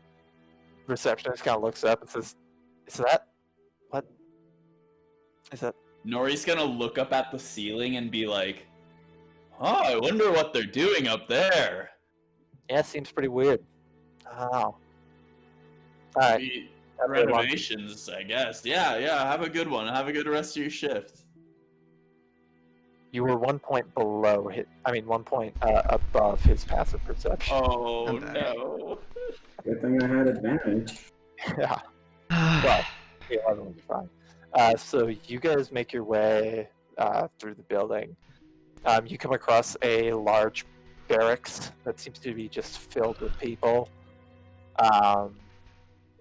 receptionist kind of looks up and says, "Is that what? Is that?" Nori's gonna look up at the ceiling and be like, "Oh, I wonder what they're doing up there." Yeah, seems pretty weird. I don't know. All right. Maybe everyone. renovations, I guess. Yeah. Have a good one. Have a good rest of your shift. You were 1 point below his. I mean, 1 point above his passive perception. Oh I'm back. no. Good thing I had advantage. Yeah. Well, the 11 will be fine. So you guys make your way through the building. You come across a large barracks that seems to be just filled with people.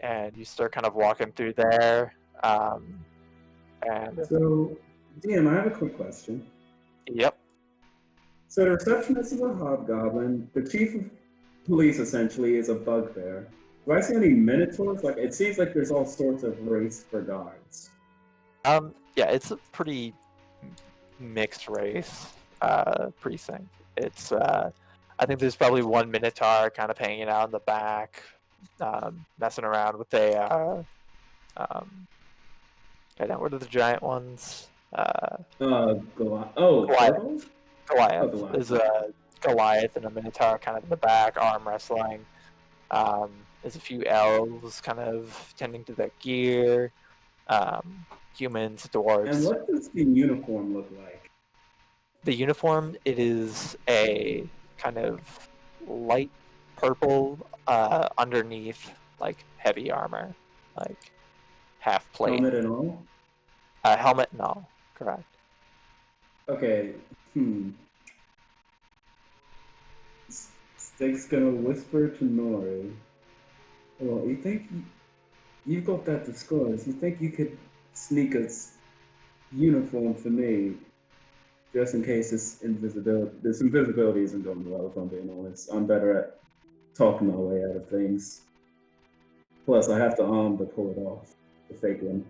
And you start kind of walking through there. And So, DM, I have a quick question. yep. So the receptionist is a hobgoblin. The chief of police essentially is a bugbear. Do I see any minotaurs? Like, it seems like there's all sorts of race for guards. Yeah, it's a pretty mixed race precinct. It's I think there's probably one minotaur kind of hanging out in the back, messing around with a I don't. What are the giant ones? Goliath. Goliath. Goliath. Goliath. Goliath. There's a Goliath and a Minotaur kind of in the back, arm wrestling. There's a few elves kind of tending to their gear. Humans, dwarves. And what does the uniform look like? The uniform, it is a kind of light purple underneath, like heavy armor, like half plate. Helmet and all? Helmet and all, correct. Okay. Stig's gonna whisper to Nori. Well, you think you've got that disguise? You think you could sneak a uniform for me, just in case this invisibility isn't going well? If I'm being honest, I'm better at talking my way out of things. Plus, I have the arm to pull it off, the fake one.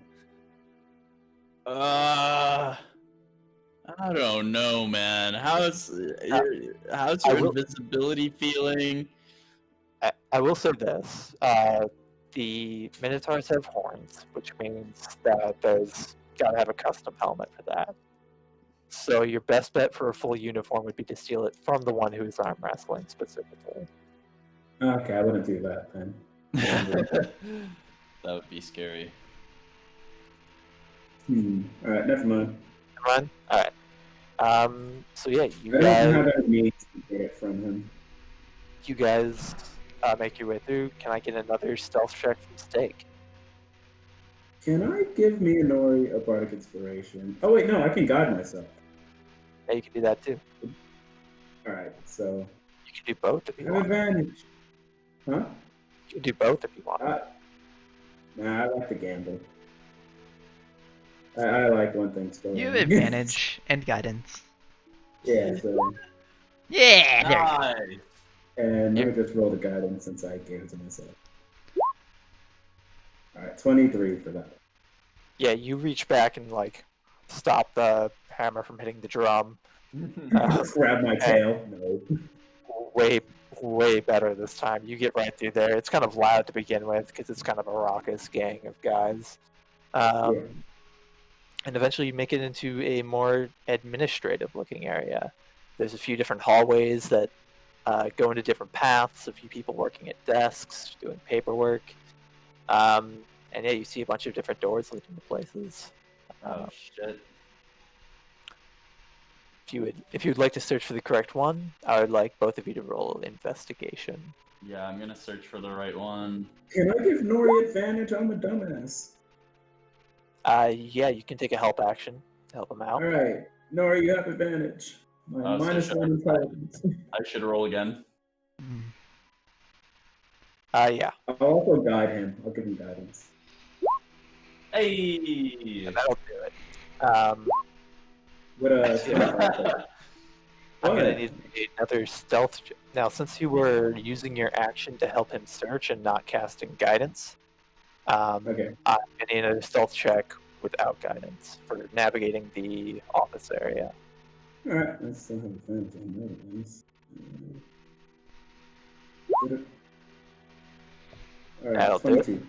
I don't know, man. How's I your will- invisibility feeling? I will say this: the Minotaurs have horns, which means that there's gotta have a custom helmet for that. So your best bet for a full uniform would be to steal it from the one who's arm wrestling specifically. Okay, I wouldn't do that then. That would be scary. All right, never mind. Come on. All right. So yeah, I don't have any needs to get it from him. you guys make your way through. Can I get another stealth check from Steak? Can I give Miyonori a bardic inspiration? Oh wait, no, I can guide myself. Yeah, you can do that too. All right, so You can do both if I you have want. advantage. Huh? You can do both if you want. Nah, I like to gamble. I like one thing still. You have advantage and guidance. Yeah, so Yeah, there you go. Nice. and let me just roll the guidance since I gave it to myself. All right, 23 for that. Yeah, you reach back and like stop the hammer from hitting the drum. Just grab my tail. No. Way better this time. You get right through there. It's kind of loud to begin with because it's kind of a raucous gang of guys. Yeah. And eventually you make it into a more administrative looking area. There's a few different hallways that go into different paths, a few people working at desks, doing paperwork. And yeah, you see a bunch of different doors leading to places. Oh shit. If you would like to search for the correct one, I would like both of you to roll investigation. Yeah, I'm gonna search for the right one. Can I give Nori advantage? I'm a dumbass. Yeah, you can take a help action to help him out. All right, Nori, you have advantage. My Oh, so minus should one intelligence. I should roll again. Yeah, I'll also guide him. I'll give him guidance. Hey. and that'll do it. What I'm gonna What? need another stealth. Now, since you were using your action to help him search and not casting guidance, Okay. I'm gonna need another stealth check without guidance for navigating the office area. All right. I still have advantage on the other ones. All That'll right, do it. 22.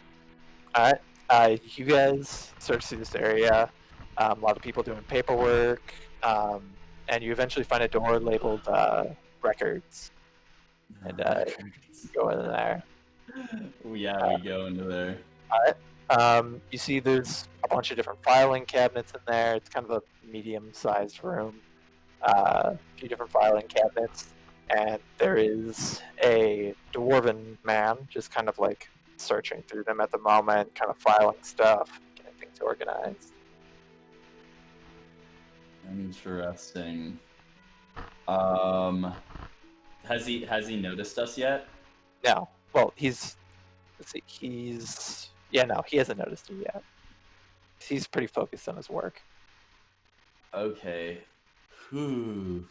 All right, you guys search through this area. A lot of people doing paperwork, and you eventually find a door labeled records, and you go in there. Yeah, we go into there. You see there's a bunch of different filing cabinets in there. It's kind of a medium-sized room. A few different filing cabinets, and there is a dwarven man just kind of like searching through them at the moment, kind of filing stuff, getting things organized. Interesting. Has he noticed us yet? No, well, let's see, no, he hasn't noticed you yet. He's pretty focused on his work. Okay. Whew.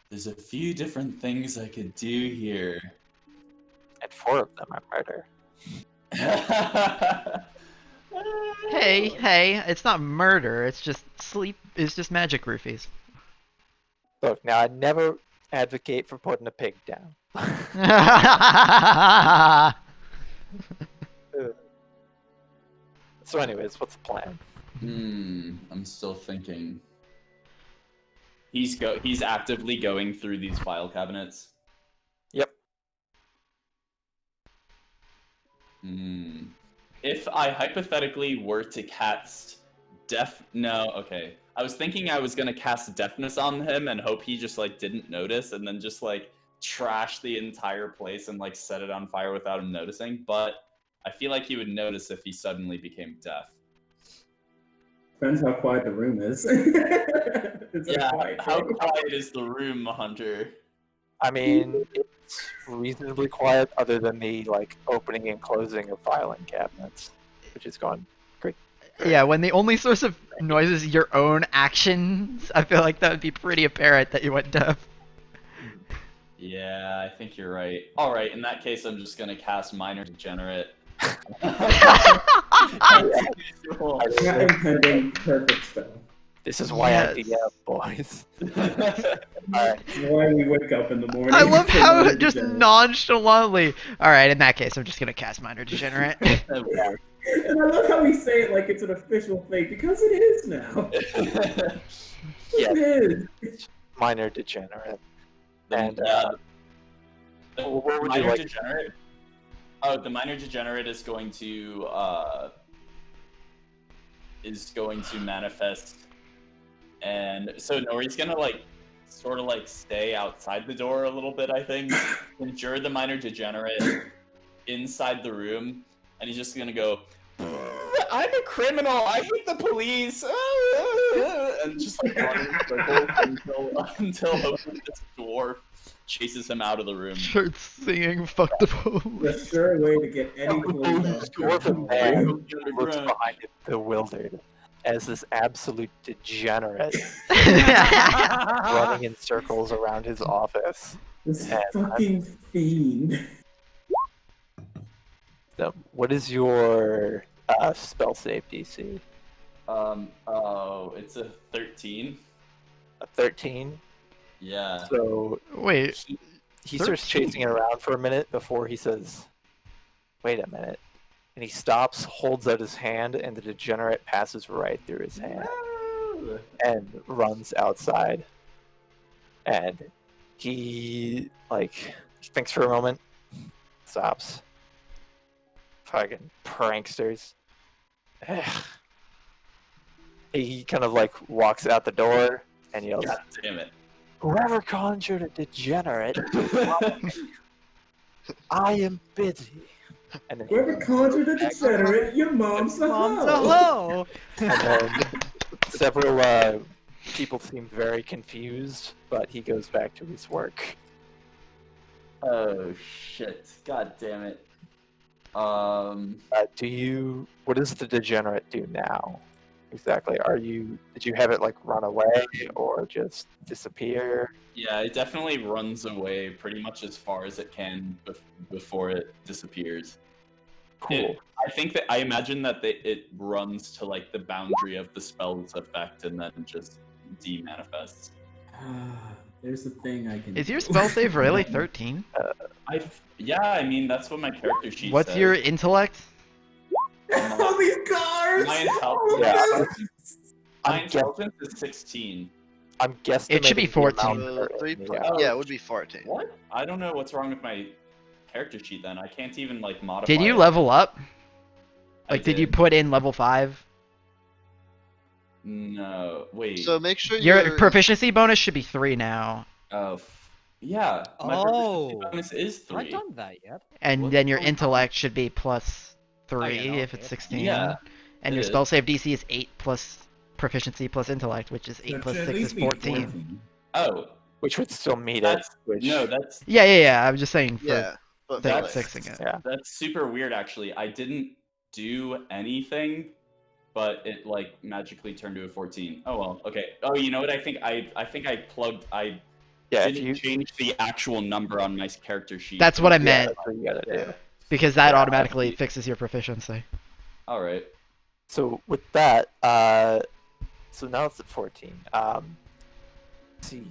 There's a few different things I could do here. And 4 of them are murder. Hey, it's not murder, it's just it's just magic roofies. Look, now I'd never advocate for putting a pig down. So anyways, what's the plan? I'm still thinking. He's actively going through these file cabinets. Yep. If I hypothetically were to cast okay. I was thinking I was gonna cast deafness on him and hope he just like didn't notice and then just like trash the entire place and like set it on fire without him noticing, but I feel like he would notice if he suddenly became deaf. Depends how quiet the room is. How quiet is the room, Hunter? I mean, it's reasonably quiet other than the like opening and closing of filing cabinets, which is going great. Yeah, when the only source of noise is your own actions, I feel like that would be pretty apparent that you went deaf. Yeah, I think you're right. Alright, in that case, I'm just gonna cast Minor Degenerate. I'm not intending perfect spell. This is why I DM, boys. Alright. Why we wake up in the morning. I love for how minor just degenerate. nonchalantly. All right, in that case, I'm just gonna cast Minor Degenerate. And I love how we say it like it's an official thing, because it is now. Yeah. It is. Minor degenerate. And the what would you minor like? degenerate. Oh, the minor degenerate is going to manifest, and so Nori's gonna like sort of like stay outside the door a little bit. I think endure the minor degenerate inside the room, and he's just gonna go, "I'm a criminal. I hate the police," and just like run in circles until hopefully this dwarf chases him out of the room. Starts singing "Fuck the The police." sure way to get any police Dwarf man looks Underground. behind it, bewildered, as this absolute degenerate running in circles around his office. This And fucking fiend. So, what is your spell save DC? Oh, it's a 13. A 13. Yeah. So Wait, he starts 13? chasing it around for a minute before he says, "Wait a minute." And he stops, holds out his hand, and the degenerate passes right through his hand and runs outside. And he, like, thinks for a moment, stops. Fucking pranksters. He kind of, like, walks out the door and yells, God damn it. "Whoever conjured a degenerate, I am busy." And then Whoever conjured a degenerate, your mom's a Mom's a hoe. hoe. And then several people seem very confused, but he goes back to his work. Oh shit. God damn it. What does the degenerate do now? Exactly. Did you have it like run away or just disappear? Yeah, it definitely runs away pretty much as far as it can before it disappears. Cool. I imagine that it runs to like the boundary of the spell's effect and then just demanifests. There's a thing I can. is your do. spell save really 13? I mean that's what my character sheet What's says. your intellect? All these cards. My Oh, intelligence, I'm my intelligence is 16. I'm guessing It should be 14. Yeah, it would be 14. What? I don't know what's wrong with my character sheet then. I can't even like modify Did you it. level up? I Like, did you put in level 5? No. Wait. So make sure Your proficiency bonus should be 3 now. Yeah. My Oh. proficiency bonus is Have I 3. done that yet? And What? then your Oh, intellect should be plus 3 yeah, if okay. it's 16. Yeah, And it your is. spell save DC is 8 plus proficiency plus intellect, which is 8 That plus should at 6 is least be 14. Oh, which would still meet it. that's Which no, that's Yeah. I'm just saying for Yeah, but That's- fixing it. yeah. that's super weird actually. I didn't do anything, but it like magically turned to a 14. Oh well, okay. Oh, you know what? I think I plugged. I Yeah, if didn't you change the actual number on my character sheet. That's what I yeah, meant, that's what you gotta Yeah. do. because that Yeah, automatically fixes your proficiency. All right. So with that, so now it's at 14. Let's see,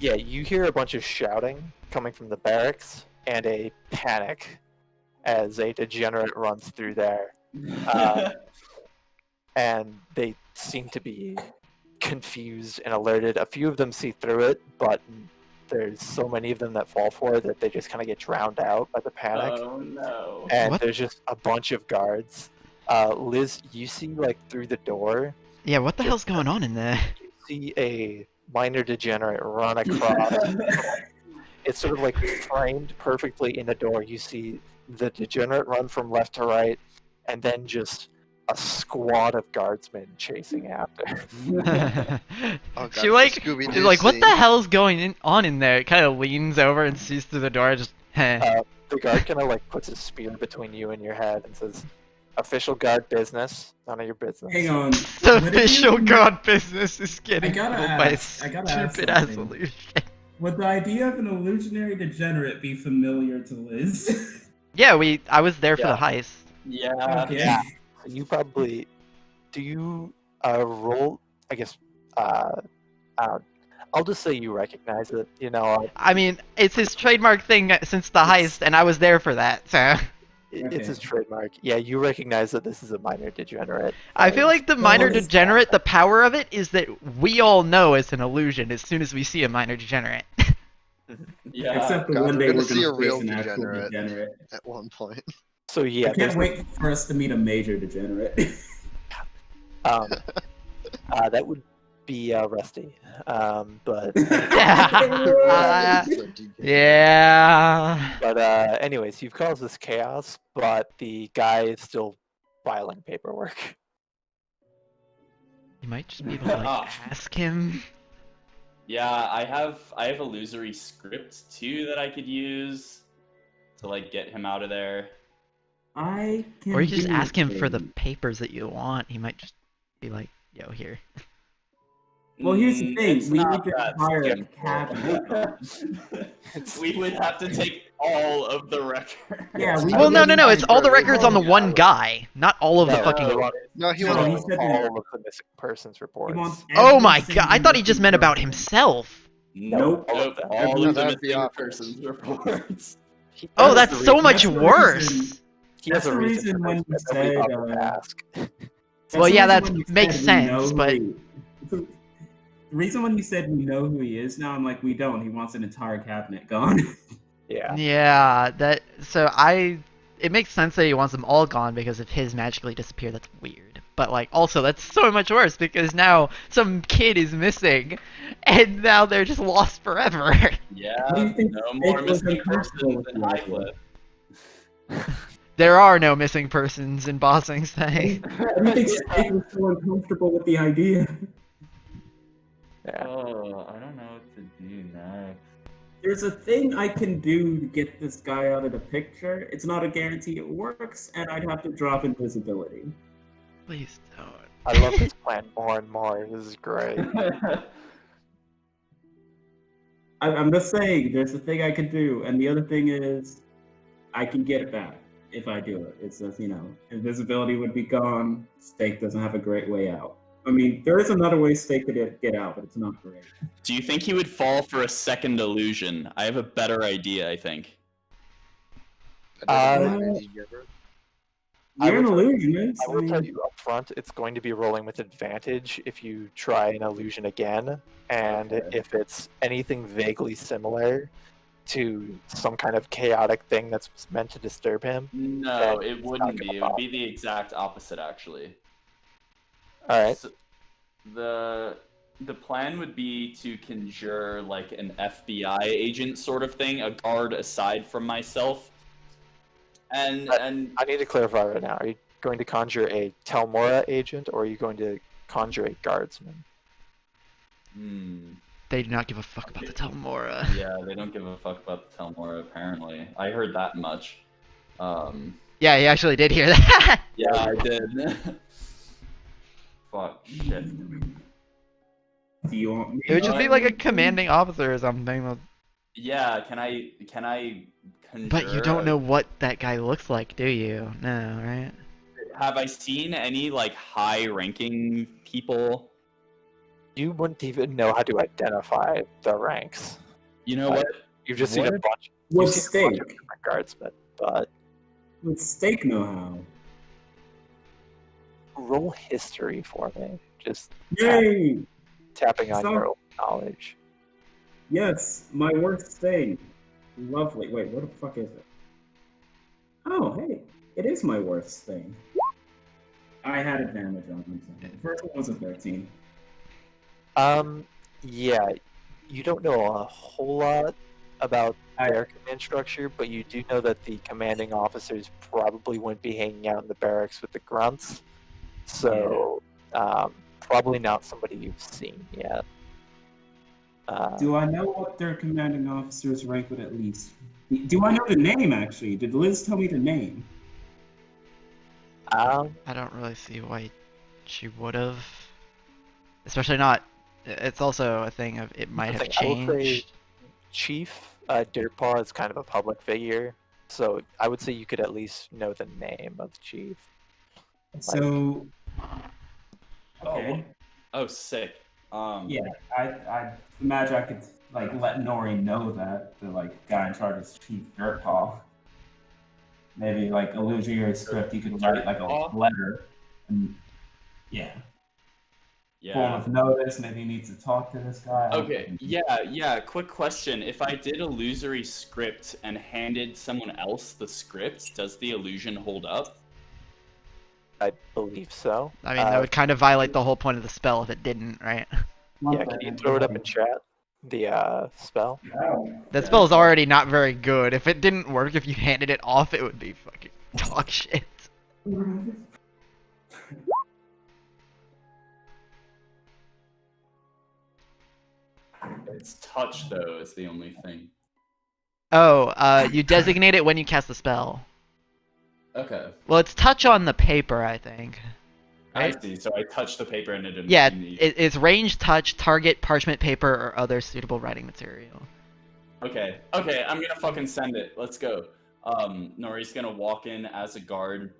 yeah, you hear a bunch of shouting coming from the barracks and a panic as a degenerate runs through there, and they seem to be confused and alerted. A few of them see through it, but there's so many of them that fall for it that they just kind of get drowned out by the panic. Oh no. And What? there's just a bunch of guards. Liz, you see like through the door, Yeah, what the hell's going on in there? you see a minor degenerate run across. It's sort of like framed perfectly in the door. You see the degenerate run from left to right, and then just a squad of guardsmen chasing after. Oh, God, She like, Scooby-Doo is like, what scene. the hell's on in there? It kind of leans over and sees through the door. Just, The guard kind of like puts a spear between you and your head and says, "Official guard business, none of your business." Hang on. The Would it be- official god business is getting gotta killed by a ask- I gotta ask stupid ass something. illusion. Would the idea of an illusionary degenerate be familiar to Liz? Yeah, I was there for Yeah. the heist. Yeah. Okay. Yeah. You probably do. You Roll. I guess. I'll just say you recognize it. You know, I mean, it's his trademark thing since the heist, and I was there for that, so. it's his trademark. Yeah, you recognize that this is a minor degenerate. I feel like the minor it's- degenerate, the power of it is that we all know it's an illusion as soon as we see a minor degenerate. Yeah. Except the God, one we're day gonna we're see gonna a real face an actual degenerate. degenerate. At one point. So yeah, I can't wait for us to meet a major degenerate. That would be Rusty. But Yeah. but anyways, you've caused this chaos, but the guy is still filing paperwork. You might just be able to like ask him. Yeah, I have illusory script too that I could use to like get him out of there. I can Or you can just do ask him for the things. papers that you want. He might just be like, yo, here. Well, here's the thing, It's we not need to that hire a simple. cabinet. We would have to take all of the records. Yeah, we Well, would no. need It's all the to- records on the one guy, not all of the No, fucking. he wanted, No, he he No, wants he wanted said that- all of the missing persons reports. He wants Oh every my god! I single thought he just missing meant about person. himself. Nope. all of Nope, them. all No, of the that'd be missing awkward. persons reports. Oh, That's that's the so reason- much that's the worse. reason- He has That's a the reason reason for when this, you but nobody said, bothered to ask. That's Well, the yeah, reason that when you makes said we know sense, who but- the reason when you said we know who he is now, I'm like, we don't. He wants an entire cabinet gone. Yeah. Yeah, it makes sense that he wants them all gone because if his magically disappear, that's weird. But like, also that's so much worse because now some kid is missing, and now they're just lost forever. Yeah, What do you think no more Jake was missing uncomfortable persons in with the idea? Highcliff. There are no missing persons in Bossing Say. I don't think Snake was so uncomfortable with the idea. Yeah. Oh, I don't know what to do next. There's a thing I can do to get this guy out of the picture. It's not a guarantee it works, and I'd have to drop invisibility. Please don't. I love this plan more and more. This is great. I'm just saying, there's a thing I can do, and the other thing is, I can get it back if I do it. It's just, invisibility would be gone. Steak doesn't have a great way out. I mean, there is another way Steak could get out, but it's not great. Do you think he would fall for a second illusion? I have a better idea, I think. You're an will illusionist. I will tell you up front, it's going to be rolling with advantage if you try an illusion again, and if it's anything vaguely similar to some kind of chaotic thing that's meant to disturb him. No, then it it's wouldn't not be. gonna It would pop. be the exact opposite, actually. All right. So, the plan would be to conjure like an FBI agent sort of thing, a guard aside from myself. And I need to clarify right now. Are you going to conjure a Telmora agent, or are you going to conjure a guardsman? They do not give a fuck about the Telmora. Yeah, they don't give a fuck about the Telmora, apparently. I heard that much. Yeah, he actually did hear that. Yeah, I did. Fuck, shit. Do you want me It would just be like a to- commanding officer or something. Yeah, can I conjure? But you don't know what that guy looks like, do you? No, right? Have I seen any like high-ranking people? You wouldn't even know how to identify the ranks. You know what? You've just seen a What? bunch. With You've seen a bunch Steak. of different guardsmen, but With Steak know-how. roll history for me. Just Yay! tapping on So- your own knowledge. Yes, my worst thing. Lovely. Wait, what the fuck is it? Oh, hey, it is my worst thing. I had advantage on them. The first one was a 13. Yeah, you don't know a whole lot about their command structure, but you do know that the commanding officers probably wouldn't be hanging out in the barracks with the grunts. So, probably not somebody you've seen yet. Do I know what their commanding officer's rank would at least be? Do I know the name, actually? Did Liz tell me the name? I don't really see why she would have. Especially not. It's also a thing of it might have I will say changed. Chief Dirtpaw is kind of a public figure, so I would say you could at least know the name of the chief. So, Oh, okay. Oh, sick. Yeah, I imagine I could like let Nori know that the like guy in charge is Chief Dirtpaw. Maybe like illusionary script, you could write like a letter, and form Yeah. of notice. Maybe he needs to talk to this guy. Okay. Yeah. Quick question: if I did illusory script and handed someone else the script, does the illusion hold up? I believe so. I mean, that would kind of violate the whole point of the spell if it didn't, right? Yeah, can you throw it up in chat? The spell. That spell's already not very good. If it didn't work, if you handed it off, it would be fucking dog shit. It's touch though is the only thing. Oh, you designate it when you cast the spell. Okay. Well, it's touch on the paper, I think. I Right? see. So I touched the paper and it didn't. Yeah, it's range, touch, target, parchment paper, or other suitable writing material. Okay. Okay. I'm gonna fucking send it. Let's go. Nori's gonna walk in as a guard,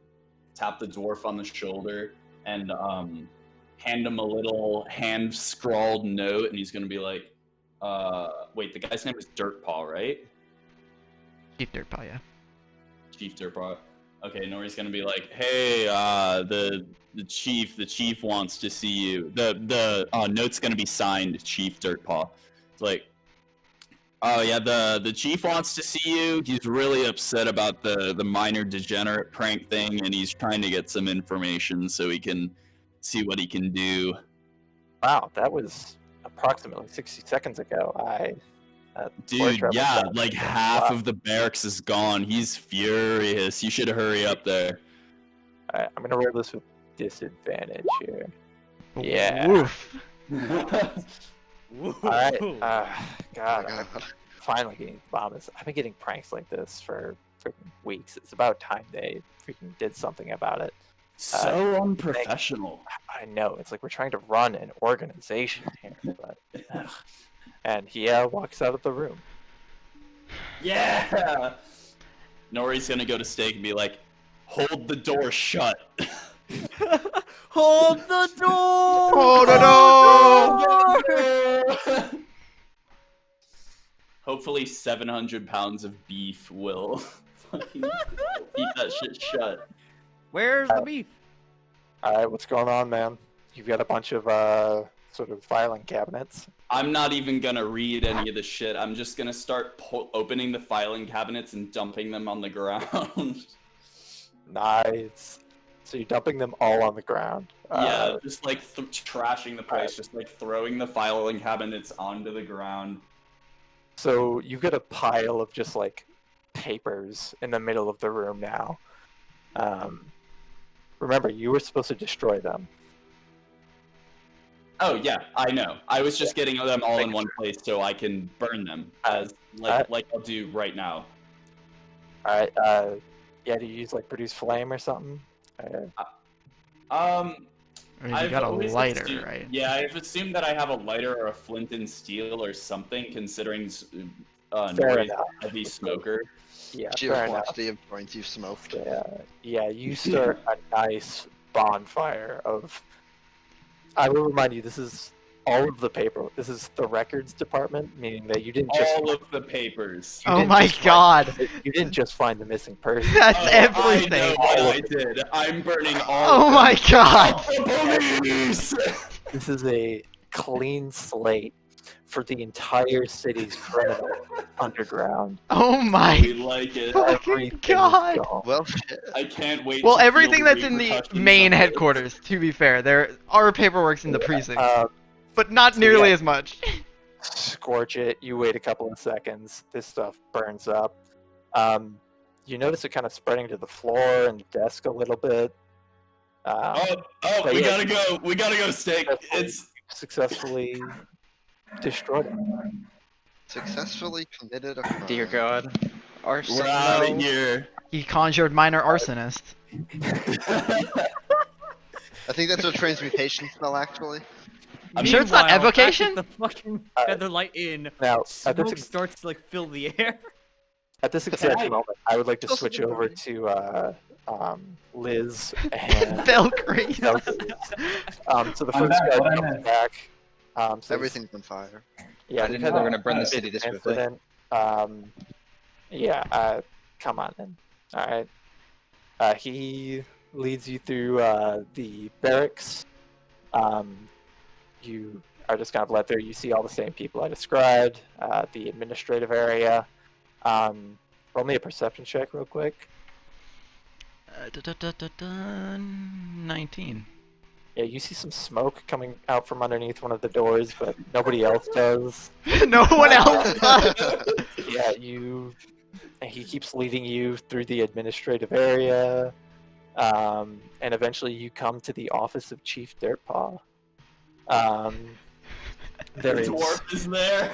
tap the dwarf on the shoulder, and hand him a little hand scrawled note, and he's gonna be like, wait, the guy's name is Dirtpaw, right? Chief Dirtpaw, yeah. Chief Dirtpaw. Okay, Nori's gonna be like, hey, the chief wants to see you. The note's gonna be signed Chief Dirtpaw. It's like, oh yeah, the chief wants to see you. He's really upset about the minor degenerate prank thing, and he's trying to get some information so he can see what he can do. Wow, that was approximately 60 seconds ago. Dude, yeah, like half of the barracks is gone. He's furious. You should hurry up there. Alright, I'm gonna roll this with disadvantage here. Yeah. Woof. Alright, Oh God, my I'm God. finally getting bombs. I've been getting pranks like this for freaking weeks. It's about time they freaking did something about it. So unprofessional. I know, it's like we're trying to run an organization here, but... ugh. And he walks out of the room. Yeah! Nori's gonna go to Steak and be like, hold the door shut. Hold the door! Hold the door! Hopefully 700 pounds of beef will fucking keep that shit shut. Where's the beef? Alright, what's going on, man? You've got a bunch of, sort of filing cabinets. I'm not even gonna read any of the shit. I'm just gonna start opening the filing cabinets and dumping them on the ground. Nice. So you're dumping them all on the ground. Yeah, just like trashing the place, just like throwing the filing cabinets onto the ground. So you've got a pile of just like papers in the middle of the room now. Remember, you were supposed to destroy them. Oh yeah, I know. I was just getting them all in one place so I can burn them, as like I'll do right now. Alright, yeah, do you use like produce flame or something? I mean, you I've got a always lighter, assumed- right? Yeah, I've assumed that I have a lighter or a flint and steel or something, considering Nori's enough. a heavy smoker. Yeah, Sheer fair enough. quantity of joints you've smoked. Yeah, you start a nice bonfire of... I will remind you, this is all of the paper. This is the records department, meaning that you didn't just... All of the papers. you Oh didn't my just god! you didn't just find the missing person. That's Oh, everything! I know what I did. I'm burning all Oh of my them. god! The police! This is a clean slate for the entire city's criminal underground. Oh We my like it. fucking Everything is god! gone. Well, shit. I can't wait Well, to feel everything the that's in the repercussions main of this. headquarters, to be fair. There are paperworks in the precinct, but not so nearly yeah. as much. Scorch it. You wait a couple of seconds. This stuff burns up. You notice it kind of spreading to the floor and the desk a little bit. Oh, But we yeah, gotta go. We gotta go, Steak. It's successfully destroyed it. Successfully committed a crime. Dear God. Arson. we're out no. of here. He conjured minor arsonist. I think that's a transmutation spell, actually. I'm sure it's not Meanwhile, back at evocation? The fucking featherlight inn. Now, at Smoke this, starts to like fill the air. at this exact I- moment, I would like to Also switch good over movie. to Liz, and Belgrade. Belgrade. So the I'm first back, guy what I comes missed? back. Says, Everything's on fire. Yeah, I we've didn't had know they were a gonna burn the bit city of this an quickly. incident. Yeah, come on in. Alright. He leads you through the barracks. You are just kind of led there. You see all the same people I described. The administrative area. Roll me a perception check real quick. 19. Yeah, you see some smoke coming out from underneath one of the doors, but nobody else does. No one else does. Yeah, and he keeps leading you through the administrative area, and eventually you come to the office of Chief Dirtpaw. There The is, dwarf is there.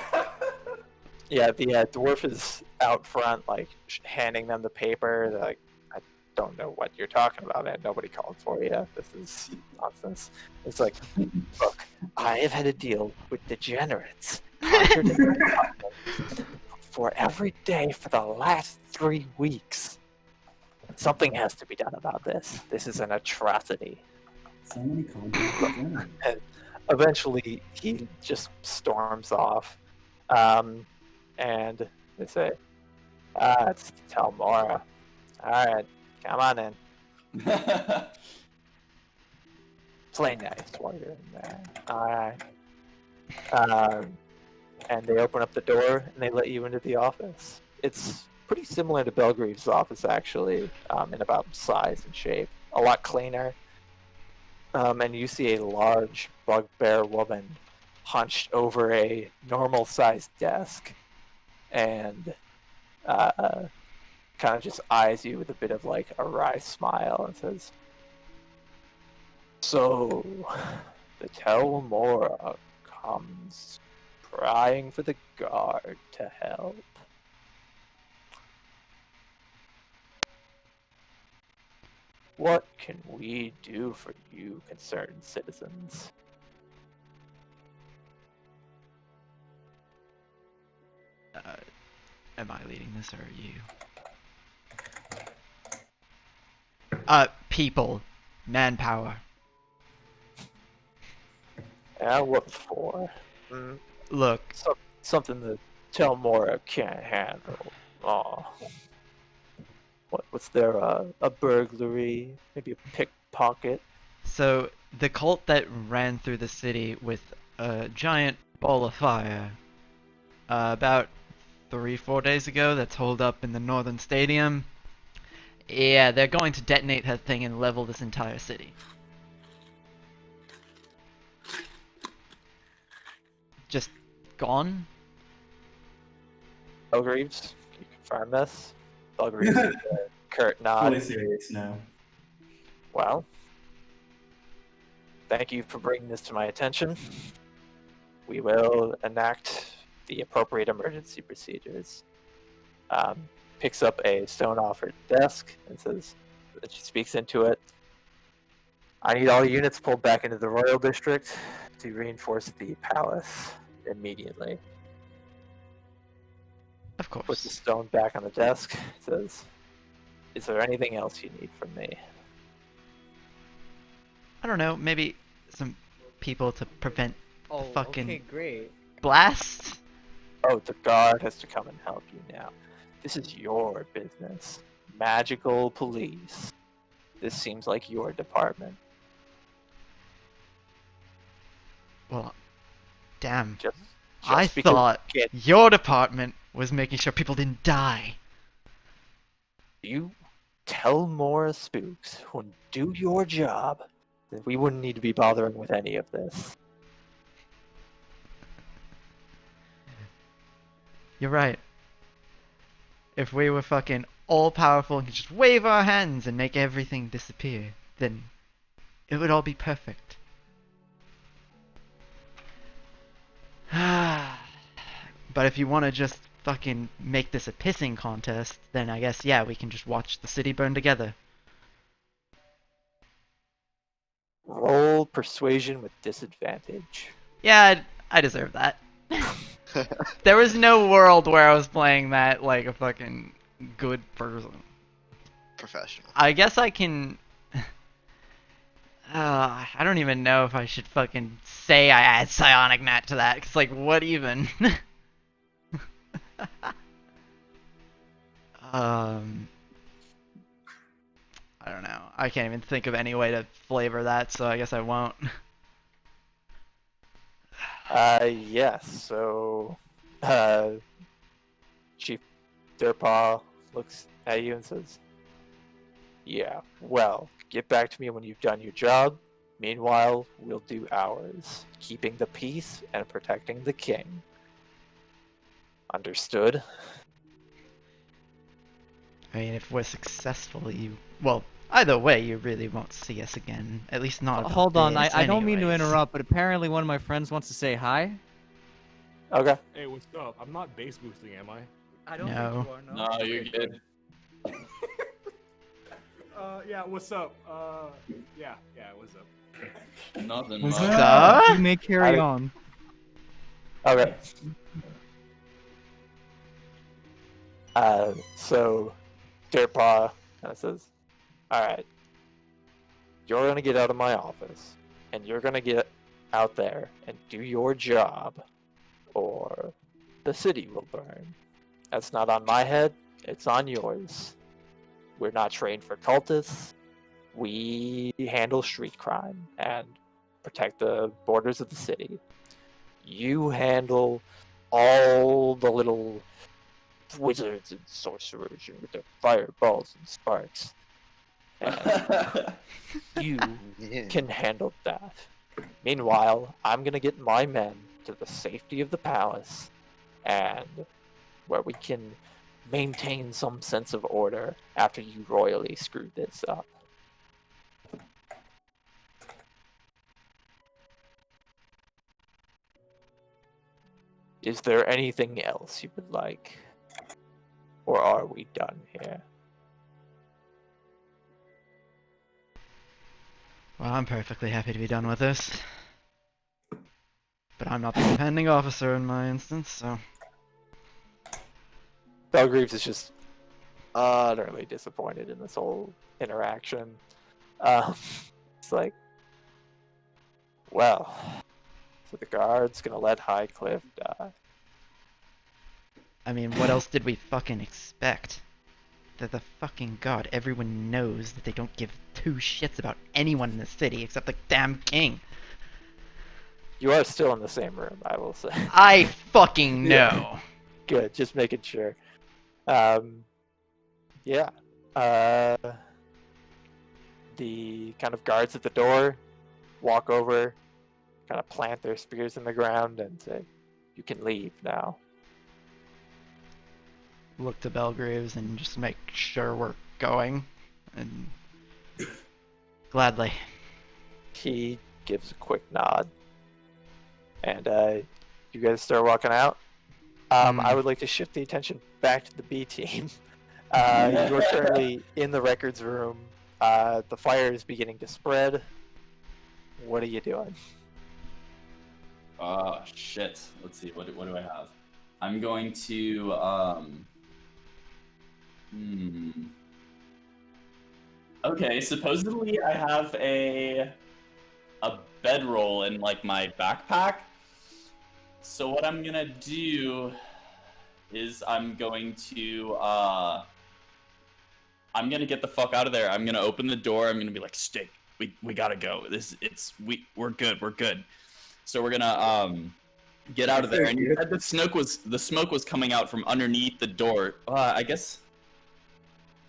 yeah, the dwarf is out front, like handing them the paper. They're like, I don't know what you're talking about, man. Nobody called for you. This is nonsense. It's like, look, I have had a deal with degenerates, contradicting for every day for the last 3 weeks. Something has to be done about this. This is an atrocity. So many contacts. And eventually, he just storms off. And they say, it's Telmora. Alright, come on in. Play nice while you're in there. Alright. And they open up the door and they let you into the office. It's pretty similar to Belgrieve's office, actually, in about size and shape. A lot cleaner. And you see a large bugbear woman hunched over a normal-sized desk and kind of just eyes you with a bit of like a wry smile and says, "So, the Telmora comes prying for the guard to help. What can we do for you, concerned citizens?" Am I leading this or are you? People. Manpower. Yeah, what for? Look, Something the Telmora can't handle. Oh. What's there? A burglary? Maybe a pickpocket? so the cult that ran through the city with a giant ball of fire, about 3-4 days ago, that's holed up in the northern stadium. Yeah, they're going to detonate that thing and level this entire city. Just gone? Belgreaves, can you confirm this? Belgreaves gives a curt nod. Fully serious now. Well, thank you for bringing this to my attention. We will enact the appropriate emergency procedures. Picks up a stone-offered desk and says, she speaks into it. I need all units pulled back into the Royal District to reinforce the palace immediately. Of Puts the course. stone back on the desk. Says, "Is there anything else you need from me?" I don't know, maybe some people to prevent Oh, fucking okay, great. blasts? Oh, the guard has to come and help you now. This is your business. Magical police. This seems like your department. Well, damn. Just I because thought you get your department was making sure people didn't die. you tell more spooks who do your job, then we wouldn't need to be bothering with any of this. You're right. If we were fucking all powerful and could just wave our hands and make everything disappear, then it would all be perfect. But if you want to just fucking make this a pissing contest, then I guess, yeah, we can just watch the city burn together. Roll persuasion with disadvantage. Yeah, I deserve that. There was no world where I was playing that like a fucking good person. professional. I guess I can. I don't even know if I should fucking say I add Psionic Gnat to that, cause like, what even? I don't know. I can't even think of any way to flavor that, so I guess I won't. Yes. So, Chief Dirtpaw looks at you and says, "Yeah, well, get back to me when you've done your job. Meanwhile, we'll do ours, keeping the peace and protecting the king. Understood?" I mean, if we're successful, well, either way, you really won't see us again. At least not. Hold on, this I don't mean to anyways. interrupt, but apparently one of my friends wants to say hi. Okay. Hey, what's up? I'm not base boosting, am I? I don't No. think you are. No. No, you're good. Yeah, what's up? Yeah, what's up? Nothing What's much. up? You may carry on. Okay. So Dirtpaw kind of says, "Alright, you're gonna get out of my office, and you're gonna get out there and do your job, or the city will burn. That's not on my head, it's on yours. We're not trained for cultists. We handle street crime and protect the borders of the city. You handle all the little wizards and sorcerers with their fireballs and sparks. And you Yeah. can handle that. Meanwhile, I'm gonna get my men to the safety of the palace, and where we can maintain some sense of order after you royally screwed this up." Is there anything else you would like? Or are we done here? Well, I'm perfectly happy to be done with this. But I'm not the commanding officer in my instance, so. Belgreaves is just utterly disappointed in this whole interaction. It's like, well, so the guard's gonna let Highcliff die. I mean, what else did we fucking expect? They're the fucking god. Everyone knows that they don't give two shits about anyone in the city except the damn king. You are still in the same room, I will say. I fucking know. Yeah. Good, just making sure. Yeah. The kind of guards at the door walk over, kind of plant their spears in the ground, and say, "You can leave now." Look to Belgraves and just make sure we're going. And gladly. He gives a quick nod, and you guys start walking out. I would like to shift the attention back to the B team. You're currently in the records room. The fire is beginning to spread. What are you doing? Shit. Let's see. What do I have? I'm going to Okay, supposedly I have a bedroll in like my backpack. So what I'm gonna do is I'm gonna get the fuck out of there. I'm gonna open the door. I'm gonna be like, "Stick, we gotta go. We're good. So we're gonna get out of there." And you said the smoke was coming out from underneath the door. I guess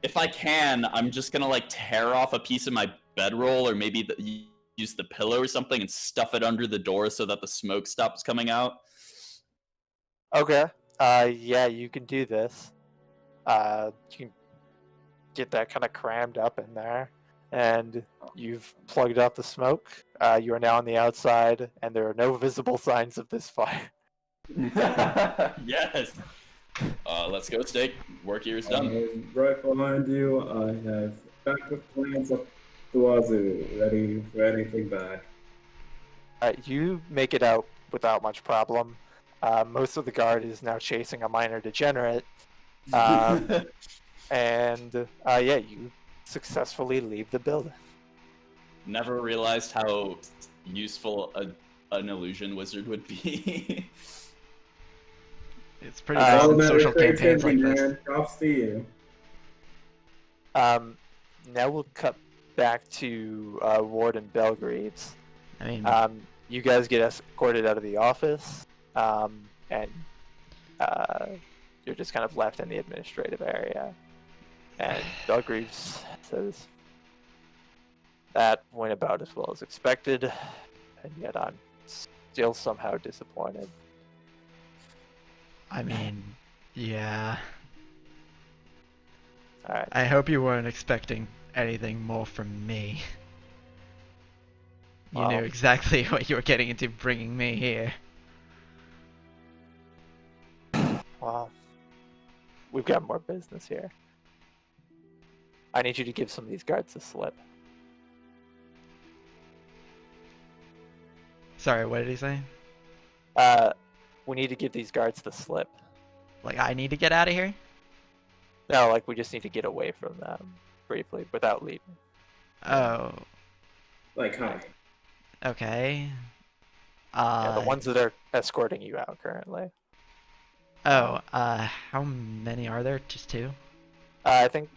if I can, I'm just gonna like tear off a piece of my bedroll, or maybe use the pillow or something and stuff it under the door so that the smoke stops coming out. Okay. Yeah, you can do this. You can get that kind of crammed up in there, and you've plugged out the smoke. You are now on the outside, and there are no visible signs of this fire. Yes. Let's go, Steak. Work here is done. Right behind you, I have backup plans up the wazoo, ready for anything bad. You make it out without much problem. Most of the guard is now chasing a minor degenerate. And yeah, you successfully leave the building. Never realized how useful an illusion wizard would be. It's pretty Uh, nice All in about social the campaigns creativity, like this. man. Props to you. Now we'll cut back to Ward and Belgreaves. I mean, You guys get escorted out of the office, and you're just kind of left in the administrative area. And Belgreaves says, "That went about as well as expected, and yet I'm still somehow disappointed." I mean, yeah. All right. I hope you weren't expecting anything more from me. You knew Well- exactly what you were getting into bringing me here. Well, we've got more business here. I need you to give some of these guards a slip. Sorry, what did he say? We need to give these guards the slip. Like, I need to get out of here? No, like we just need to get away from them briefly without leaving. Oh, Like, hi. okay. Yeah, the ones that are escorting you out currently. Oh, how many are there? Just two? I think,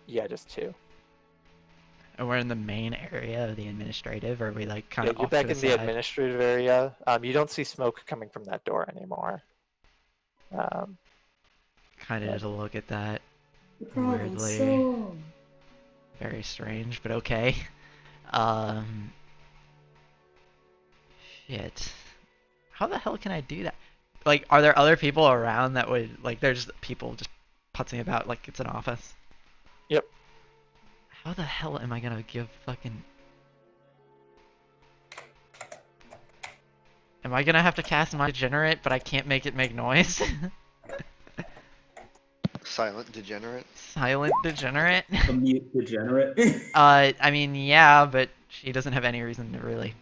yeah, just two. And we're in the main area of the administrative, or are we like kind Yeah, of you're off back to the in the side? administrative area. You don't see smoke coming from that door anymore. Kind of to look at that. The problem Weirdly. solved. Very strange, but okay. Shit. How the hell can I do that? Like, are there other people around that would, like, there's people just putzing about like it's an office? Yep. How the hell am I gonna give fucking... Am I gonna have to cast my degenerate, but I can't make it make noise? Silent degenerate. Silent degenerate? A mute degenerate. I mean, yeah, but she doesn't have any reason to really.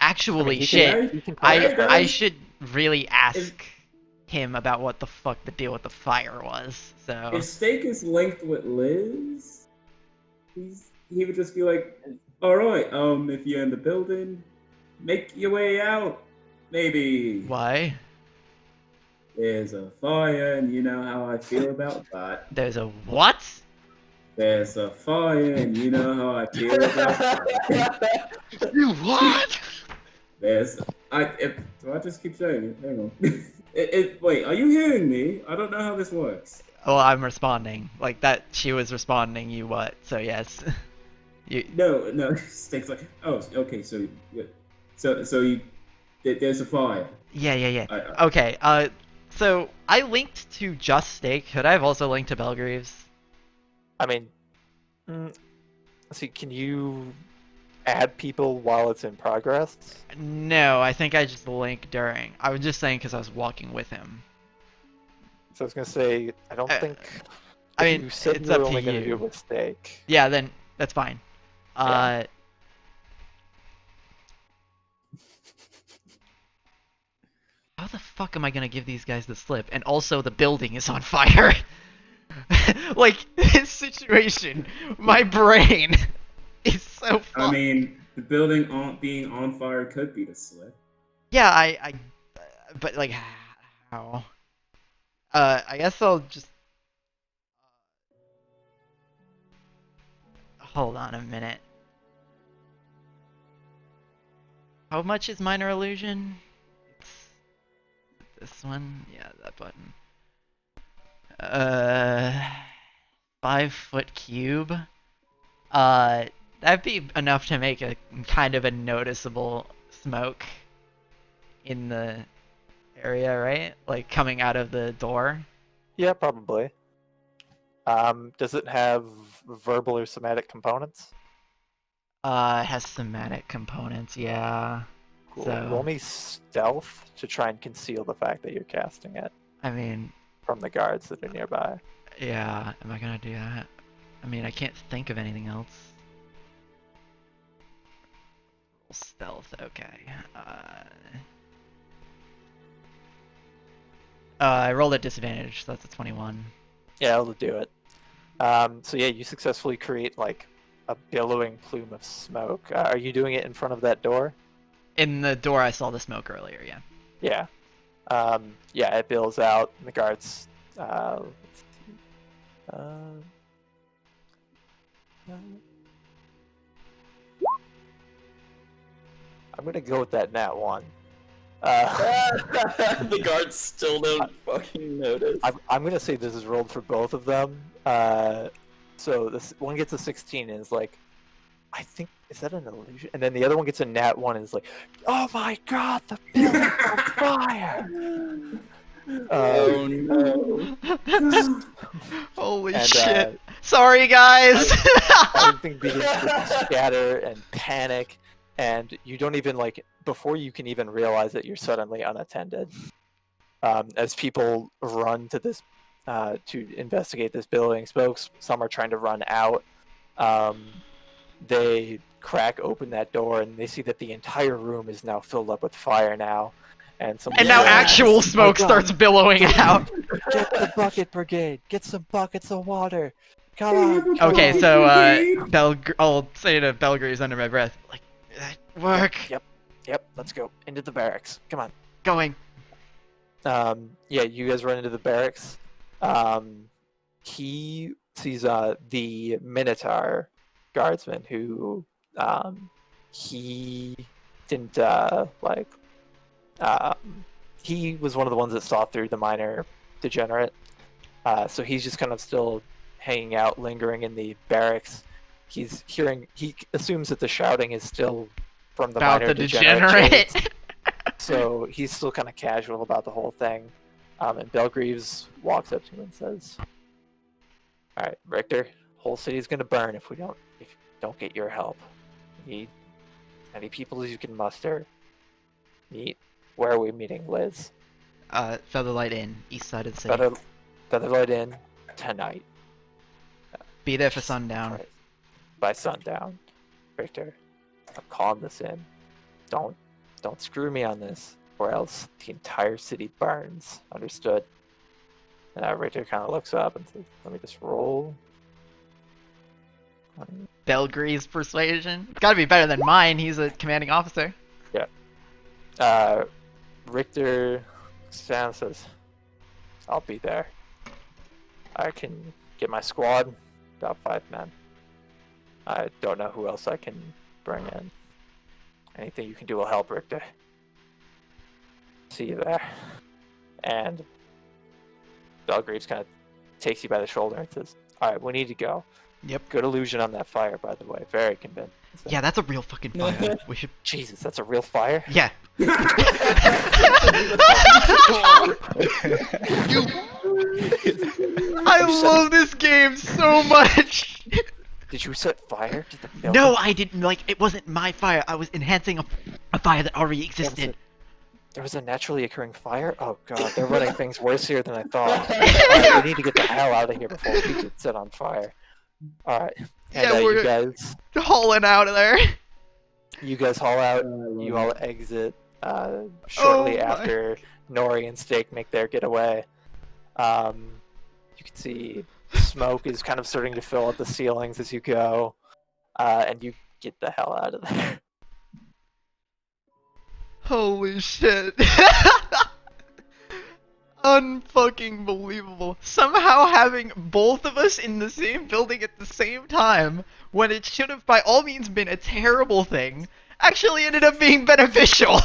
Actually, you shit. you can I should really ask him about what the fuck the deal with the fire was. So If Steak is linked with Liz, he would just be like, alright, if you're in the building, make your way out. Maybe why? there's a fire, and you know how I feel about that. There's a what? There's a fire, and you know how I feel about that. You what? Do I just keep saying it? Hang on. Wait, are you hearing me? I don't know how this works. Well, I'm responding. Like that. She was responding. You what? So yes. You. No. Steak's like, oh, okay, so there's a fire. Yeah. I- Okay. So I linked to Just Steak. Could I have also linked to Belgreaves? I mean, let's see, can you add people while it's in progress? No, I think I just linked during. I was just saying because I was walking with him. So I was gonna say, I don't think. I if mean, you said it's you were up to only gonna do you. it with Steak. Yeah, then that's fine. Yeah. How the fuck am I gonna give these guys the slip? And also, the building is on fire. Like this situation, my brain is so. I mean, the building being on fire could be the slip. Yeah, but like, how? I guess I'll just. Hold on a minute. How much is minor illusion? It's this one? Yeah, that button. 5-foot cube. That'd be enough to make a kind of a noticeable smoke in the area, right? Like coming out of the door. Yeah, probably. Does it have verbal or somatic components? It has somatic components, yeah. Cool. So- Roll me stealth to try and conceal the fact that you're casting it I mean, from the guards that are nearby. yeah, am I gonna do that? I mean, I can't think of anything else. Roll stealth, okay. I rolled at disadvantage, so that's a 21. Yeah, it'll do it. So yeah, you successfully create like a billowing plume of smoke. Are you doing it in front of that door? In the door, I saw the smoke earlier. Yeah. Yeah. Yeah, it billows out, and the guards. Let's see. I'm gonna go with that nat one. The guards still don't fucking notice. I'm gonna say this is rolled for both of them. So this one gets a 16 and is like, I think, is that an illusion? And then the other one gets a nat 1 and is like, oh my god, the building's on fire! Oh no. Holy And, shit. Sorry, guys. Everything begins to scatter and panic, and you don't even like, before you can even realize that you're suddenly unattended. As people run to this, to investigate this building, some are trying to run out. They crack open that door and they see that the entire room is now filled up with fire now. And now actual smoke starts billowing out. Get the bucket brigade. Get some buckets of water. Come on. Okay, so I'll say to Belgreaves under my breath, like, that work. Yep. Let's go into the barracks. Come on. Going. Yeah, you guys run into the barracks. He sees the Minotaur guardsman who he didn't he was one of the ones that saw through the minor degenerate. So he's just kind of still hanging out, lingering in the barracks. He assumes that the shouting is still from the About minor the degenerate. degenerate. So he's still kind of casual about the whole thing. And Belgreaves walks up to him and says, all right, Richter, whole city's gonna burn if you don't get your help. Need any people as you can muster. Where are we meeting, Liz? Featherlight Inn, east side of the city. Featherlight Inn tonight. Be there for sundown. Right. By sundown. Richter, I'm calling this in. Don't screw me on this, or else the entire city burns. Understood? Richter kind of looks up and says, let me just roll. Belgreaves' persuasion. It's gotta be better than mine. He's a commanding officer. Yeah. Richter Sam says, I'll be there. I can get my squad, about 5 men. I don't know who else I can bring in. Anything you can do will help, Richter. See you there. And Belgreaves kind of takes you by the shoulder and says, alright, we need to go. Yep. Good illusion on that fire, by the way. Very convincing. Yeah, that's a real fucking fire. We should. Jesus, that's a real fire? Yeah. I love this game so much. Did you set fire to the building? No, I didn't. Like, it wasn't my fire. I was enhancing a fire that already existed. There was a naturally occurring fire? Oh god, they're running things worse here than I thought. Right, we need to get the hell out of here before we get set on fire. Alright. And Yeah, we're you guys hauling out of there. You guys haul out, you all exit shortly Oh my. after Nori and Steak make their getaway. You can see smoke is kind of starting to fill up the ceilings as you go, and you get the hell out of there. Holy shit. Unfucking believable. Somehow having both of us in the same building at the same time, when it should have by all means been a terrible thing, actually ended up being beneficial.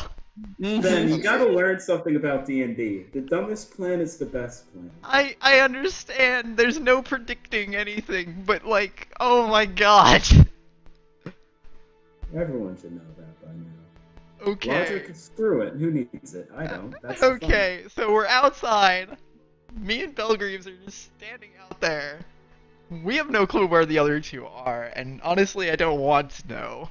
Ben, you gotta learn something about D&D. The dumbest plan is the best plan. I understand there's no predicting anything, but like, oh my god. Everyone should know that by now. Okay. Logic, screw it. Who needs it? I don't. That's the fun. Okay, so we're outside. Me and Belgreaves are just standing out there. We have no clue where the other two are, and honestly, I don't want to know.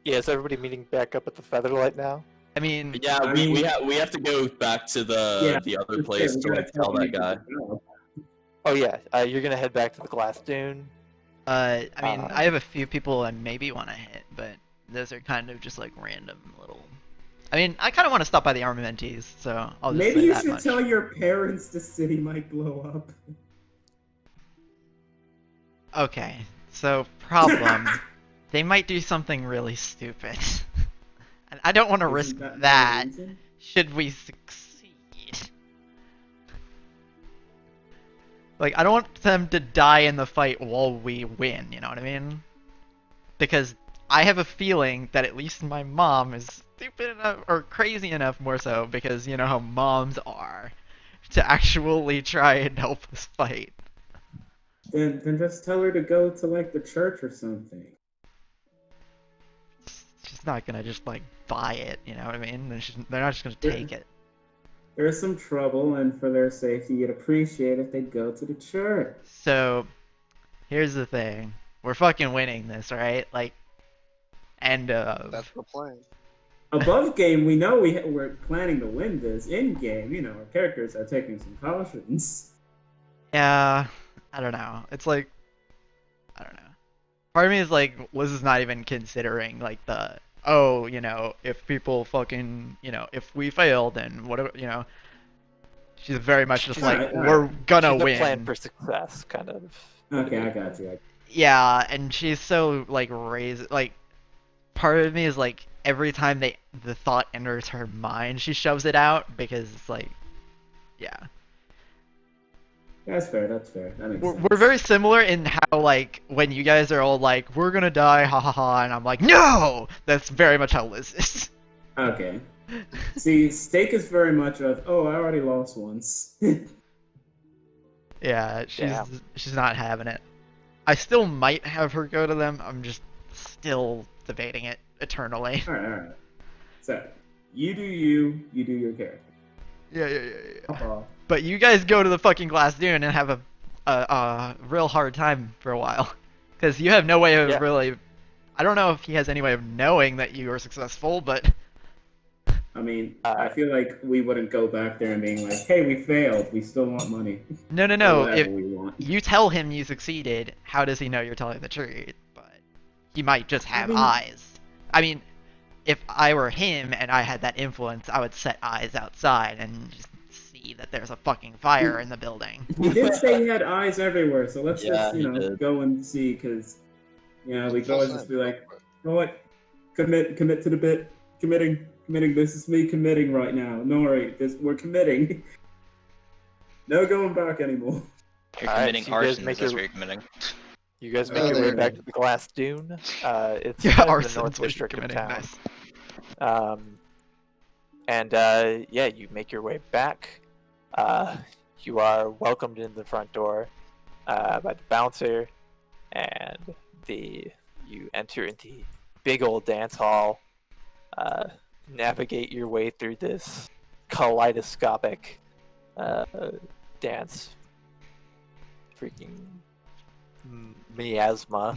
Yeah, is everybody meeting back up at the Featherlight now? I mean, Yeah, we have to go back to the other place to like tell that guy. Oh yeah, you're gonna head back to the glass dune. I mean, I have a few people I maybe want to hit, but those are kind of just like random little. I mean, I kind of want to stop by the Armamentes, so I'll just Maybe say you that should much. tell your parents the city might blow up. Okay, so problem. They might do something really stupid. And I don't want to risk Isn't that that. the reason? Should we succeed? Like, I don't want them to die in the fight while we win, you know what I mean? Because I have a feeling that at least my mom is stupid enough, or crazy enough more so, because you know how moms are, to actually try and help us fight. Then just tell her to go to like the church or something. She's not gonna just like buy it, you know what I mean? They're not just gonna take it. There's some trouble, and for their safety, you'd appreciate if they'd go to the church. So, here's the thing. We're fucking winning this, right? Like, end of. That's the plan. Above game, we know we're planning to win this. In game, you know, our characters are taking some cautions. Yeah, I don't know. It's like, I don't know. Part of me is like, Liz is not even considering like you know, if people fucking, you know, if we fail, then whatever, you know. She's very much just like, Alright, we're gonna She's a win. plan for success, kind of. Okay, I got you. Yeah, and she's so like raised, like, part of me is like, every time the thought enters her mind, she shoves it out because it's like, yeah. That's fair. That makes sense. We're very similar in how, like, when you guys are all like, we're gonna die, ha ha ha, and I'm like, no! That's very much how Liz is. Okay. See, Steak is very much of, oh, I already lost once. Yeah, Damn. she's not having it. I still might have her go to them, I'm just still debating it eternally. Alright. So, you do your character. Yeah. But you guys go to the fucking Glass Dune and have a real hard time for a while. Because you have no way of really... I don't know if he has any way of knowing that you were successful, but... I mean, I feel like we wouldn't go back there and being like, hey, we failed, we still want money. No. Or whatever If we want. you tell him you succeeded, how does he know you're telling the truth? But he might just have mean- eyes. I mean, if I were him and I had that influence, I would set eyes outside and just see that there's a fucking fire in the building. He did say he had eyes everywhere, so let's Yeah, just, he did. go and see, because, we could always just be like, you know what, commit to the bit, committing, this is me committing right now, Nori, we're committing. No going back anymore. You're Alright, committing so you guys arson, make that's your- what you're committing. You guys Oh, make your there way you back go. to the Glass Dune. It's Yeah, kind of the arson's North what you're District of committing, town. nice. Yeah, you make your way back. You are welcomed in the front door by the bouncer, and you enter into the big old dance hall. Navigate your way through this kaleidoscopic dance. Freaking miasma.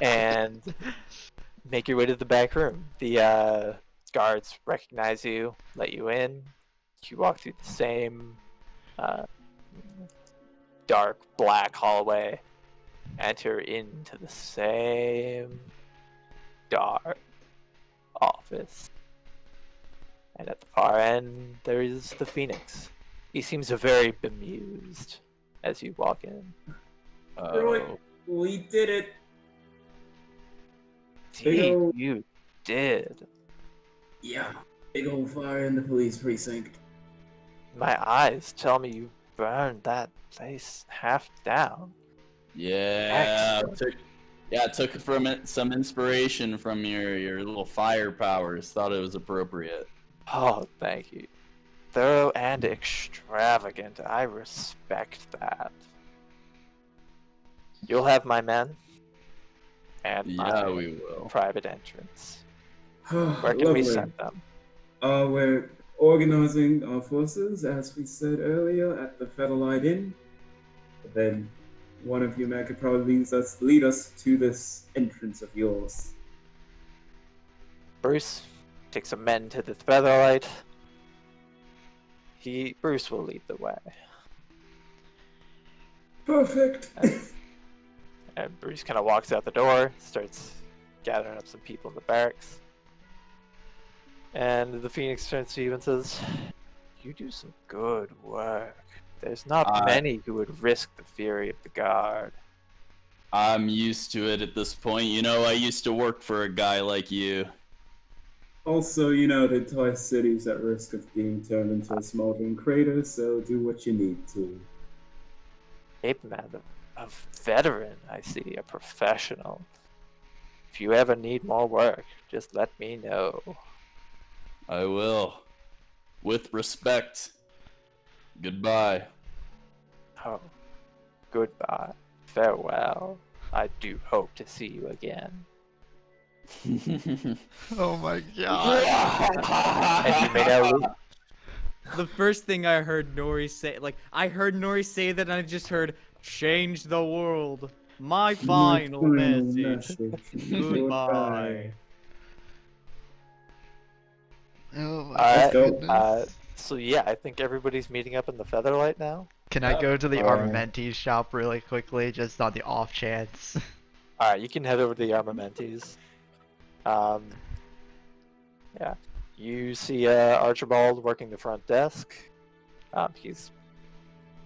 And make your way to the back room. The guards recognize you, let you in. You walk through the same dark black hallway, enter into the same dark office. And at the far end, there is the Phoenix. He seems very bemused as you walk in. Right. We did it. Big Gee, ol'- you did. Yeah. Big old fire in the police precinct. My eyes tell me you burned that place half down. Yeah, Excellent. took from it some inspiration from your little fire powers. Thought it was appropriate. Oh, thank you. Thorough and extravagant. I respect that. You'll have my men and Yeah, my we will. private entrance. Where can we send them? We're organizing our forces, as we said earlier, at the Federalite Inn. But then one of you men could probably lead us to this entrance of yours. Bruce, take some men to the Featherlight. Bruce will lead the way. Perfect. And Bruce kind of walks out the door, starts gathering up some people in the barracks. And the Phoenix turns to you and says, "You do some good work. There's not many who would risk the fury of the guard." I'm used to it at this point. You know, I used to work for a guy like you. Also, you know, the entire city's at risk of being turned into a smoldering crater, so do what you need to. Ape Man, a veteran, I see, a professional. If you ever need more work, just let me know. I will. With respect. Goodbye. Oh, goodbye. Farewell. I do hope to see you again. Oh my god. And you may now leave. The first thing I heard Nori say, like, I heard Nori say that, and I just heard, "Change the world." My final message. Goodbye. Oh my Alright, goodness. so yeah, I think everybody's meeting up in the Featherlight now. Can I go to the Alright. Armamenti shop really quickly, just on the off chance? Alright, you can head over to the Armamentis. Yeah. You see Archibald working the front desk. He's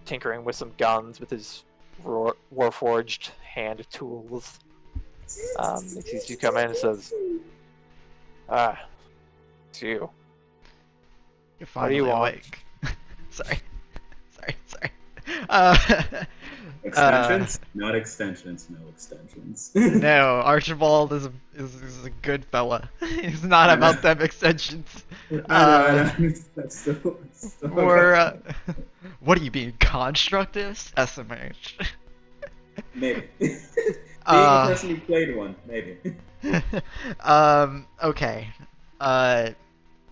tinkering with some guns with his warforged hand tools. He sees you come in and says, it's you. You're What do you finally want? awake. Sorry. Sorry. Extensions? Not extensions, no extensions. No, Archibald is a good fella. He's not about them extensions. I know. That's still Or, what are you being, constructivist? SMH. maybe. Being a person who played one, maybe. Okay.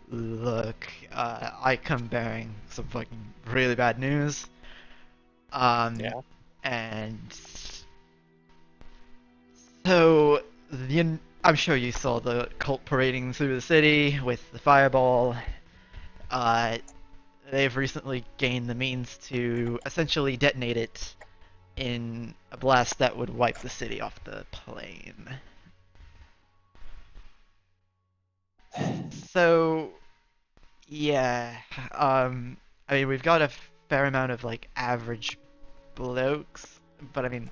Look, I come bearing some fucking really bad news. Yeah. And so I'm sure you saw the cult parading through the city with the fireball. They've recently gained the means to essentially detonate it in a blast that would wipe the city off the plane. So, yeah, I mean, we've got a fair amount of, like, average blokes, but I mean,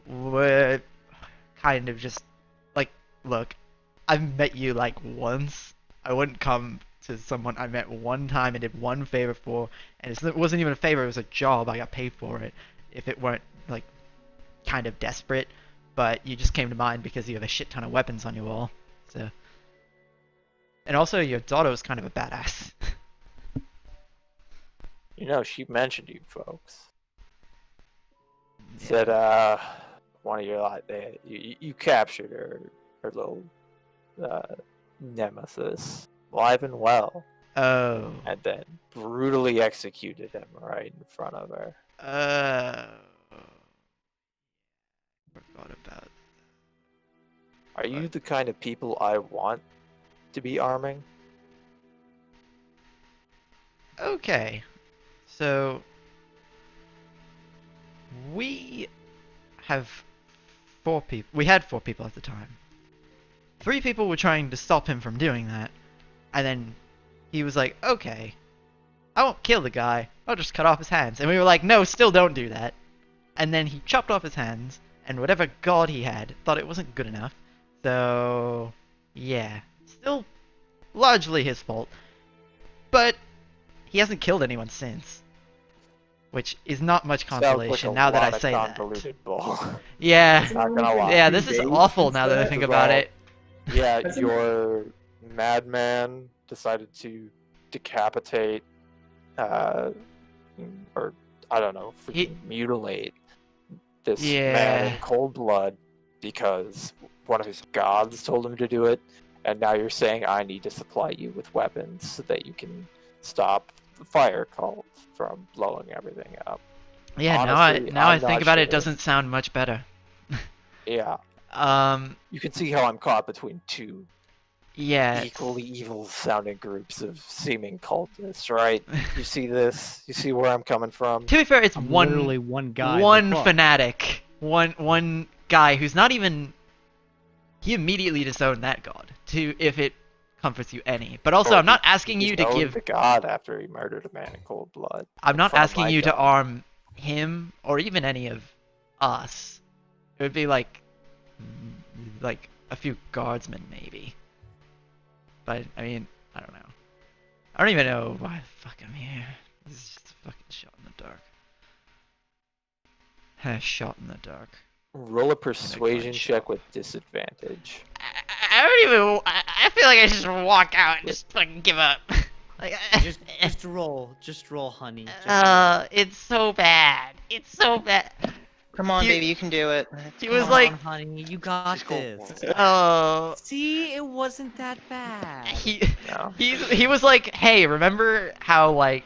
we're kind of just, like, look, I've met you, like, once. I wouldn't come to someone I met one time and did one favor for, and it wasn't even a favor, it was a job, I got paid for it, if it weren't, like, kind of desperate, but you just came to mind because you have a shit ton of weapons on your wall, so... And also, your daughter was kind of a badass. You know, she mentioned you folks. Said, one of your lot there, you captured her little, nemesis, alive and well, Oh. and then brutally executed him right in front of her. Forgot about that. Are you the kind of people I want to be arming? Okay. So we have 4 people. We had 4 people at the time. 3 people were trying to stop him from doing that, and then he was like, "Okay, I won't kill the guy. I'll just cut off his hands." And we were like, "No, still don't do that." And then he chopped off his hands, and whatever god he had thought it wasn't good enough. So yeah, still largely his fault. But he hasn't killed anyone since, which is not much consolation now that I say that. Yeah, Not gonna lie. yeah, this is awful now that I think about it. Yeah, your madman decided to decapitate, or I don't know, mutilate this man in cold blood because one of his gods told him to do it, and now you're saying I need to supply you with weapons so that you can stop the fire cult from blowing everything up. Yeah, Honestly, now I I'm think not about it, it sure. doesn't sound much better. Yeah. You can see how I'm caught between 2 yeah, equally evil sounding groups of seeming cultists, right? You see this? You see where I'm coming from? to be fair, it's I'm one literally one guy. one the fuck? fanatic, one guy who's not even. He immediately disowned that god. If it comforts you any. But also, I'm not asking you to give. the god after he murdered a man in cold blood. I'm in not front of asking my you to god. arm him or even any of us. It would be like a few guardsmen maybe. But I mean, I don't know. I don't even know why the fuck I'm here. This is just a fucking shot in the dark. Shot in the dark. Roll a persuasion gunshot. check with disadvantage. I don't even. I feel like I should walk out and just fucking give up. Like, Just roll, honey. Just roll. it's so bad. It's so bad. Come on, You- baby, you can do it. He was Come like, on, honey, you got Just go this. for it. oh. See, it wasn't that bad. No. He was like, hey, remember how like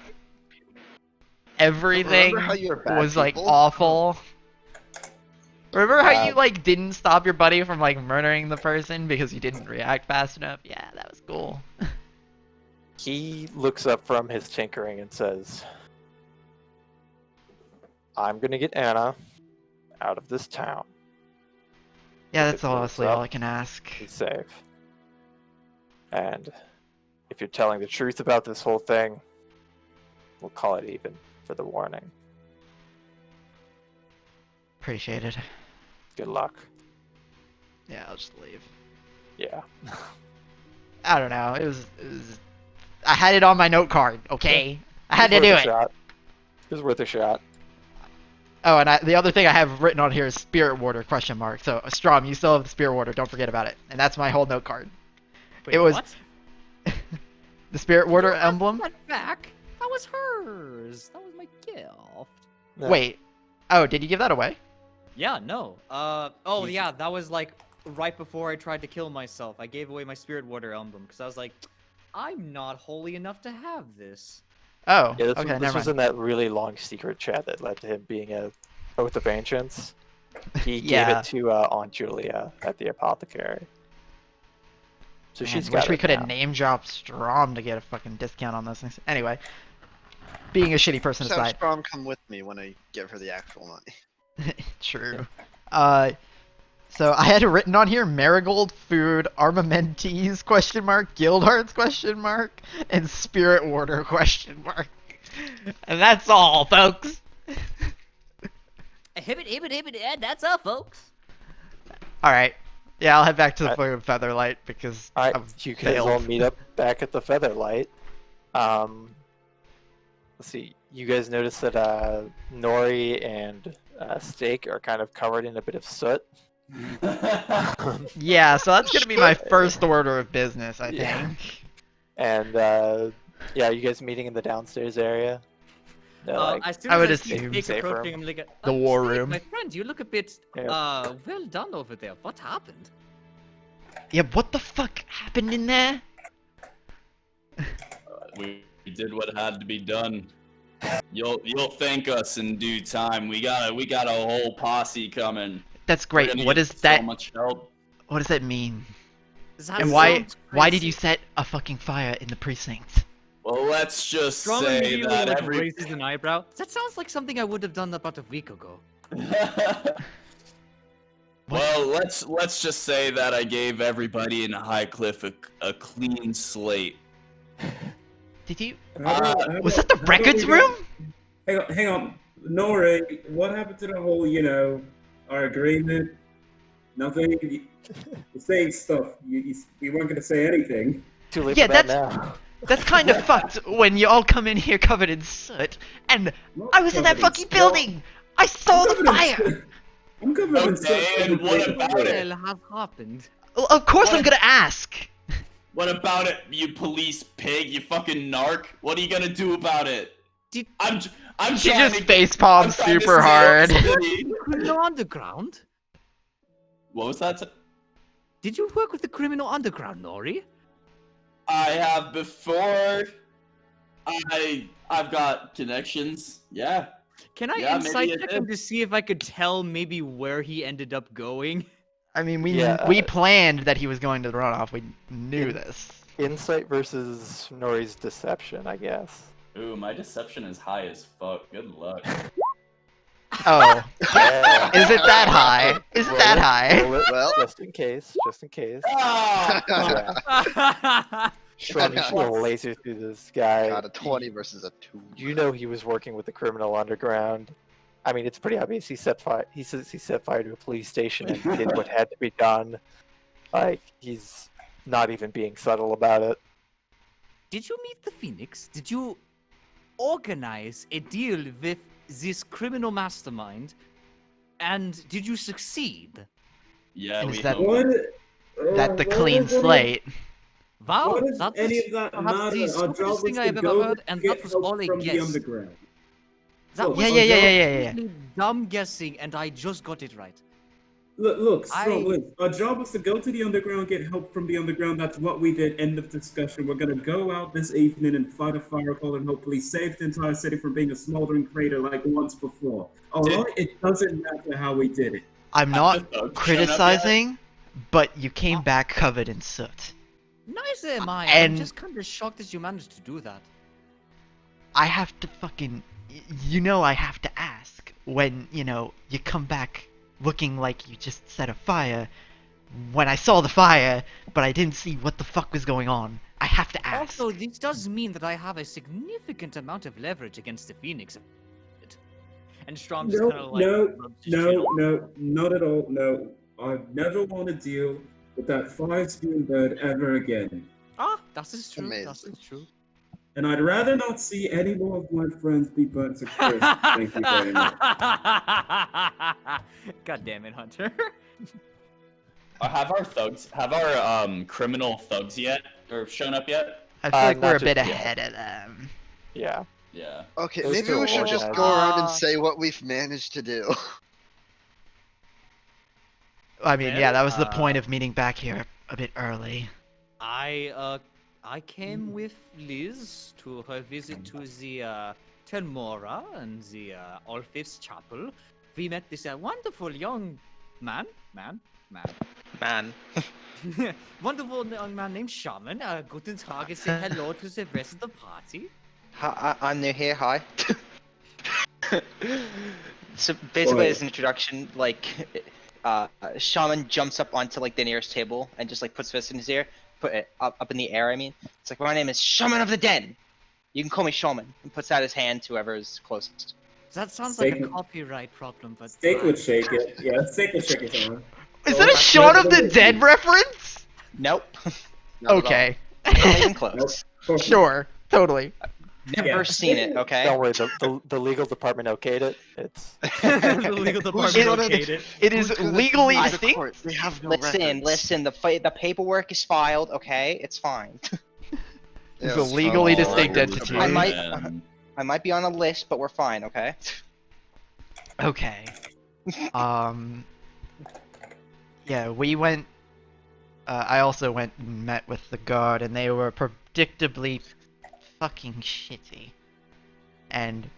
everything Remember how you were bad was like people? awful? Remember how you like didn't stop your buddy from like murdering the person because you didn't react fast enough? Yeah, that was cool. He looks up from his tinkering and says, I'm gonna get Anna out of this town. Yeah, If that's it blows honestly up, all I can ask. He's safe. And if you're telling the truth about this whole thing, we'll call it even for the warning. Appreciate it. Good luck. Yeah, I'll just leave. Yeah. I don't know. It was. I had it on my note card. Okay, I had to do it. Shot. It was worth a shot. Oh, and the other thing I have written on here is Spirit Warder ? So Strom, you still have the Spirit Warder. Don't forget about it. And that's my whole note card. Wait, it was what? the Spirit Warder You have emblem. that back. That was hers. That was my gift. No. Wait. Oh, did you give that away? Yeah, no. Oh yeah, that was like right before I tried to kill myself. I gave away my Spirit Warder emblem because I was like, I'm not holy enough to have this. Oh, Yeah, this, okay, this never was mind. in that really long secret chat that led to him being a Oath of Ancients. He Yeah. gave it to Aunt Julia at the apothecary. So Man, she's got wish we it could have now. name dropped Strom to get a fucking discount on those things. Anyway, being a shitty person Just have aside. Strom come with me when I give her the actual money. True. So I had it written on here: Marigold Food, Armamentees ? Guild Hearts ? And Spirit Warder ? And that's all, folks. Hibbit, that's all, folks. All right. Yeah, I'll head back to the Alright. fucking Featherlight because Alright, I've you guys all failed. meet up back at the Featherlight. Let's see. You guys notice that Nori and Steak are kind of covered in a bit of soot. Yeah, so that's gonna be my first order of business, I Yeah. think. And yeah, you guys meeting in the downstairs area? They're like, As soon I as would I see assume Steak safe room. approaching, I'm like, The war Steak, room. my friend, you look a bit Yeah. well done over there. What happened? Yeah, what the fuck happened in there? We did what had to be done. You'll thank us in due time. We got a whole posse coming. That's We're great. gonna What get is so that? much help. What does that mean? That And why sounds why did crazy. you set a fucking fire in the precinct? Well, let's just Strom say immediately that like raises an eyebrow. That sounds like something I would have done about a week ago. Well, let's just say that I gave everybody in Highcliff a clean slate. Did you? How Was that the about records we go- room? Hang on. Nori, what happened to the whole, our agreement? Nothing? You're saying stuff. You weren't going to say anything. too late Yeah, for that that's- now. That's kind of fucked when you all come in here covered in soot, and Not I was in that covered fucking soot. building. I saw the I'm fire. covered in Okay, soot. and what about What it? the hell has happened? Well, of course I'm What? gonna ask. What about it, you police pig? You fucking narc? What are you gonna do about it? Did- I'm She trying just to, face I'm palms trying to super save hard. the city. Criminal Underground? What was that? Did you work with the Criminal Underground, Nori? I have before. I've got connections. Yeah. Can I Yeah, maybe insight it check did. him to see if I could tell maybe where he ended up going? I mean, we Yeah, we planned that he was going to run off. We knew this. Insight versus Nori's deception, I guess. Ooh, my deception is high as fuck. Good luck. Oh, Yeah. is it that high? Is it Roll that it, high? roll it, Well. just in case. Ah! Yeah. Sean, you should have laser through this guy. Got a 20 versus a 2. You know he was working with the criminal underground. I mean, it's pretty obvious he set fire. He says he set fire to a police station and did what had to be done. Like, he's not even being subtle about it. Did you meet the Phoenix? Did you organize a deal with this criminal mastermind? And did you succeed? Yeah, And we is that- hope. That the What clean is it? slate. Wow, Why does that any is of that perhaps matter? the Our job stupidest was thing to I have ever go heard, and get that was help all a from the guess. underground. That Look, was Yeah, yeah. completely dumb guessing, and I just got it right. Look, I- Strong, look, our job was to go to the underground, get help from the underground. That's what we did. End of discussion. We're gonna go out this evening and fight a fire call and hopefully save the entire city from being a smoldering crater like once before. Alright? It doesn't matter how we did it. I'm Have not the thugs shown up yet? criticizing, but you came back covered in soot. Nice am I. And- I'm just kind of shocked that you managed to do that. I have to fucking... You know I have to ask when, you know, you come back looking like you just set a fire. When I saw the fire, but I didn't see what the fuck was going on. I have to ask. Also, this does mean that I have a significant amount of leverage against the Phoenix. And Strom just No, kind of like no, rubs his chin. no, not at all. No, I never want to deal with that fire-spewing bird ever again. Ah, that is true. That Amazing. is true. And I'd rather not see any more of my friends be burnt to crisp. Thank you very much. God damn it, Hunter. Have our criminal thugs yet or shown up yet? I feel like not we're a just bit yet. ahead of them. Yeah. Yeah. Okay, Those maybe two we should just organized. go around and Ah. say what we've managed to do. I mean, Well, yeah, that was the point of meeting back here a bit early. I came with Liz to her visit to the Telmora and the All Faiths Chapel. We met this wonderful young man, Man. wonderful young man named Shaman. Guten Tag, and say hello to the rest of the party. Hi, I'm new here. Hi. So basically, as an introduction, like, Shaman jumps up onto like the nearest table and just like puts fist in his ear, put it up in the air. I mean, it's like, my name is Shaman of the Den. You can call me Shaman, and puts out his hand to whoever's closest. That sounds like a Steak- copyright problem, but Steak would shake it. Yeah, Steak would shake his arm. Is that a Shaun of the Dead reference? Nope. Not at all. Okay. Not even close. Sure. Totally. Never Yeah. seen it. Okay. Don't worry, the legal department okayed it. It's the legal department gonna- okayed it. It is Who's gonna legally deny the distinct. court? We have no Listen, records. the paperwork is filed. Okay, it's fine. It's Yeah, a legally Oh, distinct man. entity. I might- Man. I might be on a list, but we're fine. Okay. Okay. Yeah, we went. I also went and met with the guard, and they were predictably fucking shitty. And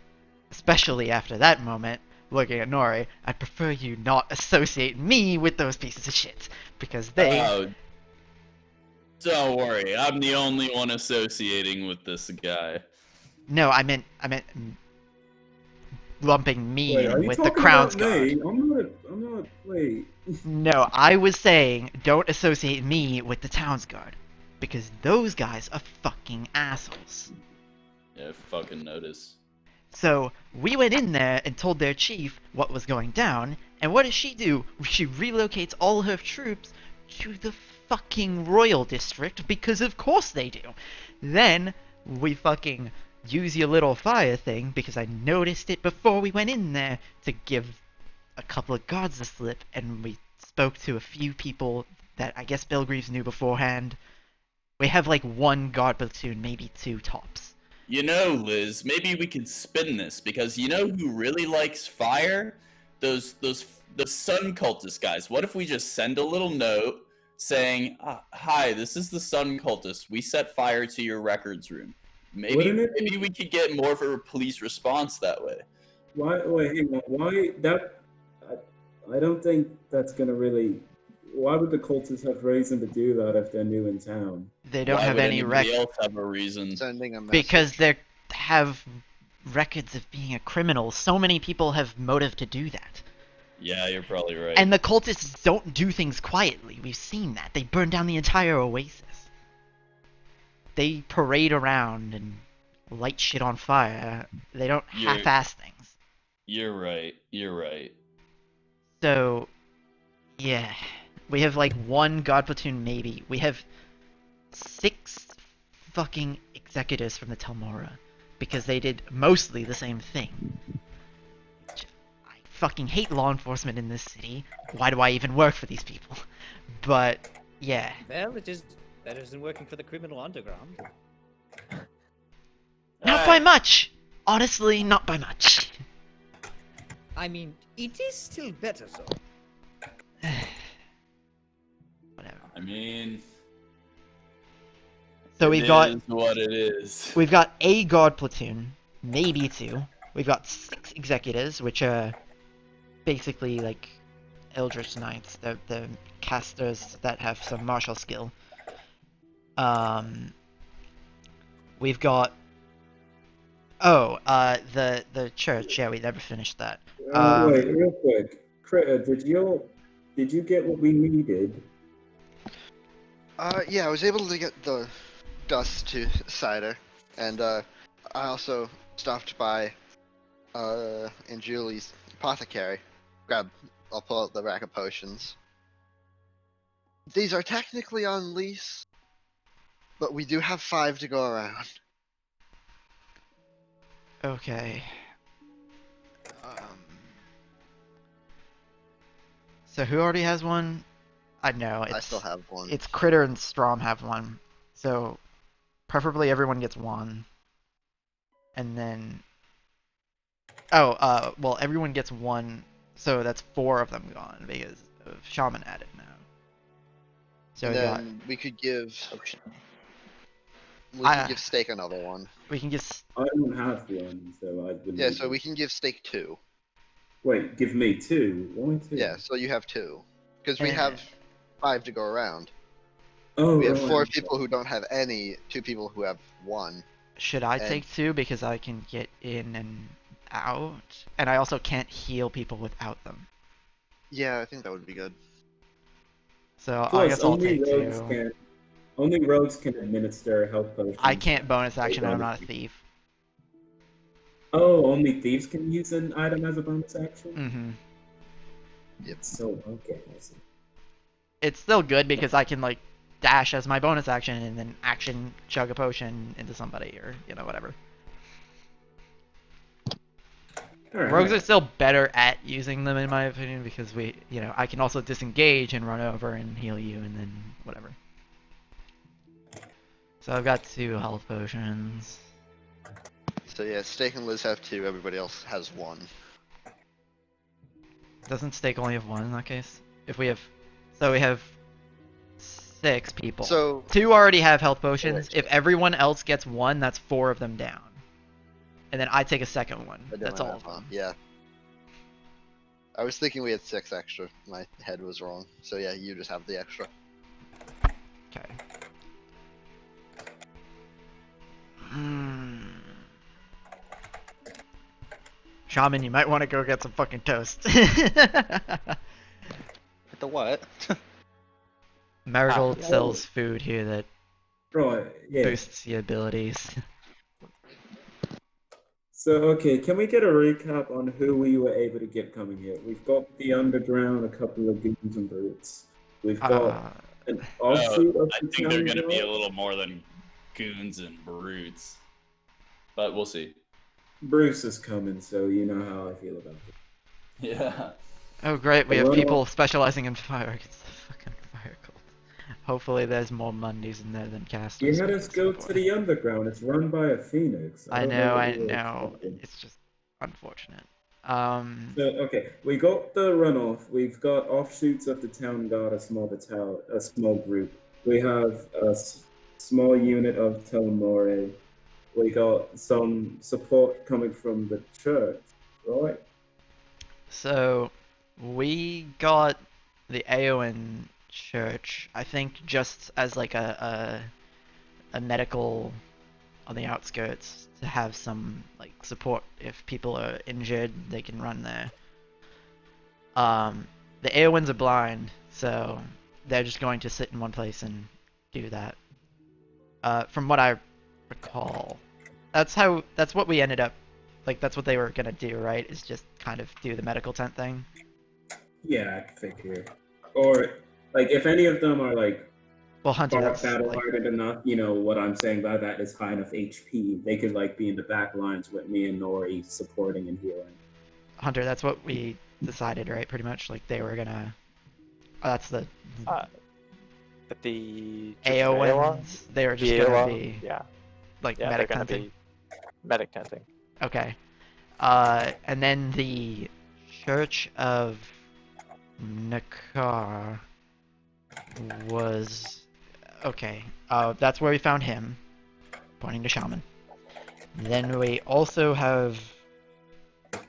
especially after that moment, looking at Nori, I'd prefer you not associate me with those pieces of shit, because they. Oh, don't worry, I'm the only one associating with this guy. No, I meant lumping me Wait, are in you with the talking Crown's about guard. me? I'm not. Wait. No, I was saying don't associate me with the town's guard, because those guys are fucking assholes. Yeah, fucking notice. So we went in there and told their chief what was going down, and what does she do? She relocates all her troops to the fucking royal district, because of course they do. Then we fucking use your little fire thing, because I noticed it before we went in there, to give a couple of guards a slip, and we spoke to a few people that I guess Bill Greaves knew beforehand. We have like one guard platoon, maybe two tops. You know, Liz, maybe we could spin this, because you know who really likes fire? The sun cultist guys. What if we just send a little note saying, "Hi, this is the sun cultist. We set fire to your records room." Maybe Wouldn't it be- maybe we could get more of a police response that way. Why? Wait, hang on. Why that? I don't think that's gonna really. Why would the cultists have reason to do that if they're new in town? They don't Why have would any anybody record else have a reason? Sending a message. because they have records of being a criminal. So many people have motive to do that. Yeah, you're probably right. And the cultists don't do things quietly. We've seen that. They burn down the entire oasis. They parade around and light shit on fire. They don't You're- half-ass things. You're right. You're right. So, yeah. We have like one god platoon maybe. We have 6 fucking executives from the Telmora. Because they did mostly the same thing. I fucking hate law enforcement in this city. Why do I even work for these people? But, yeah. Well, it is better than working for the criminal underground. Not by much! Honestly, not by much. I mean, it is still better so. Whatever. I mean, So it is what it is. We've got a god platoon, maybe 2. We've got 6 executives, which are basically like Eldritch Knights, the casters that have some martial skill. We've got the church. Yeah, we never finished that. Wait, real quick, Critter, did you get what we needed? Yeah, I was able to get the dust to cider, and I also stopped by in Julie's apothecary. I'll pull out the rack of potions. These are technically on lease, but we do have 5 to go around. Okay. So who already has one? I know. I still have one. It's Critter and Strom have one. So preferably everyone gets one. And then well, everyone gets one, so that's 4 of them gone because of Shaman added now. So and then we could give Steak another one. We can give. I don't have one, so I wouldn't. Yeah, so we can give Steak 2. Wait, give me 2. Why 2? Yeah, so you have 2, because we have 5 to go around. Oh, we have 4 people who don't have any, 2 people who have 1. Should I take 2 because I can get in and out, and I also can't heal people without them. Yeah, I think that would be good. So I guess I'll take 2. Only rogues can administer health potions. I can't bonus action, and I'm not a thief. Oh, only thieves can use an item as a bonus action? Mm-hmm. Yep. So, okay. It's still good because I can, like, dash as my bonus action and then action chug a potion into somebody or, whatever. Right. Rogues are still better at using them, in my opinion, because I can also disengage and run over and heal you and then whatever. So I've got 2 health potions. So yeah, Steak and Liz have 2, everybody else has 1. Doesn't Steak only have 1 in that case? We have 6 people. So 2 already have health potions. If everyone else gets 1, that's 4 of them down. And then I take a second one. That's all of them. Yeah. I was thinking we had 6 extra. My head was wrong. So yeah, you just have the extra. Okay. Shaman, you might want to go get some fucking toast. The what? Marigold sells food here that boosts your abilities. So, okay, can we get a recap on who we were able to get coming here? We've got the Underground, a couple of goons and brutes. We've got an offshoot of I think they're going to be a little more than goons and brutes. But we'll see. Bruce is coming, so you know how I feel about it. Yeah. Oh great, we have people specializing in fire against the fucking fire cult. Hopefully there's more Mondays in there than casters. You had us go to the Underground. It's run by a phoenix. I know. It's just unfortunate. So, okay, we got the runoff. We've got offshoots of the town guard, a small group. We have a small unit of Telmore. We got some support coming from the church, right? So, we got the Aowen church, I think, just as like a medical on the outskirts to have some like support if people are injured, they can run there. The Aowens are blind, so they're just going to sit in one place and do that. From what I recall, that's what we ended up Like that's what they were gonna do, right? Is just kind of do the medical tent thing. Yeah, I figure. Or like if any of them are like Well, Hunter, that's battle like, hardened enough, what I'm saying by that is high enough HP. They could like be in the back lines with me and Nori supporting and healing. Hunter, that's what we decided, right? Pretty much, like they were gonna. Oh, that's the But the AO Jujutsu ones. They were just the gonna AO be yeah, like yeah, medic they're gonna hunting. be medic tenting. Okay. And then the Church of Nakar was okay. That's where we found him, pointing to Shaman. Then we also have.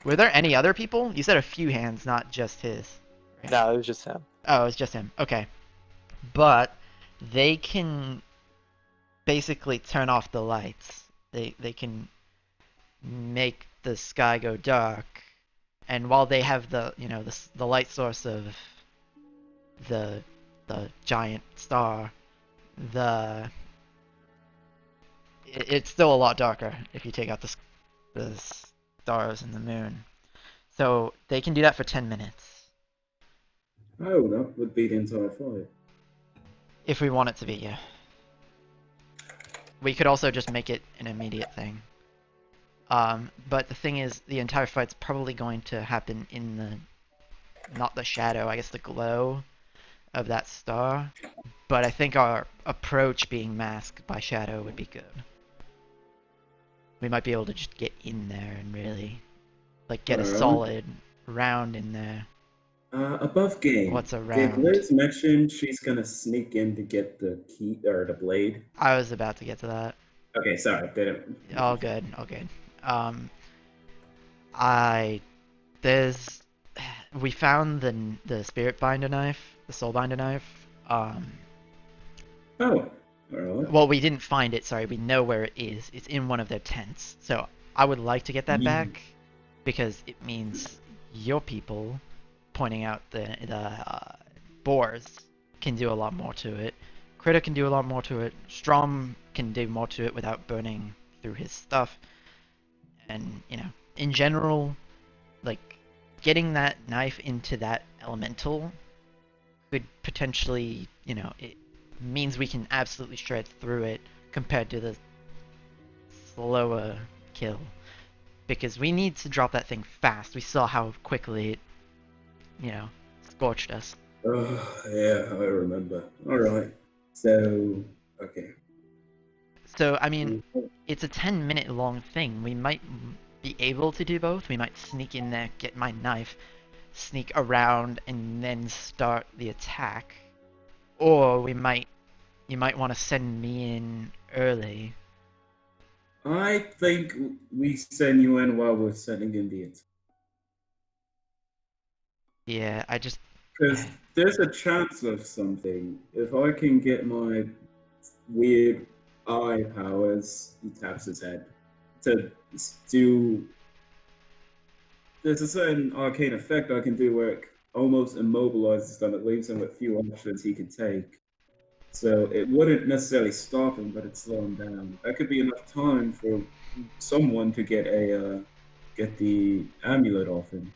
Were there any other people? You said a few hands, not just his. Right? No, it was just him. Oh, it was just him. Okay. But they can basically turn off the lights. They can make the sky go dark, and while they have the the light source of the giant star, it's still a lot darker if you take out the stars and the moon. So they can do that for 10 minutes Oh, that would be the entire fight. if we want it to be. Yeah. We could also just make it an immediate thing. But the thing is, the entire fight's probably going to happen in not the shadow, I guess the glow of that star. But I think our approach being masked by shadow would be good. We might be able to just get in there and really, like, get a solid round in there. Above game. What's Did around? Liz mention she's gonna sneak in to get the key or the blade? I was about to get to that. Okay, sorry, didn't. All good, all good. We found the spirit binder knife, the soul binder knife. Oh, alright. Well, we didn't find it. Sorry, we know where it is. It's in one of their tents. So I would like to get that back because it means your people pointing out the boars can do a lot more to it. Critter can do a lot more to it. Strom can do more to it without burning through his stuff. And, in general, like, getting that knife into that elemental could potentially, it means we can absolutely shred through it compared to the slower kill. Because we need to drop that thing fast. We saw how quickly it, scorched us. Oh, yeah, I remember. Alright. So, okay. So, I mean, it's a 10-minute long thing. We might be able to do both. We might sneak in there, get my knife, sneak around, and then start the attack. Or you might want to send me in early. I think we send you in while we're sending in the attack. Yeah, I just... Because there's a chance of something. If I can get my weird eye powers, he taps his head, to do... There's a certain arcane effect I can do where it almost immobilizes them. It leaves him with few options he can take. So it wouldn't necessarily stop him, but it'd slow him down. That could be enough time for someone to get the amulet off him.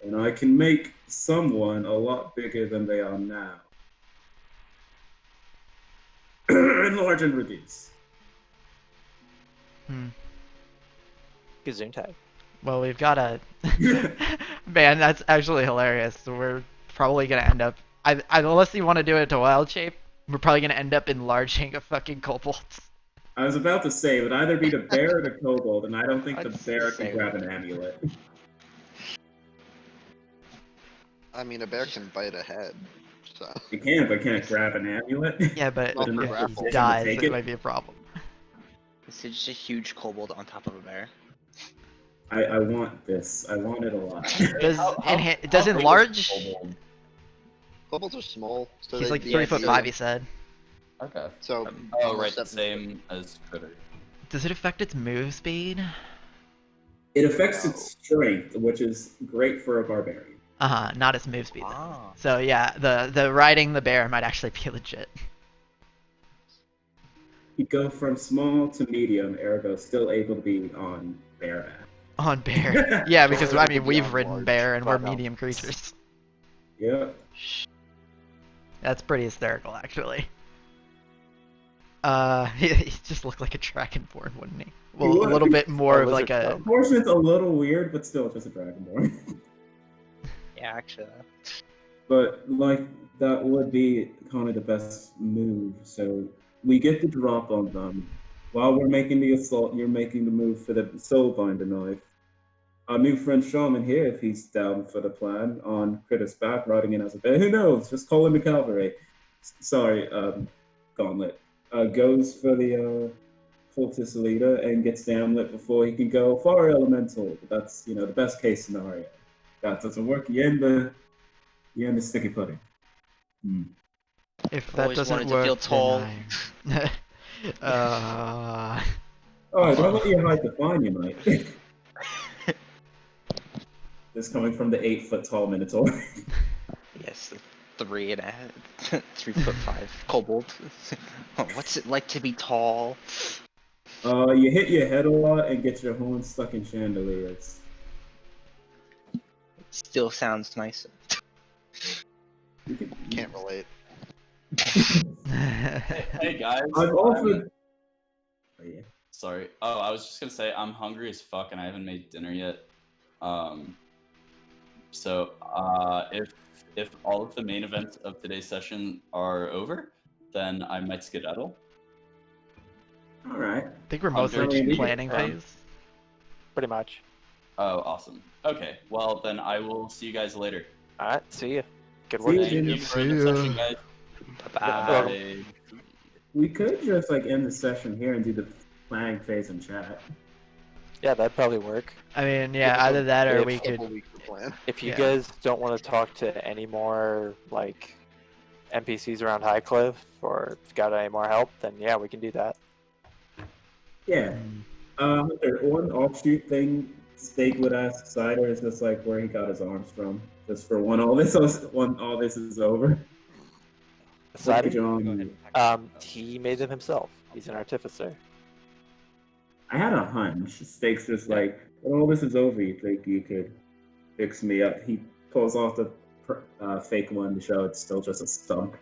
And I can make someone a lot bigger than they are now. Enlarge and reduce. Gesundheit. Well, we've got a... Man, that's actually hilarious. So we're probably going to end up... unless you want to do it to wild shape, we're probably going to end up enlarging a fucking kobold. I was about to say, it would either be the bear or the kobold, and I don't think the bear can grab an amulet. I mean, a bear can bite a head, so... It can, but can it grab an amulet? Yeah, but Not if for it raffle. dies, Take it it? might be a problem. It's just a huge kobold on top of a bear. I want this. I want it a lot. Does enlarge? Kobolds are small. So He's they- like yeah, 3'5", he said. Okay. So, Oh, right, the step- same as Critter. Does it affect its move speed? It affects its strength, which is great for a barbarian. Not its move speed. Then. So yeah, the riding the bear might actually be legit. You go from small to medium, ergo still able to be on bareback. On bear. Yeah, because I mean we've Beyond ridden large. bear and we're But no. medium creatures. Yeah. That's pretty hysterical, actually. He just looked like a dragonborn, wouldn't he? Well, a would. little bit more A of like lizard a. folk. Proportion's a little weird, but still just a dragonborn. Yeah, actually. But like that would be kind of the best move. So we get the drop on them while we're making the assault. You're making the move for the soulbinder knife. Our new friend Shaman here, if he's down for the plan, on Critter's back, riding in as a bear. Who knows? Just call him the cavalry. Sorry, Gauntlet. Goes for the cultist leader and gets the amulet before he can go fire elemental. That's the best case scenario. That doesn't work. You end the sticky pudding. If I've that always doesn't wanted to work, feel tall. then Oh, don't let your height define you, mate. This coming from the 8-foot tall Minotaur. Yes, the 3.5, 3'5" kobold. Oh, what's it like to be tall? You hit your head a lot and get your horns stuck in chandeliers. Still sounds nice. Can't relate. Hey guys. I've offered. Oh, yeah. Sorry. Oh, I was just gonna say I'm hungry as fuck and I haven't made dinner yet. So if all of the main events of today's session are over, then I might skedaddle. All right. I think we're mostly Really? just planning Yeah. phase. Pretty much. Oh, awesome. Okay. Well, then I will see you guys later. All right. See you. Good See work. you, Thank you Jimmy. for the session, guys. Bye-bye. Bye. We could just end the session here and do the planning phase in chat. Yeah, that'd probably work. I mean, yeah, either that or If- we could. Couple weeks to plan. If you Yeah. guys don't want to talk to any more like NPCs around Highcliff, or if you got any more help, then yeah, we can do that. Yeah. Hunter, one offshoot thing Steak would ask Cider is just like where he got his arms from. Just for when all this is over. Cider? John, He made them himself. He's an artificer. I had a hunch. Steak's just like, when all this is over, you think you could fix me up. He pulls off the fake one to show it's still just a stump.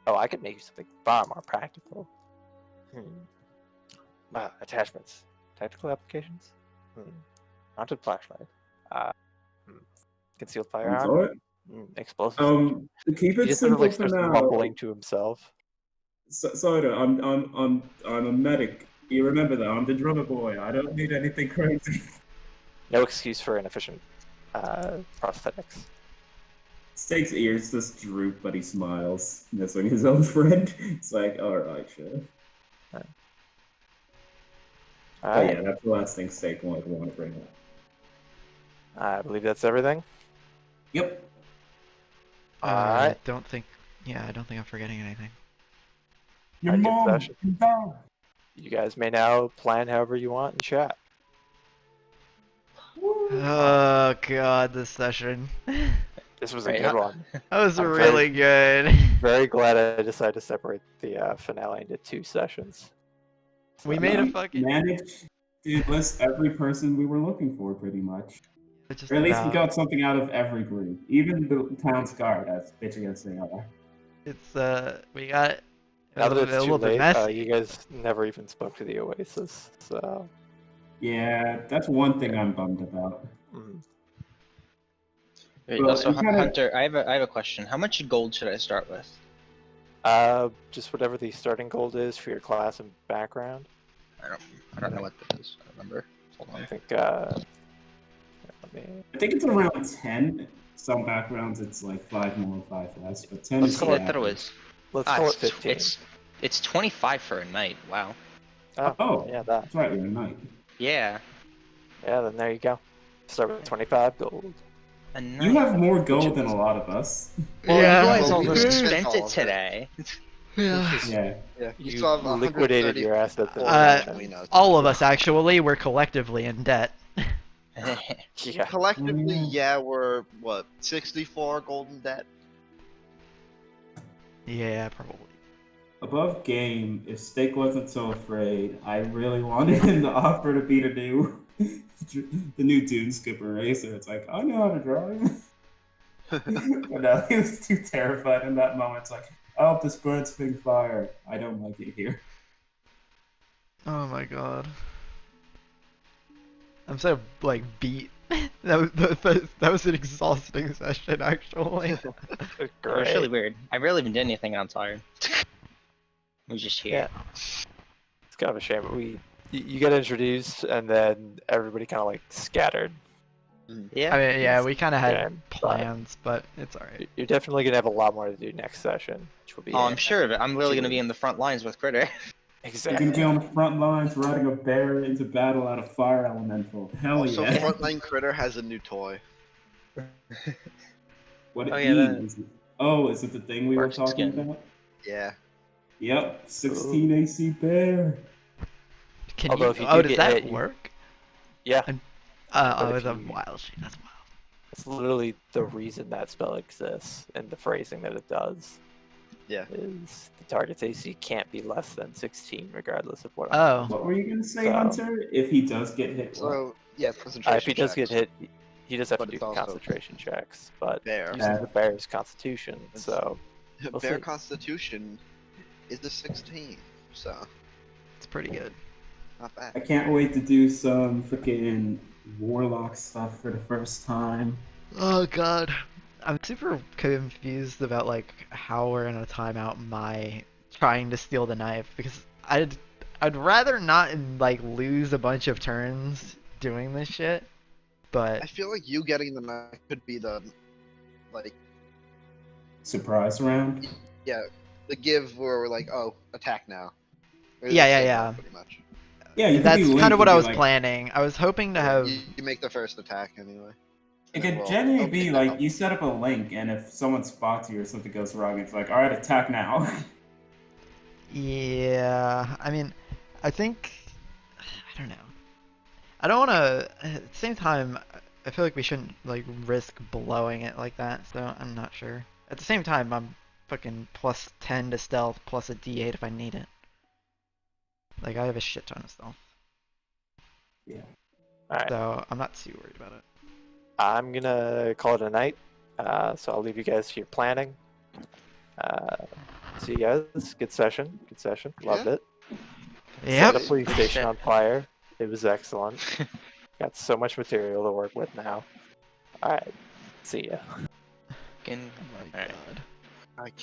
Oh, I could make you something far more practical. Attachments. Tactical applications? Mounted flashlight. Concealed firearm? Sorry? Explosives. To keep He it just sort of simple like for starts now. mumbling to himself. Sorry, I'm a medic. You remember that? I'm the drummer boy. I don't need anything crazy. No excuse for inefficient prosthetics. Steak's ears just droop, but he smiles, missing his own friend. It's like, alright, sure. Oh yeah, that's the last thing Steak would want to bring up. I believe that's everything. Yep. Alright. I don't think I'm forgetting anything. Your Good mom session. is down. You guys may now plan however you want in chat. Oh god, this session. This was a Right, good one. That was I'm really good. Very glad I decided to separate the finale into 2 sessions. We made a fucking. Managed to enlist every person we were looking for, pretty much. Just Or at least we about. got something out of every group. Even the town's guard has bitch against the other. It's we got. Now that a it's too little bit late, messy. you guys never even spoke to the Oasis, so... Yeah, that's one thing I'm bummed about. Wait, Well, also, you kinda- Hunter, I have a question. How much gold should I start with? Just whatever the starting gold is for your class and background. I don't know what that is. I don't remember. Hold on. I think, let me... I think it's around 10. Some backgrounds it's like 5 more, 5 less, but 10 is I the thought it average. was. Let's call it it's- 15. It's 25 for a night. Wow. Oh, yeah, that. That's right, you're a knight. Yeah. Yeah, then there you go. Start with 25 gold. A night. You have more gold than a lot of us. Well, Yeah. you guys Well, all we just spent spent all it of it. today. Yeah. Yeah. Yeah, You still have liquidated your asset. between us. All of us actually, we're collectively in debt. Yeah. Collectively, Mm. yeah, we're what 64 golden debt. Yeah, probably. Above game, if Steak wasn't so afraid, I really wanted him to offer to be the new the new Dune Skipper racer. It's like, I know how to drive. But no, he was too terrified in that moment. It's like, oh, this bird's spitting fire. I don't like it here. Oh my god. I'm so like beat. That was an exhausting session actually. It was really weird. I barely even did anything and I'm tired. We just here. Yeah. It's kind of a shame. You get introduced and then everybody kind of like scattered. Yeah. I mean, yeah, we kind of had Yeah, but- plans, but it's alright. You're definitely gonna have a lot more to do next session, which will be. Oh, I'm sure of it. I'm literally gonna be in the front lines with Critter. You're Exactly. gonna be on the front lines riding a bear into battle out of fire elemental. Hell Also, yeah. Frontline Critter has a new toy. What it Oh, yeah, that- means. Oh, is it the thing we were Barks talking skin. about? Yeah. Yep, 16 AC bear. Can Although you? if you Oh, do does get that hit, you- work? Yeah, Oh, if it's a you- wild shit. That's wild. it's literally the reason that spell exists and the phrasing that it does. Yeah. Is the target's AC can't be less than 16, regardless of what. Oh. What were you gonna say, So- Hunter? If he does get hit, what? So, yeah, concentration If he does get checks. hit, he does have But to do it's also concentration checks. But bear. using the bear's constitution, so we'll Bear see. Constitution is a 16, so It's pretty good. not I bad. can't wait to do some freaking warlock stuff for the first time. Oh god. I'm super confused about like how we're gonna time out my trying to steal the knife because I'd rather not like lose a bunch of turns doing this shit. But I feel like you getting the knife could be the, like, Surprise round. yeah, the give where we're like, oh, attack now. Or the Yeah, save yeah. round, Pretty much. Yeah, you could that's be Link kind of what and I be was like, planning. I was hoping to have You make the first attack anyway. It And then could we'll- genuinely okay, be then like you set up a link, and if someone spots you or something goes wrong, it's like, all right, attack now. Yeah, I mean, I think I don't know. I don't want to. At the same time, I feel like we shouldn't like risk blowing it like that. So I'm not sure. At the same time, I'm fucking plus 10 to stealth, plus a D8 if I need it. Like I have a shit ton of stealth, Yeah. all right. so I'm not too worried about it. I'm gonna call it a night. So I'll leave you guys to your planning. See you guys. Good session. Good session. Loved it. Yep. Set a police station on fire. It was excellent. Got so much material to work with now. All right. See ya. Fucking- Oh my Alright. god. I can't